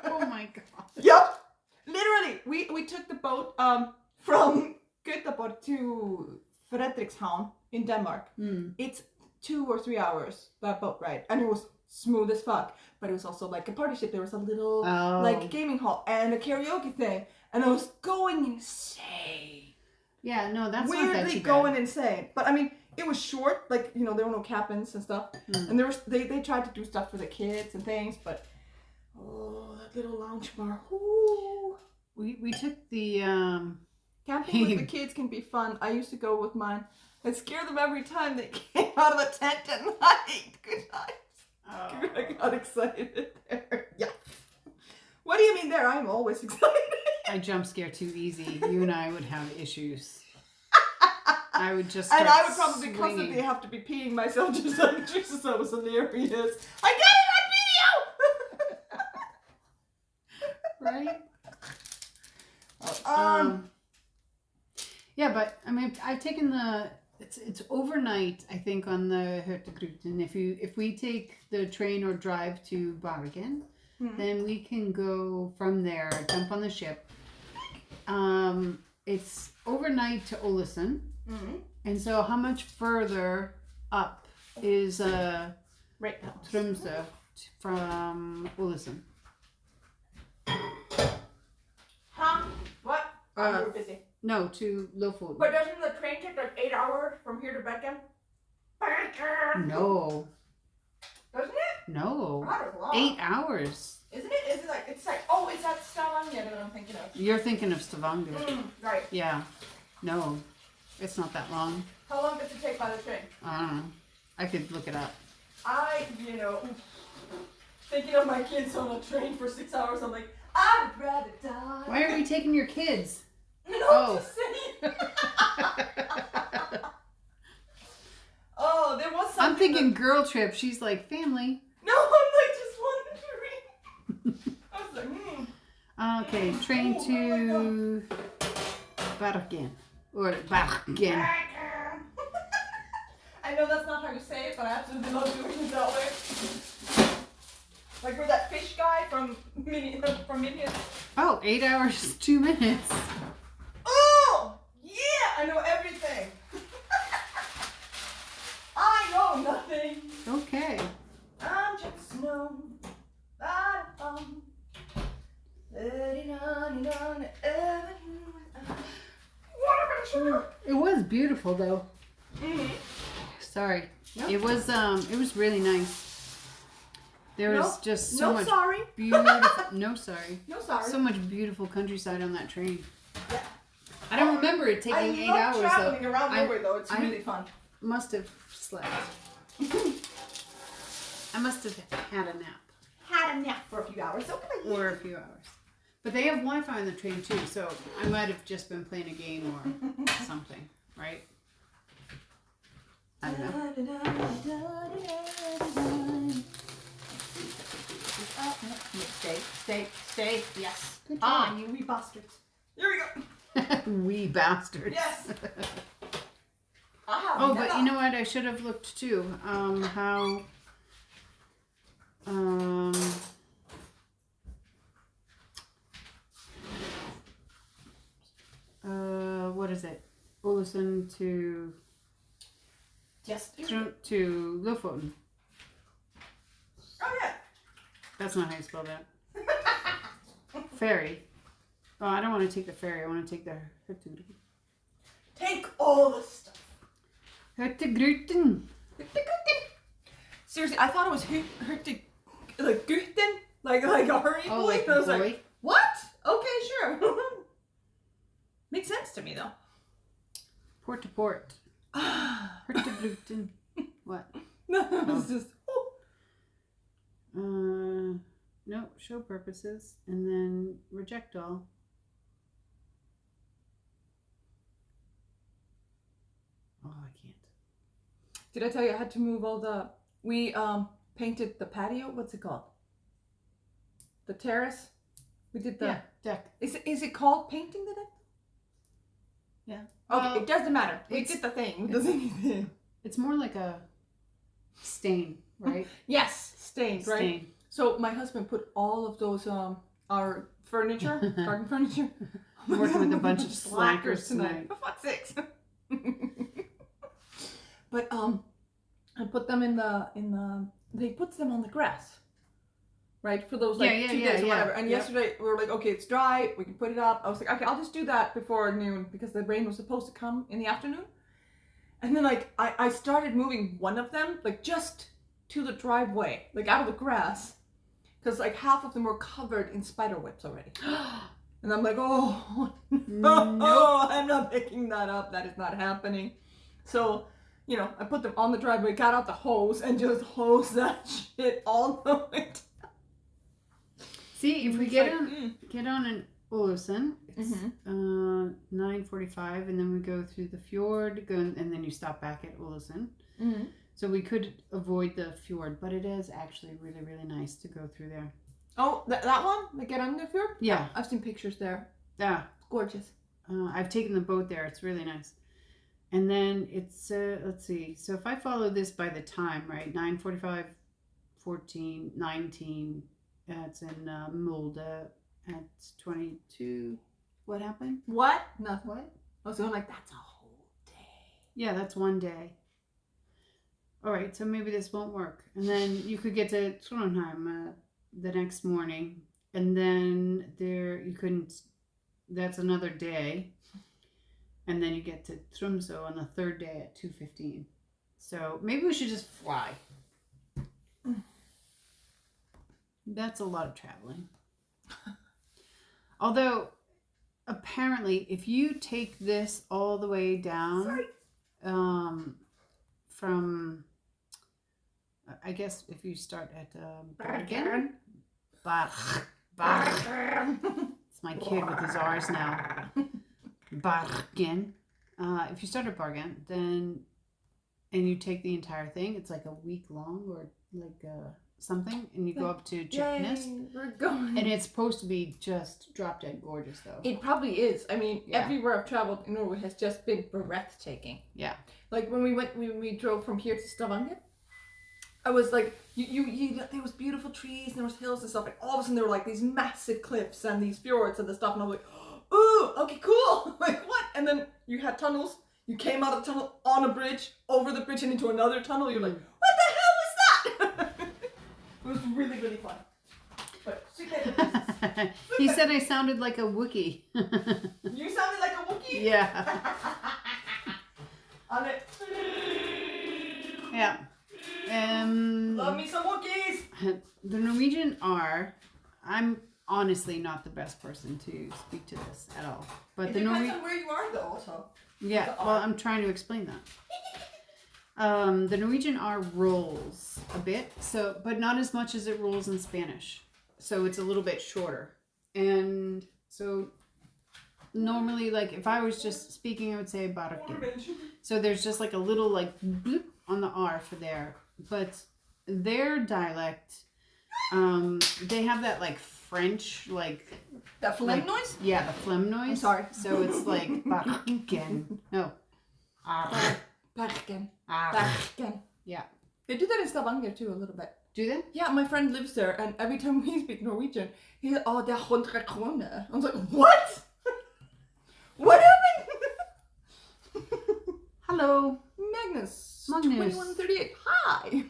Oh my god. Yep. Literally, we took the boat from Göteborg to Frederikshavn in Denmark. It's 2 or 3 hours, that boat ride. And it was smooth as fuck. But it was also like a party ship. There was a little like gaming hall and a karaoke thing. And I was going insane. Yeah, no, that's weirdly not that too bad. Going insane. But I mean, it was short. Like, you know, there were no cabins and stuff. And they tried to do stuff for the kids and things. But, that little lounge bar. Ooh. We took the... Camping with the kids can be fun. I used to go with mine. I'd scare them every time they came out of the tent at night. Good night. Oh. I got excited there. Yeah. What do you mean there? I'm always excited. I jump scare too easy. You and I would have issues. I would just and I would probably constantly have to be peeing myself just like, Jesus, that was hilarious. I got it on video! Right? Yeah, but I mean, I've taken it's overnight, I think, on the Hurtigruten. If we take the train or drive to Bergen, then we can go from there, jump on the ship. It's overnight to Ålesund. And so how much further up is Tromsø from Ålesund? Huh? What? We're busy. No, to Lofoten. But doesn't the train take like 8 hours from here to Bergen? No. Doesn't it? No. That is long. 8 hours. Isn't it? Is it like, it's like, is that Stavanger that I'm thinking of? You're thinking of Stavanger. Right. Yeah. No, it's not that long. How long does it take by the train? I don't know. I could look it up. Thinking of my kids on a train for 6 hours, I'm like, I'd rather die. Why are we taking your kids? No, just saying. There was something. I'm thinking girl trip. She's like, family. No, I'm like, just wanted to read. I was like, Okay, train to Bergen. Or Bergen. I know that's not how you say it, but I absolutely love doing it that way. Like we're that fish guy from Minions. 8 hours, 2 minutes. Oh! Yeah! I know everything. I know nothing. Okay. I'm just snow. It was beautiful though. Sorry. Yep. It was really nice. There was just so much beautiful. No sorry. No sorry. So much beautiful countryside on that train. Yeah. I don't remember it taking 8 hours. I love traveling around Norway though. It's really fun. Must have slept. I must have had a nap. Had a nap for a few hours. Okay. Or a few hours. But they have Wi-Fi on the train too, so I might have just been playing a game or something. right? I don't know. Stay. Yes. Good Ah, you wee bastards. Here we go. Wee bastards. Yes. Oh, but you know what? I should have looked too. What is it? Olsen to Lofoten. Oh yeah. That's not how you spell that. Ferry. Oh, I don't want to take the ferry. I want to take the Hurtigruten. Take all the stuff. Hurtigruten. Seriously, I thought it was Hurtig, like Guten, like a hurry boy. Like I was boy. like, what? Okay, sure. Makes sense to me though. Port to port. Hurtigruten. What? No, it's just. No, show purposes, and then reject all. Oh, I can't. Did I tell you I had to move all the? We painted the patio. What's it called? The terrace. We did the deck. Is it called painting the deck? Yeah. Okay, it doesn't matter. We did the thing. It doesn't anything. It's more like a stain, right? Yes, stained, right? Stain. So my husband put all of those our furniture, garden furniture. I'm working with a bunch of slackers tonight. For fuck's sakes. But I put them in the they puts them on the grass. Right? For those 2 days or whatever. And yesterday we were like, okay, it's dry, we can put it up. I was like, okay, I'll just do that before noon because the rain was supposed to come in the afternoon. And then like I started moving one of them, like just to the driveway, like out of the grass. Because like half of them were covered in spider webs already. And I'm like, oh, no, I'm not picking that up. That is not happening. So, you know, I put them on the driveway, got out the hose, and just hosed that shit all the way down. See, if we get on an Olsen, it's 9:45, and then we go through the fjord, and then you stop back at Olsen. Mm-hmm. So we could avoid the fjord, but it is actually really, really nice to go through there. Oh, that one? The Get Under Fjord? Yeah. I've seen pictures there. Yeah. It's gorgeous. I've taken the boat there. It's really nice. And then it's, let's see. So if I follow this by the time, right? 9:45, 14, 19. It's in Mulde at 22. What happened? What? Nothing. What? I was going like, that's a whole day. Yeah, that's one day. All right, so maybe this won't work. And then you could get to Trondheim the next morning. And then you couldn't, that's another day. And then you get to Tromsø on the third day at 2:15. So maybe we should just fly. That's a lot of traveling. Although, apparently, if you take this all the way down, from, I guess if you start at Bergen. It's my kid with his R's now. Bergen. If you start at Bergen, then, and you take the entire thing, it's like a week long or like something, and you go up to Chipness. We're going. And it's supposed to be just drop dead gorgeous, though. It probably is. I mean, everywhere I've traveled in Norway has just been breathtaking. Yeah. Like when we drove from here to Stavanger, I was like, you there was beautiful trees and there was hills and stuff, and all of a sudden there were like these massive cliffs and these fjords and the stuff, and I was like, ooh, okay, cool. Like what? And then you had tunnels. You came out of the tunnel on a bridge, over the bridge and into another tunnel. You're like, what the hell was that? It was really, really fun. But he said I sounded like a Wookiee. You sounded like a Wookiee? Yeah. On it. Yeah. Love me some Wookiees. The Norwegian R, I'm honestly not the best person to speak to this at all. But it depends on where you are though also. Yeah, well, I'm trying to explain that. The Norwegian R rolls a bit, but not as much as it rolls in Spanish. So it's a little bit shorter. And so normally, like, if I was just speaking, I would say Barken. So there's just like a little, like, bloop on the R for there. But their dialect, they have that, like, French, like... That phlegm noise? Yeah, the phlegm noise. I'm sorry. So it's like Barken. No. Barken. Ah. Barken. Yeah. They do that in Stavanger too, a little bit. Do they? Yeah, my friend lives there, and every time we speak Norwegian, he's like, oh, they're 100 kroner. I was like, what? What happened? Hello. Magnus. Magnus. 2138. Hi.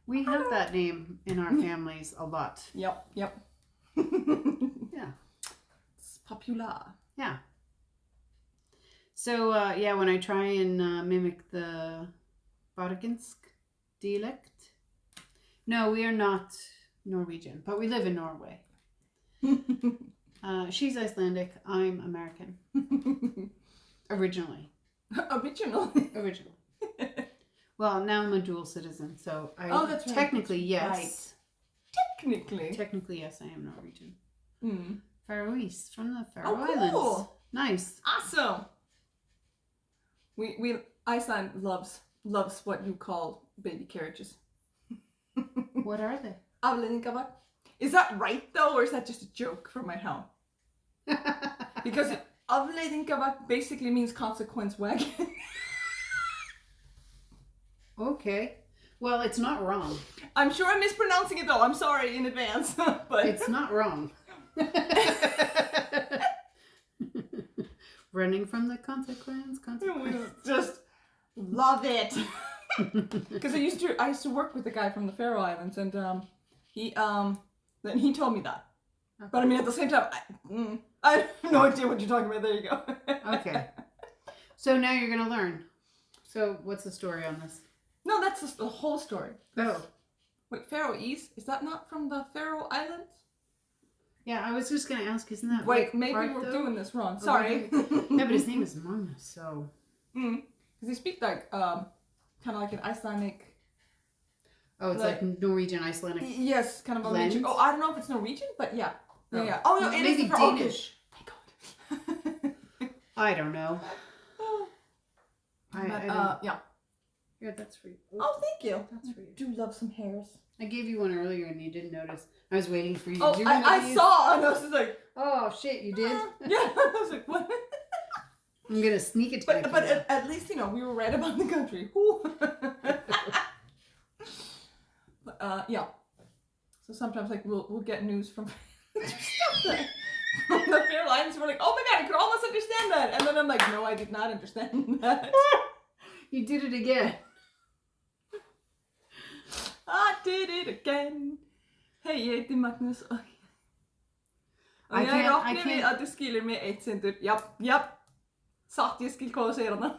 We have that name in our families a lot. Yep. Yeah. It's popular. Yeah. So, yeah, when I try and mimic the Bargensk dialect. No, we are not Norwegian, but we live in Norway. She's Icelandic. I'm American. Originally. Originally. Well, now I'm a dual citizen, so that's right. Technically, yes. Right. Technically, yes, I am Norwegian. Mm. Faroese, from the Faroe Cool. Islands. Nice. Awesome. We Iceland loves what you call baby carriages. What are they? Afleiðingarvagn. Is that right though, or is that just a joke from my home? Because afleiðingarvagn basically means consequence wagon. Okay. Well, it's not wrong. I'm sure I'm mispronouncing it though. I'm sorry in advance. But It's not wrong. Running from the consequence. Just love it. Because I used to work with a guy from the Faroe Islands, and he told me that. Okay. But I mean, at the same time, I have no idea what you're talking about. There you go. Okay. So now you're gonna learn. So what's the story on this? No, that's just the whole story. Oh. Wait, Faroese? Is that not from the Faroe Islands? Yeah, I was just gonna ask, isn't that Wait, like maybe part, we're though? doing this wrong. Sorry. Yeah, but his name is Magnus, so. Because they speak like kind of like an Icelandic. Oh, it's like Norwegian, Icelandic. Yes, kind of a blend? Norwegian. Oh, I don't know if it's Norwegian, but yeah. Oh. Yeah. Oh no, it is maybe for Danish. Thank God. I don't know. But, I don't... yeah. Here, that's for you. Oh, thank you. That's for you. I do love some hairs. I gave you one earlier and you didn't notice. I was waiting for you to Oh, do one of I these. saw, and I was just like, Oh shit, you did? yeah. I was like, what? I'm gonna sneak it to But at least we were right about the country. But, yeah. So sometimes we'll get news from the Faroe Islands. We're like, oh my god, I could almost understand that, and then I'm like, no, I did not understand that. You did it again. I did it again. Hei, ég heiti Magnus og I ég can't- við að du skilur mig 1 sindur. Japp. Satt, ég skil hvað þú segir hana.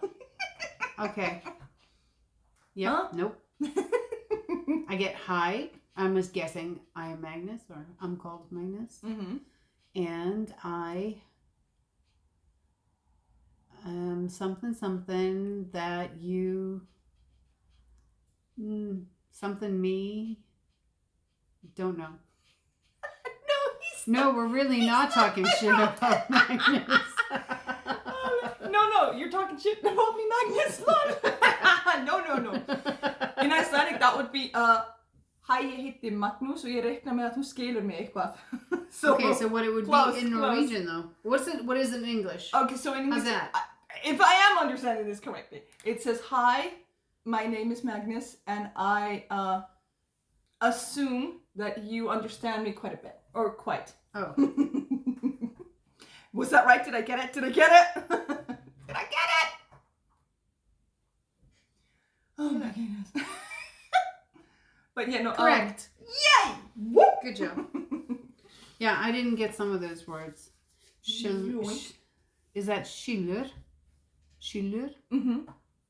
Okay. Yep. Huh? Nope. I get hi. I'm just guessing I am Magnus, or I'm called Magnus. Mm-hmm. And I am something that you something me don't know. No, we're really not talking shit about Magnus. No, you're talking shit about me, Magnus. No. In Icelandic, that would be Hæ, ég heiti Magnús og ég reikna með að þú skilur mig eitthvað. Okay, so what it would close, be in Norwegian though? What is it in English? Okay, so in English, How's that? If I am understanding this correctly, it says, hi, my name is Magnus, and I assume that you understand me quite a bit. Or quite. Oh. Was that right? Did I get it? Did I get it? Did I get it? Oh my goodness. But yeah, no. Correct. Yay! Woo! Good job. Yeah, I didn't get some of those words. Is that skilur? Skilur? Mm-hmm.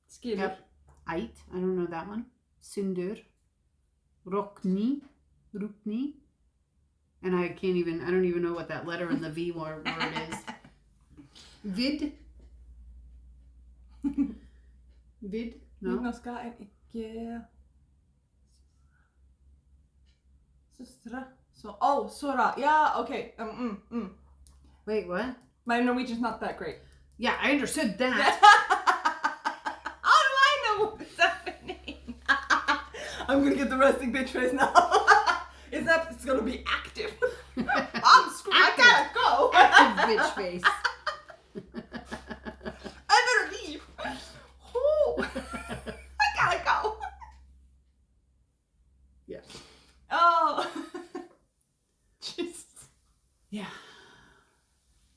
Skilur. Yep. Eit. I don't know that one. Sundur. Rokni. Rukni. And I don't even know what that letter in the V word is. Vid. Vid? No. Norska er ikke Søstre. Så, Sora. Ja, okay. Wait, what? My Norwegian's not that great. Yeah, I understood that. How do I know what's happening? I'm gonna get the resting bitch face now. It's gonna be active. I'm screwed. I gotta go. Active bitch face. I better leave. Oh, I gotta go. Yeah. Oh. Jesus. Yeah.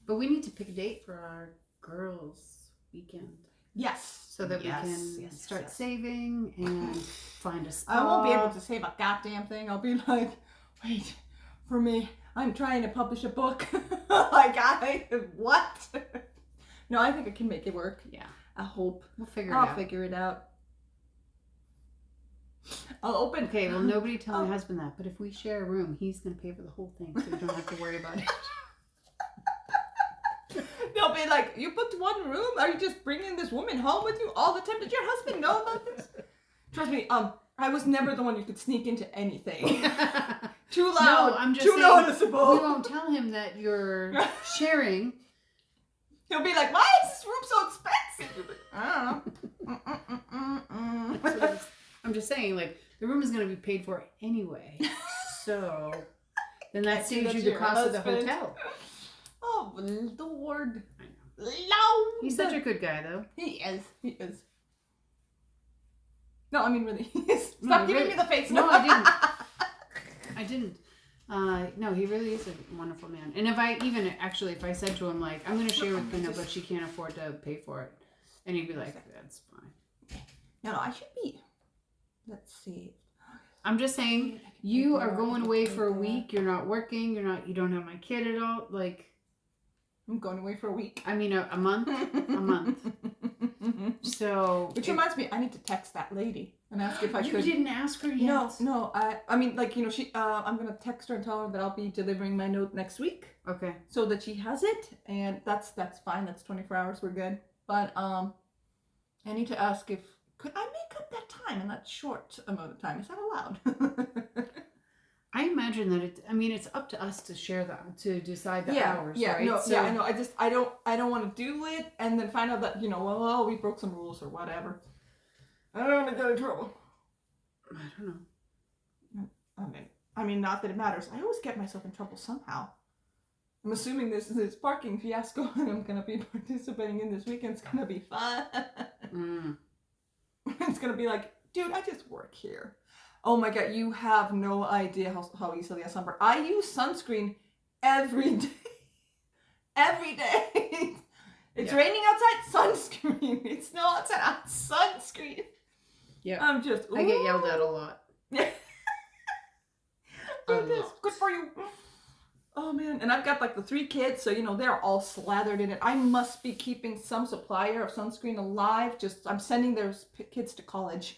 But we need to pick a date for our girls' weekend. Yes. So that we can start saving and find a spot. I won't be able to save a goddamn thing. I'll be like, wait, for me, I'm trying to publish a book. What? No, I think I can make it work. Yeah. I hope. We'll figure it out. I'll figure it out. I'll open. Okay, well, nobody tell my husband that, but if we share a room, he's going to pay for the whole thing, so we don't have to worry about it. They'll be like, you booked one room? Are you just bringing this woman home with you all the time? Did your husband know about this? Trust me, I was never the one you could sneak into anything. Too loud. No, I'm just too saying, noticeable. we won't tell him that you're sharing. He'll be like, why is this room so expensive? You'll be like, I don't know. I'm just saying, like, the room is going to be paid for anyway. So then that saves you the cost of the hotel. Oh, Lord. I know. No. He's such a good guy, though. He is. He is. No, I mean, really. He is. Stop No, giving really. me the face. No, I didn't. I didn't. No, he really is a wonderful man. And if I said to him, like, I'm going to share with Gunna, but she can't afford to pay for it. And he'd be like, that's fine. No, I should be. Let's see. I'm just saying, you are going away for a week. You're not working. You don't have my kid at all. Like, I'm going away for a week. I mean, a month. A month. So. Which reminds me, I need to text that lady and ask if I could. You didn't ask her yet? No. I mean, like, I'm going to text her and tell her that I'll be delivering my note next week. Okay. So that she has it. And that's fine. That's 24 hours. We're good. But, I need to ask if, could I make up that time in that short amount of time? Is that allowed? I imagine that it's up to us to share that, to decide the hours, yeah, right? No, so, yeah, I know. I don't want to do it and then find out that, well, we broke some rules or whatever. I don't want to get in trouble. I don't know. I mean, not that it matters. I always get myself in trouble somehow. I'm assuming this parking fiasco and I'm going to be participating in this weekend. It's going to be fun. It's going to be like, dude, I just work here. Oh my God, you have no idea how easily I sunburn. I use sunscreen every day. Every day. It's raining outside, sunscreen. It's snow outside, sunscreen. Yeah. I'm just, I get yelled at a lot. Yeah. Do this. Good for you. Oh man, and I've got like the 3 kids, so they're all slathered in it. I must be keeping some supplier of sunscreen alive. I'm sending those kids to college.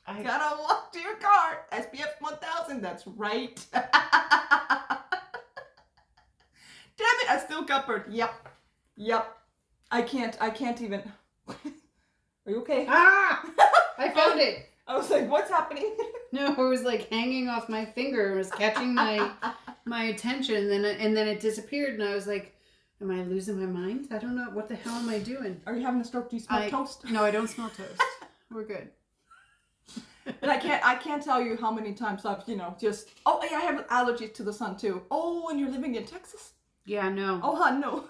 I gotta walk to your car. SPF 1000. That's right. Damn it! I still got burned. Yep. I can't even. Are you okay? Ah! I found it. I was like, what's happening? No, it was like hanging off my finger. It was catching my attention, and then it disappeared, and I was like, am I losing my mind? I don't know. What the hell am I doing? Are you having a stroke? Do you smell toast? No, I don't smell toast. We're good. But I can't tell you how many times I've, just, I have allergies to the sun too. Oh, and you're living in Texas? Yeah, no. Oh, no.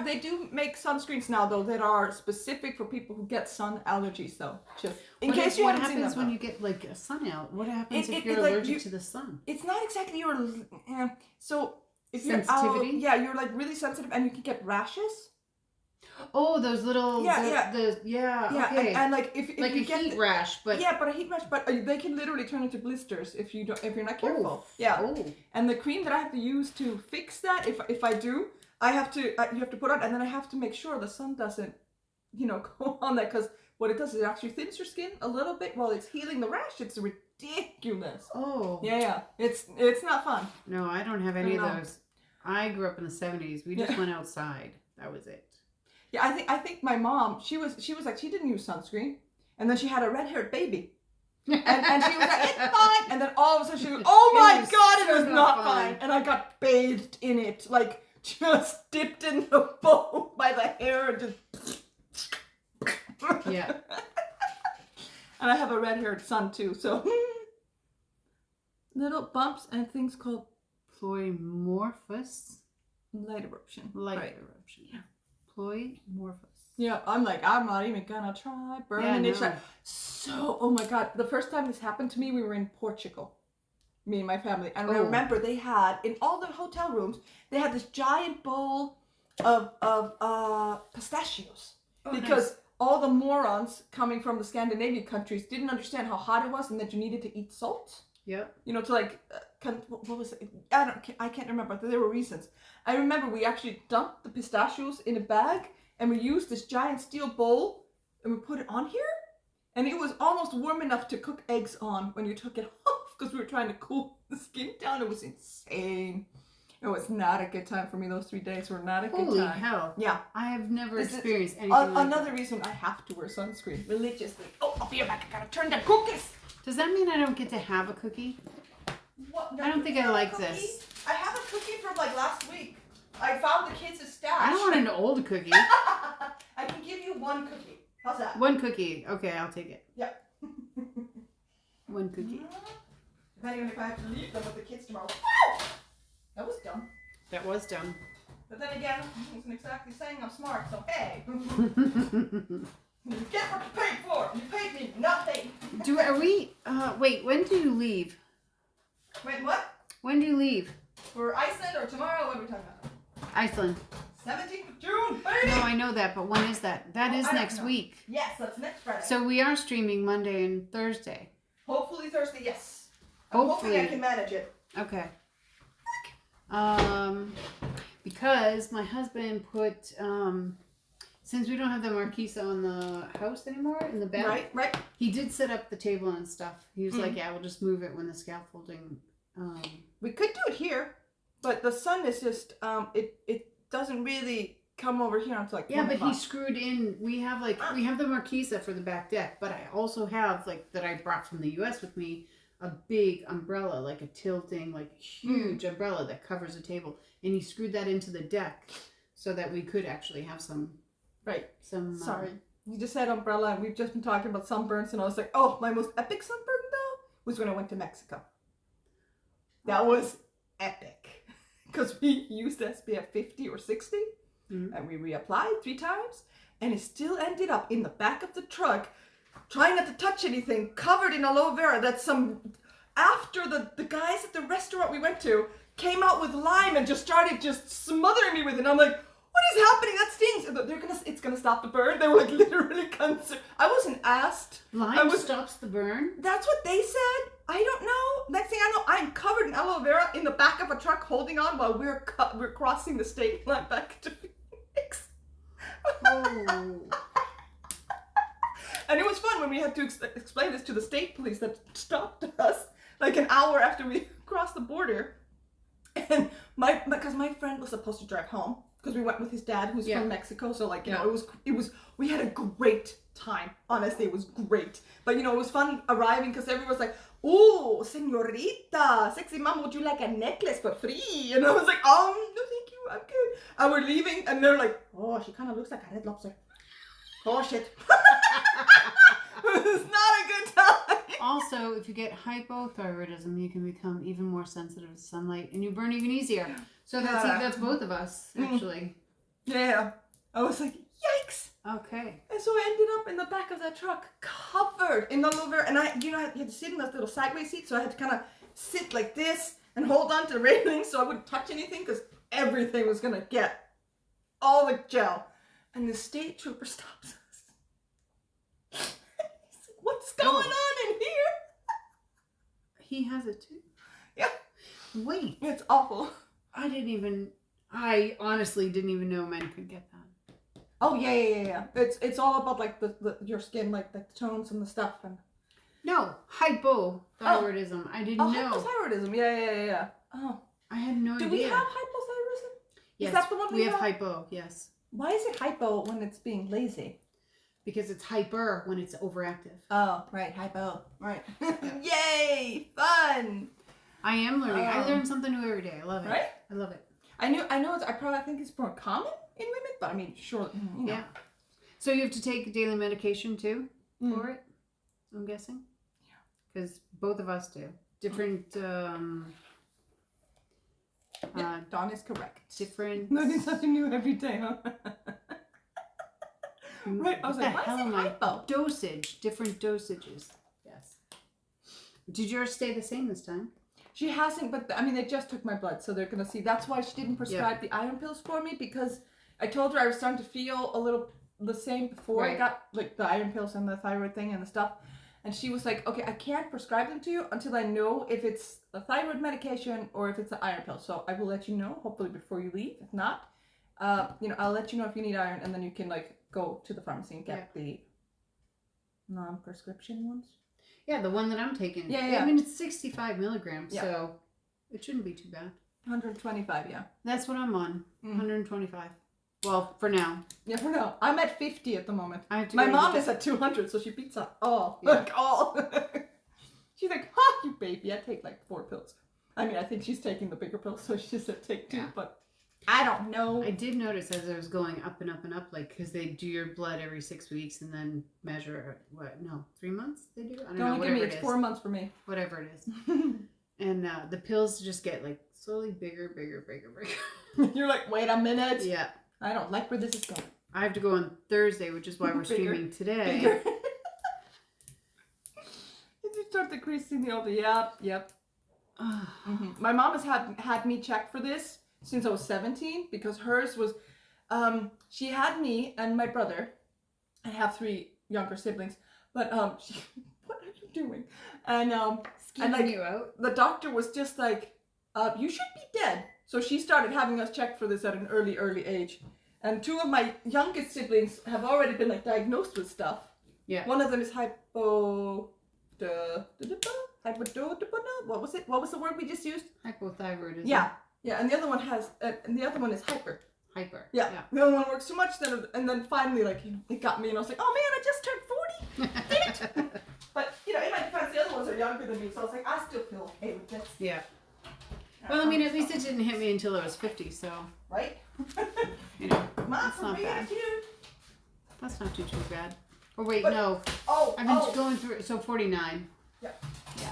They do make sunscreens now though that are specific for people who get sun allergies though. Just in case you haven't seen them. What happens when you get like a sun out? What happens if you're allergic to the sun? It's not exactly your, so if sensitivity? You're like really sensitive and you can get rashes. Oh, those little okay. And like if like you a get heat rash, but but a heat rash, but they can literally turn into blisters if you're not careful. And the cream that I have to use to fix that, if I do, I have to you have to put on, and then I have to make sure the sun doesn't go on that, because what it does is it actually thins your skin a little bit while it's healing the rash. It's ridiculous. It's not fun. No, I don't have any of those. I grew up in the 70s. We just went outside. That was it. Yeah, I think my mom, she was like, she didn't use sunscreen, and then she had a red-haired baby, And she was like, it's fine. And then all of a sudden she goes, oh my God, it was not fine. And I got bathed in it, like just dipped in the bowl by the hair and just. Yeah. And I have a red-haired son too, so. Little bumps and things called Polymorphous. light eruption. Light eruption. Yeah. Polymorphous. Yeah, I'm like, I'm not even gonna try burning it. No. So, oh my God, the first time this happened to me, we were in Portugal, me and my family. And I remember they had, in all the hotel rooms, they had this giant bowl of pistachios. Because all the morons coming from the Scandinavian countries didn't understand how hot it was and that you needed to eat salt. Yeah. You know, to like, what was it? I can't remember, but there were reasons. I remember we actually dumped the pistachios in a bag and we used this giant steel bowl and we put it on here. And it was almost warm enough to cook eggs on when you took it off because we were trying to cool the skin down. It was insane. It was not a good time for me. Those 3 days were not a good time. Holy hell. Yeah. I have never experienced anything like another reason I have to wear sunscreen religiously. Oh, I'll be right back. I gotta turn the cookies. Does that mean I don't get to have a cookie? What? No, I don't think I like this. I have a cookie from like last week. I found the kids' stash. I don't want an old cookie. I can give you one cookie. How's that? One cookie. Okay, I'll take it. Yep. One cookie. Depending on if I have to leave them with the kids tomorrow. Woo! That was dumb. That was dumb. But then again, I wasn't exactly saying I'm smart, so hey. You get what you paid for. You paid me nothing. Wait, when do you leave? Wait, what? When do you leave? For Iceland or tomorrow? What are we talking about? Iceland. 17th of June, baby! No, I know that, but when is that? That is next week. Yes, that's next Friday. So we are streaming Monday and Thursday. Hopefully Thursday, yes. Hopefully. I can manage it. Okay. Because my husband put, since we don't have the marquise on the house anymore, in the back. Right. He did set up the table and stuff. He was like, yeah, we'll just move it when the scaffolding, We could do it here, but the sun is just, it doesn't really come over here until like 1 but o'clock. he screwed in, we have the marquise for the back deck, but I also have, that I brought from the US with me, a big umbrella, like a tilting, huge umbrella that covers a table. And he screwed that into the deck so that we could actually have some... Right. Sorry. You just said umbrella and we've just been talking about sunburns and I was like, oh, my most epic sunburn though was when I went to Mexico. That was epic. Because we used SPF 50 or 60 and we reapplied 3 times and it still ended up in the back of the truck trying not to touch anything, covered in aloe vera that after the guys at the restaurant we went to came out with lime and just started smothering me with it. And I'm like, what is happening? That stings. It's gonna stop the burn. They were literally concerned. I wasn't asked. Lime stops the burn? That's what they said. I don't know. Next thing I know, I'm covered in aloe vera in the back of a truck holding on while we're crossing the state line back to Phoenix. Oh. And it was fun when we had to explain this to the state police that stopped us an hour after we crossed the border. And because my friend was supposed to drive home because we went with his dad who's from Mexico. So it was we had a great time. Honestly, it was great. But it was fun arriving because everyone was like, oh, señorita, sexy mom, would you like a necklace for free? And I was like, no, thank you, I'm good. And we're leaving and they're like, oh, she kind of looks like a red lobster. Oh shit. It's not a good time. Also, if you get hypothyroidism, you can become even more sensitive to sunlight and you burn even easier. So that's both of us, actually. Yeah. I was like, yikes. Okay. And so I ended up in the back of that truck covered in aloe vera. And I had to sit in that little sideways seat. So I had to kind of sit like this and hold on to the railing so I wouldn't touch anything because everything was going to get all the gel. And the state trooper stops us. He's like, what's going on in here? He has it too? Yeah. Wait. It's awful. I honestly didn't even know men could get that. Oh, yeah. It's all about your skin, the tones and the stuff. And... No, hypothyroidism. I didn't know. Hypothyroidism, yeah. Oh. I had no idea. Do we have hypothyroidism? Yes, Is that the one we have hypo, yes. Why is it hypo when it's being lazy? because it's hyper when it's overactive. Oh, right, hypo, right. Yay, fun! I am learning. I learn something new every day. I love it. Right? I love it. I know. I probably think it's more common in women, but I mean, sure. You know. Yeah. So you have to take daily medication too for it. I'm guessing. Yeah. Because both of us do. Different. Dawn is correct. Different. Learning something new every day, huh? Right. I was like, what is hypo? Dosage. Different dosages. Yes. Did yours stay the same this time? She hasn't, but I mean, they just took my blood, so they're gonna see. That's why she didn't prescribe the iron pills for me, because I told her I was starting to feel a little the same before I got like the iron pills and the thyroid thing and the stuff. And she was like, okay, I can't prescribe them to you until I know if it's a thyroid medication or if it's an iron pill. So I will let you know, hopefully before you leave. If not, I'll let you know if you need iron, and then you can like go to the pharmacy and get the non-prescription ones. Yeah, the one that I'm taking. Yeah. I mean, it's 65 milligrams, so it shouldn't be too bad. 125, yeah. That's what I'm on. 125. Well, for now. Yeah, for now. I'm at 50 at the moment. My mom is at 200, so she beats up all. Yeah. Like all. She's like, ha, you baby. I take like 4 pills. I mean, I think she's taking the bigger pills, so she said take 2, but I don't know. I did notice as I was going up and up and up, like, because they do your blood every 6 weeks and then measure, 3 months they do? I don't know, give me, it's 4 months for me. Whatever it is. And the pills just get, like, slowly bigger. You're like, wait a minute. Yeah. I don't like where this is going. I have to go on Thursday, which is why we're streaming today. Bigger. Did you start decreasing the old? Yep. My mom has had me checked for this since I was 17, because hers was, she had me and my brother. I have 3 younger siblings, but what are you doing? And like, you out. the doctor was just like, you should be dead. So she started having us checked for this at an early age. And 2 of my youngest siblings have already been like diagnosed with stuff. Yeah. One of them is what was it? What was the word we just used? Hypothyroidism. Yeah, and the other one is hyper. Yeah. The other one works too much, and then finally, like, it got me, and I was like, oh man, I just turned 40. Damn it. But in my defense, the other ones are younger than me, so I was like, I still feel okay with this. Yeah. Well, I mean, at least it didn't hit me until I was 50, so. Right? That's not bad. That's not too bad. Oh, wait, no. I've been going through, so 49. Yeah.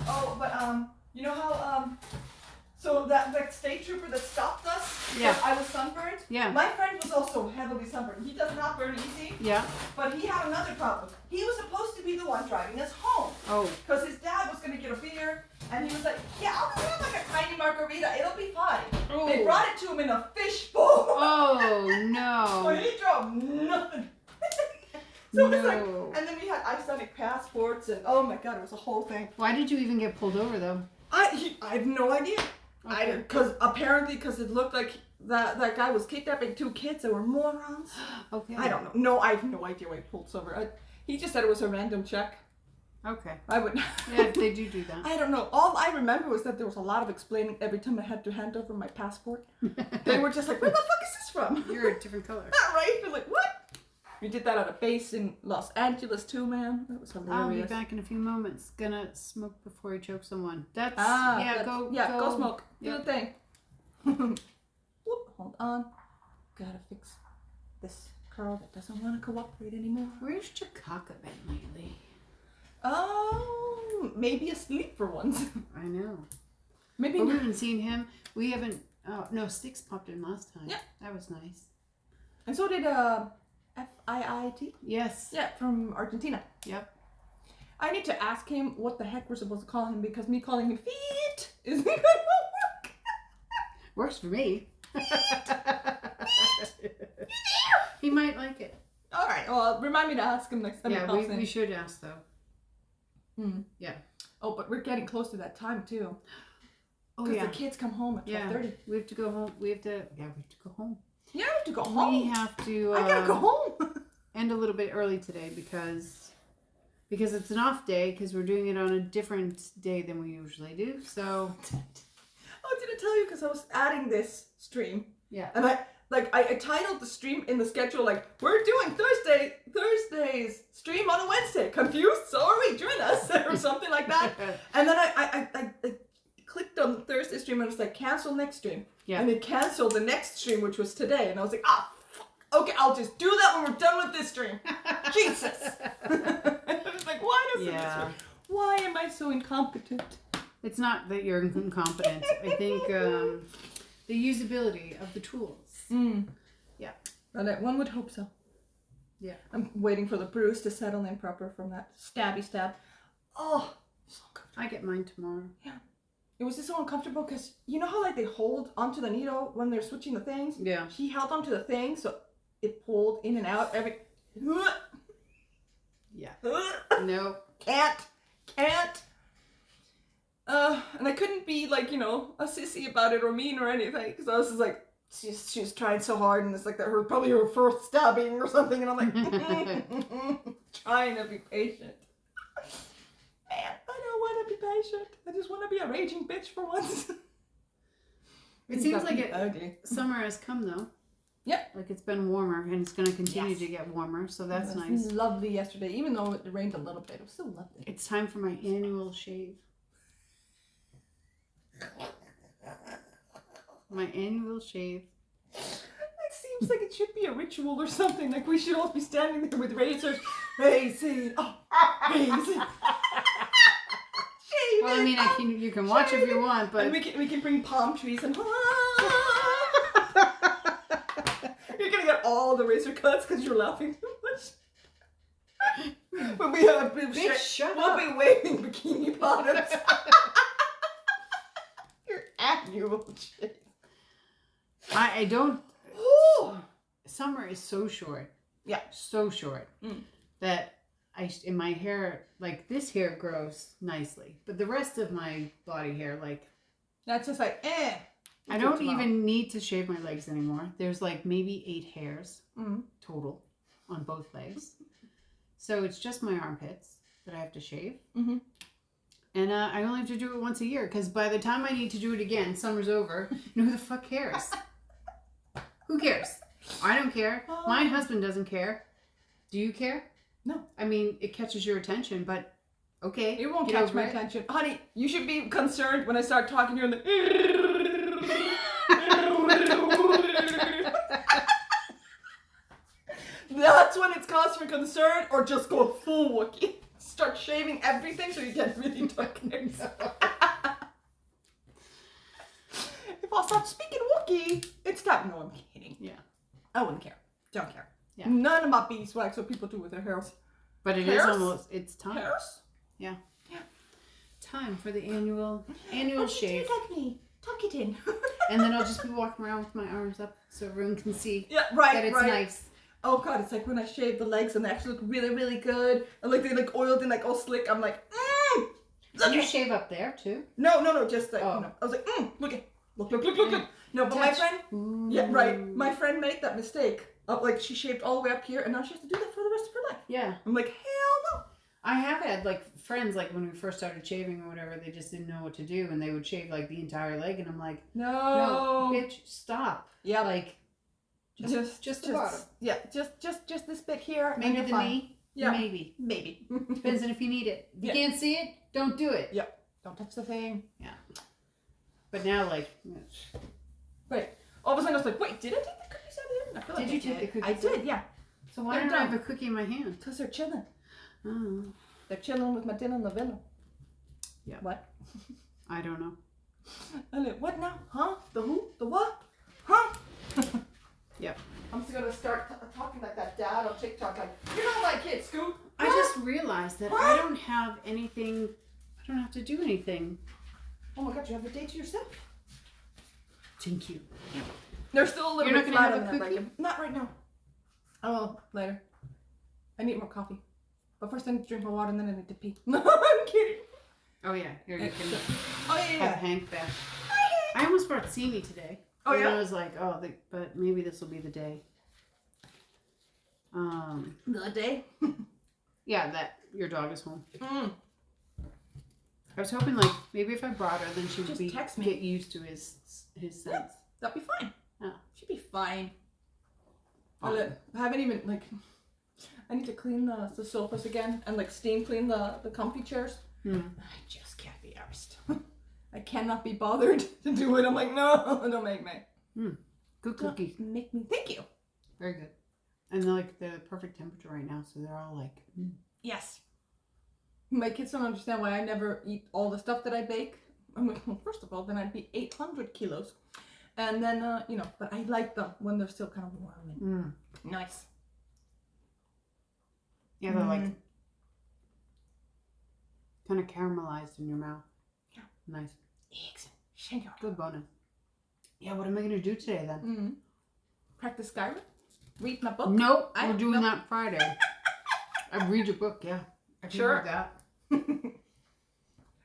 Oh, but, you know how, so that state trooper that stopped us, I was sunburned? Yeah. My friend was also heavily sunburned. He does not burn easy. Yeah. But he had another problem. He was supposed to be the one driving us home. Oh. Because his dad was going to get a beer, and he was like, yeah, I'll just have like a tiny margarita. It'll be fine. Oh. They brought it to him in a fishbowl. Oh, no. So he drove nothing. So it was like, and then we had Icelandic passports, and oh my god, it was a whole thing. Why did you even get pulled over, though? I have no idea. Okay. Because it looked like that guy was kidnapping 2 kids that were morons. Okay. I don't know. No, I have no idea why he pulled us over. He just said it was a random check. Okay. I would. Yeah, they do that. I don't know. All I remember was that there was a lot of explaining every time I had to hand over my passport. They were just like, "Where the fuck is this from?" You're a different color. Not right? They're like, "What?" We did that at a base in Los Angeles too, man. That was hilarious. I'll be back in a few moments. Gonna smoke before I choke someone. That's go smoke. Do the thing. Whoop, hold on. Gotta fix this curl that doesn't want to cooperate anymore. Where's Chakaka been lately? Oh, maybe asleep for once. I know. Maybe we haven't seen him. We haven't. Oh no, Sticks popped in last time. Yeah, that was nice. And so did FIIT. Yes. Yeah, from Argentina. Yep. I need to ask him what the heck we're supposed to call him, because me calling him Feet isn't gonna work. Works for me. He might like it. All right. Well, remind me to ask him next time. Yeah, we should ask though. Yeah. Oh, but we're getting close to that time too. Oh yeah. Because the kids come home at 12:30. We have to go home. We have to go home. Yeah, we have to go home. We have to. I gotta go home. End a little bit early today because it's an off day, because we're doing it on a different day than we usually do. So. I didn't tell you because I was adding this stream. Yeah. And like I titled the stream in the schedule like we're doing Thursday's stream on a Wednesday. Confused? So are we? Join us or something like that. And then I clicked on the Thursday stream and it was like cancel next stream. Yeah. And it canceled the next stream, which was today. And I was like, okay, I'll just do that when we're done with this stream. Jesus. I was like, why doesn't this work? Why am I so incompetent? It's not that you're incompetent. I think the usability of the tools. Yeah. Well, one would hope so. Yeah. I'm waiting for the bruise to settle in proper from that stabby stab. Oh, so uncomfortable. I get mine tomorrow. Yeah. It was just so uncomfortable because you know how like they hold onto the needle when they're switching the things? Yeah. She held onto the thing so it pulled in and out every... Yeah. No. Can't. And I couldn't be like, you know, a sissy about it or mean or anything because I was just like, she was trying so hard and it's like that probably her first stabbing or something and I'm like, trying to be patient. Man, I don't want to be patient. I just want to be a raging bitch for once. It seems like ugly. Summer has come though. Yep. Like it's been warmer and it's going to continue to get warmer, so that's nice. It was lovely yesterday, even though it rained a little bit. It was still lovely. It's time for my annual shave. My annual shave. It seems like it should be a ritual or something. Like we should all be standing there with razors. Razing. Oh, razing. Well, I mean, you can watch if you want, but... And we can bring palm trees and... You're going to get all the razor cuts because you're laughing too much. When we have... Bitch, shut we'll up. be waving bikini bottoms. Your annual shit. I don't... Summer is so short. Yeah. So short. That... in my hair, like this hair grows nicely, but the rest of my body hair, like that's just like I don't even need to shave my legs anymore. There's like maybe 8 hairs total on both legs, so it's just my armpits that I have to shave, and I only have to do it once a year because by the time I need to do it again, summer's over. You know who the fuck cares? Who cares? I don't care. My husband doesn't care. Do you care? No. I mean, it catches your attention, but okay. It won't catch my attention. Honey, you should be concerned when I start talking. You're in the... That's when it's cause for concern, or just go full Wookiee. Start shaving everything so you get really dark hairs. If I start speaking Wookiee, it's time. No, I'm kidding. Yeah. I wouldn't care. Don't care. Yeah. None of my beeswax what people do with their hairs. But it is almost, it's time. Hairs? Yeah. Yeah. Time for the annual shave. Like me. Tuck it in. And then I'll just be walking around with my arms up so everyone can see that it's nice. Oh God, it's like when I shave the legs and they actually look really, really good. And like they look oiled and like all slick. I'm like, Do you shave up there too? No, just like, you know. I was like, look. No, but my friend, my friend made that mistake. Like she shaved all the way up here and now she has to do that for the rest of her life. Yeah. I'm like, hell no. I have had like friends like when we first started shaving or whatever, they just didn't know what to do and they would shave like the entire leg and I'm like, no, bitch, stop. Yeah. Like just the bottom. Yeah, just this bit here. Maybe the knee. Yeah. Maybe. Depends on if you need it. If you can't see it, don't do it. Yeah. Don't touch the thing. Yeah. But now like right. All of a sudden I was like, wait, did I take the cookies out of there? I feel like did you take the cookies? I did, yeah. So why don't I have a cookie in my hand? Because they're chilling. Oh. They're chilling with my dinner in the villa. Yeah. What? I don't know. I like, what now? Huh? The who? The what? Huh? Yep. I'm just gonna start talking like that dad on TikTok, like, you're not my kid, Scoop. I just realized that I don't have anything. I don't have to do anything. Oh my God, you have the day to yourself. Thank you. There's still a little You're bit not flat gonna on have a that cookie? bacon. Not right now. I will later. I need more coffee. But first I need to drink my water and then I need to pee. No, I'm kidding. Oh yeah, here you can have Hank back. I almost brought Simi today. Oh and yeah? I was like, but maybe this will be the day. The day? Yeah, that your dog is home. I was hoping like maybe if I brought her, then she would Just be text me. get used to his sense. That'd be fine. Oh. She'd be fine. I haven't even, like, I need to clean the sofas again and, like, steam clean the comfy chairs. I just can't be arsed. I cannot be bothered to do it. I'm like, no, don't make me. Good cookies. Don't make me. Thank you. Very good. And they're like the perfect temperature right now, so they're all like. Yes. My kids don't understand why I never eat all the stuff that I bake. I'm like, well, first of all, then I'd be 800 kilos. And then, but I like them when they're still kind of warm and nice. Yeah, they're like kind of caramelized in your mouth. Yeah. Nice. Excellent. Good bonus. Yeah, what am I going to do today then? Practice Skyrim? Read my book? Nope, we're doing that Friday. I read your book, yeah. I can Sure. read that.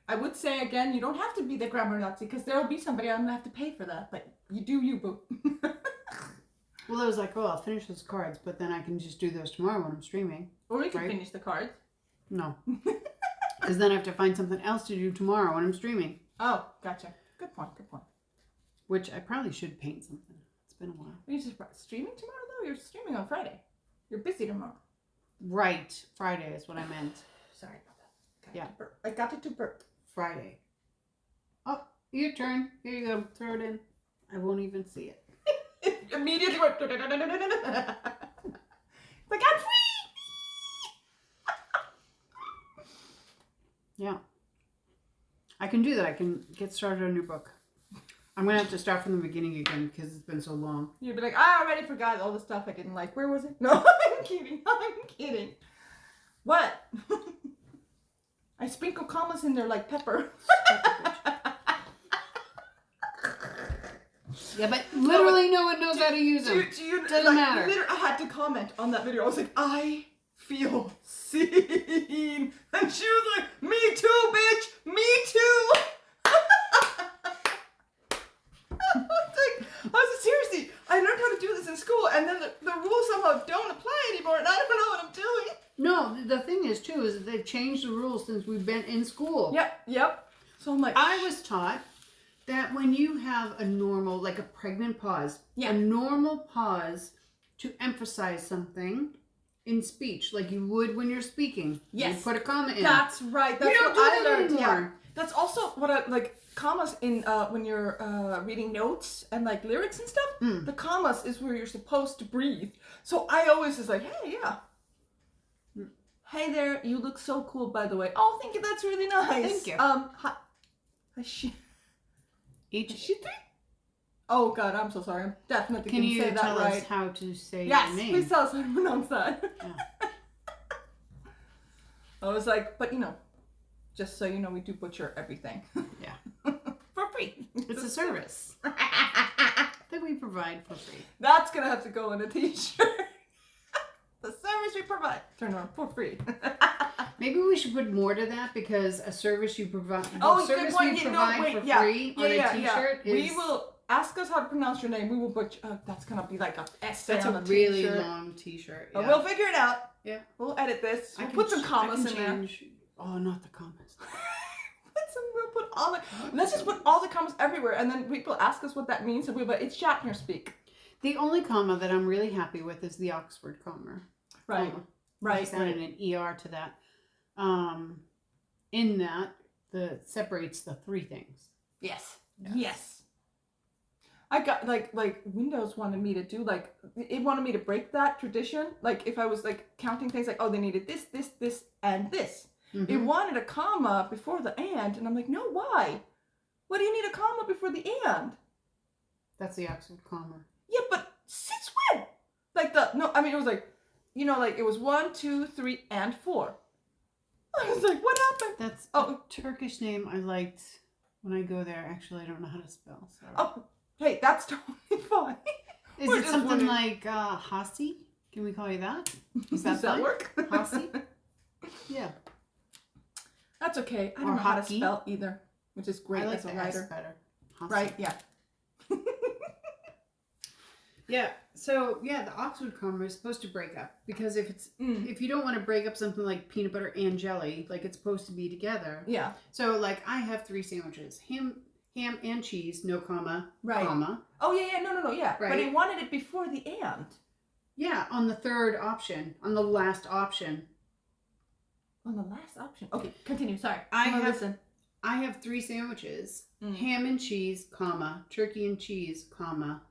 I would say again, you don't have to be the grammar Nazi because there will be somebody I'm gonna have to pay for that. But you do you, boo. Well, I was like, oh, I'll finish those cards, but then I can just do those tomorrow when I'm streaming. Or you can finish the cards. No, because then I have to find something else to do tomorrow when I'm streaming. Oh, gotcha. Good point. Good point. Which I probably should paint something. It's been a while. Are you just streaming tomorrow though? You're streaming on Friday. You're busy tomorrow. Right, Friday is what I meant. Sorry about that. I got it to burp. Friday. Oh, your turn. Here you go. Throw it in. I won't even see it. Immediately went. Like, I'm free! Yeah. I can do that. I can get started on your book. I'm going to have to start from the beginning again because it's been so long. You'd be like, I already forgot all the stuff I didn't like. Where was it? No, I'm kidding. I'm kidding. What? I sprinkle commas in there like pepper. Yeah, but literally no one knows how to use them. Doesn't matter. I had to comment on that video. I was like, I feel seen. And she was like, me too, bitch. Me too. I was like, seriously, I learned how to do this in school, and then the rules somehow don't apply anymore, and I don't know what I'm doing. No, the thing is, too, is that they've changed the rules since we've been in school. Yep. So I'm like... I was taught that when you have a normal, like a pregnant pause, a normal pause to emphasize something in speech, like you would when you're speaking. Yes. You put a comma in. That's right. That's what I learned anymore. Yeah. That's also what I like. Commas in when you're reading notes and like lyrics and stuff. The commas is where you're supposed to breathe. So I always is like, hey, hey there, you look so cool, by the way. Oh, thank you. That's really nice. Thank you. Hi. Each. Oh God, I'm so sorry. I'm definitely Can gonna you say that tell right. us how to say Yes, your name? please tell us how to pronounce that. Yeah. I was like, but just so you know, we do butcher everything. Yeah. For free. It's a service that we provide for free. That's gonna have to go in a t-shirt. The service we provide. Turn around for free. Maybe we should put more to that because a service you provide. Oh, service good point. we provide for free on a t-shirt is. We will ask us how to pronounce your name. We will butcher. That's gonna be like a essay That's on a a really t-shirt. long t-shirt. But Yeah. we'll figure it out. Yeah. We'll edit this. We'll put some commas in there. Oh, not the commas. We'll put all the. Let's just put all the commas everywhere, and then people ask us what that means, and we'll be like, it's Shatner speak. The only comma that I'm really happy with is the Oxford comma. Right. I added an ER to that. In that separates the three things. Yes. Yes. I got like Windows wanted me to do it wanted me to break that tradition. Like if I was like counting things like, oh, they needed this, and this. Mm-hmm. It wanted a comma before the and I'm like, no, why? What do you need a comma before the and? That's the Oxford comma. Yeah, but since when? It was like, it was 1, 2, 3, and 4. I was like, what happened? That's a Turkish name I liked when I go there. Actually, I don't know how to spell. Sorry. Oh, hey, that's totally fine. Is it something like Hasi? Can we call you that? Does that work? Hasi? Yeah. That's okay. I don't know how to spell either, which is great as a writer. Better. Hasi. Right? Yeah. Yeah. So the Oxford comma is supposed to break up because if you don't want to break up something like peanut butter and jelly, like it's supposed to be together. Yeah. So like I have 3 sandwiches: ham and cheese, no comma, Right. comma. Oh, yeah, no, yeah. Right. But he wanted it before the and. Yeah, on the third option, on the last option. On the last option. Okay, continue. Sorry. I have 3 sandwiches. Ham and cheese, comma, turkey and cheese, comma.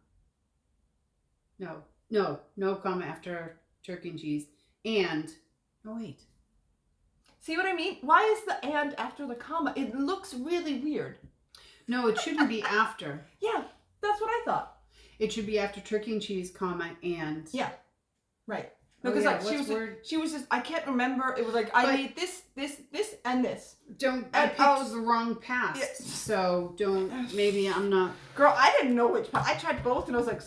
No comma after turkey and cheese. And, oh wait. See what I mean? Why is the and after the comma? It looks really weird. No, it shouldn't be after. Yeah, that's what I thought. It should be after turkey and cheese, comma, and. Yeah, right. Because she was just, I can't remember. It was like, I need this, and this. I picked the wrong past. Yeah. So maybe I'm not. Girl, I didn't know which past. I tried both and I was like,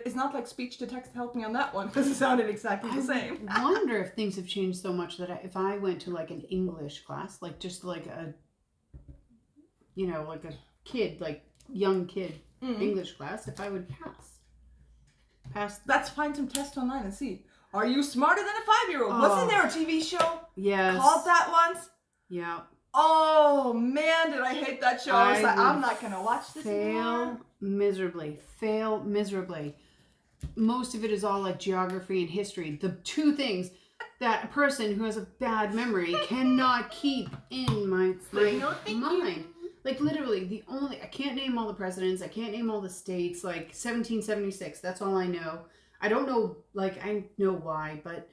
it's not like speech to text helped me on that one because it sounded exactly the same. I wonder if things have changed so much that if I went to like an English class, like just like a, like a kid, like young kid English class, if I would pass. Let's find some tests online and see. Are you smarter than a 5-year-old? Oh. Wasn't there a TV show? Yes. Called that once? Yeah. Oh, man, did I hate that show. I was like, I'm not going to watch this anymore. Fail miserably. Most of it is all like geography and history. The 2 things that a person who has a bad memory cannot keep in my mind. Like literally, I can't name all the presidents. I can't name all the states. Like 1776, that's all I know. I don't know, like, I know why, but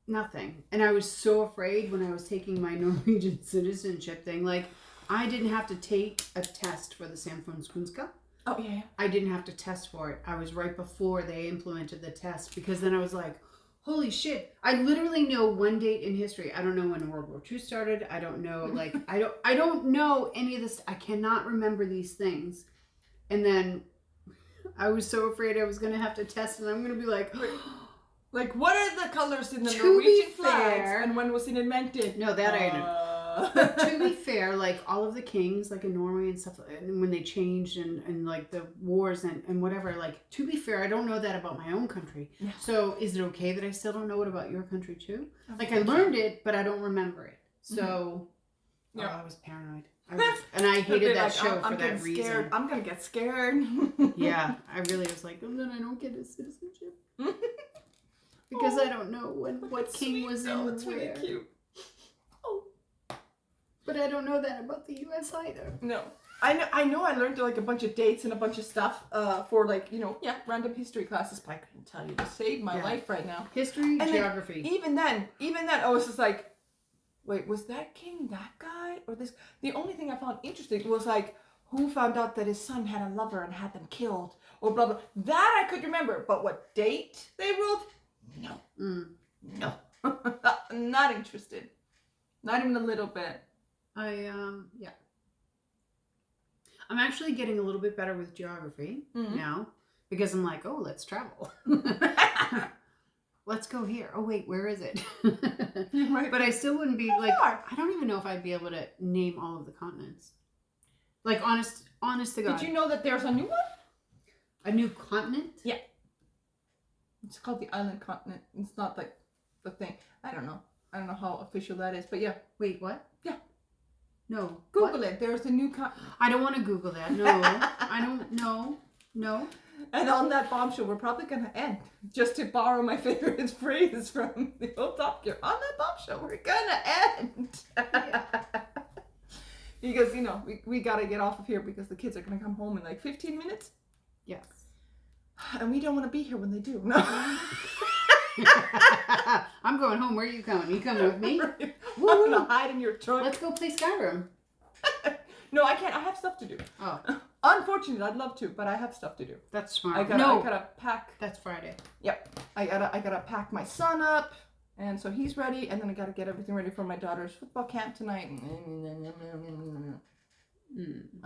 nothing. And I was so afraid when I was taking my Norwegian citizenship thing. Like, I didn't have to take a test for the Samfunnskunnskap. Oh, yeah. I didn't have to test for it. I was right before they implemented the test because then I was like, holy shit. I literally know one date in history. I don't know when World War II started. I don't know, like, I don't know any of this. I cannot remember these things. And then I was so afraid I was going to have to test and I'm going to be like... Like, what are the colors in the Norwegian flags and when was it invented? No, that I know. But to be fair, like, all of the kings, like, in Norway and stuff, and when they changed and like, the wars and whatever, like, to be fair, I don't know that about my own country. Yeah. So, is it okay that I still don't know it about your country, too? Like, I learned it, but I don't remember it. So, I was paranoid. And I hated that show for that reason. I'm going to get scared. Yeah, I really was like, and then I don't get a citizenship. Because I don't know what king was in where. It's really cute. Oh. But I don't know that about the U.S. either. No. I know I learned like a bunch of dates and a bunch of stuff for like, random history classes, but I couldn't tell you to save my life right now. History, and geography. Even then, I was just like, wait, was that king that guy or this? The only thing I found interesting was like, who found out that his son had a lover and had them killed or blah, blah. That I could remember, but what date they ruled? No. No. Not interested. Not even a little bit. Yeah. I'm actually getting a little bit better with geography now because I'm like, oh, let's travel. Let's go here. Oh, wait, where is it? Right. But I still wouldn't be like, I don't even know if I'd be able to name all of the continents. Like, honest to God. Did you know that there's a new one? A new continent? Yeah. It's called the island continent. It's not like the thing. I don't know how official that is, but yeah. Wait, what? Yeah. No. Google it. There's a new continent. I don't want to Google that. No. I don't know. No. And on that bombshell, we're probably going to end. Just to borrow my favorite phrase from the old Top Gear. On that bombshell, we're going to end. Yeah. Because, we got to get off of here because the kids are going to come home in like 15 minutes. Yes. And we don't want to be here when they do. No. I'm going home. Where are you coming? You coming with me? I'm going to hide in your trunk. Let's go play Skyrim. No, I can't. I have stuff to do. Oh. Unfortunately, I'd love to, but I have stuff to do. That's smart. I gotta pack. That's Friday. Yep. I gotta pack my son up, and so he's ready, and then I gotta get everything ready for my daughter's football camp tonight. I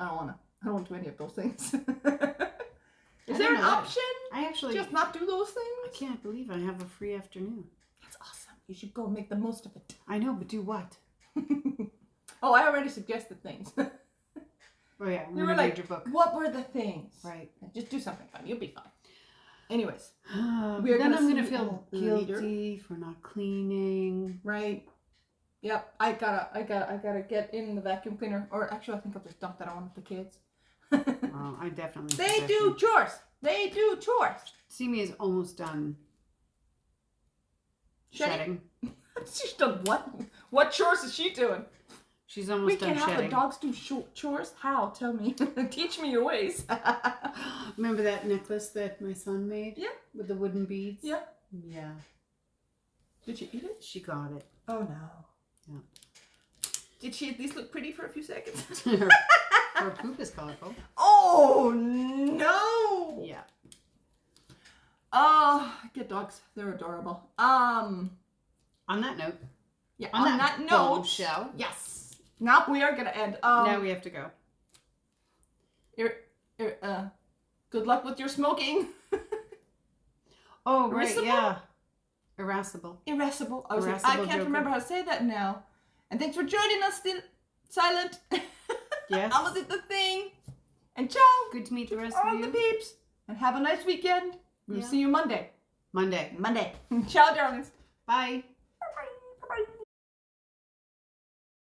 don't want to do any of those things. Is there an option? I actually just not do those things. I can't believe I have a free afternoon. That's awesome. You should go and make the most of it. I know, but do what? Oh, I already suggested things. Oh yeah, you were like, your book. What were the things? Right. Just do something fun. You'll be fine. Anyways, then I'm gonna feel guilty for not cleaning. Right. Yep. I gotta get in the vacuum cleaner. Or actually, I think I'll just dump that on one of the kids. Well, I definitely. They do chores. They do chores. Simi is almost done. Shedding. She's done what? What chores is she doing? She's almost done shedding. We can have the dogs do chores? How? Tell me. Teach me your ways. Remember that necklace that my son made? Yeah. With the wooden beads? Yeah. Yeah. Did she eat it? She got it. Oh, no. Yeah. Did she at least look pretty for a few seconds? Her poop is colorful. Oh, no. Yeah. Oh, get dogs. They're adorable. On that note. Yeah, on that note. Bombshell. Yes. Now we are going to end. Now we have to go. Good luck with your smoking. Oh, right, yeah. Irascible. I can't remember how to say that now. And thanks for joining us, still silent. Yes. I was at the thing. And ciao. Good to meet the rest all of you. the peeps. And have a nice weekend. We'll see you Monday. Monday. Ciao, darlings. Bye.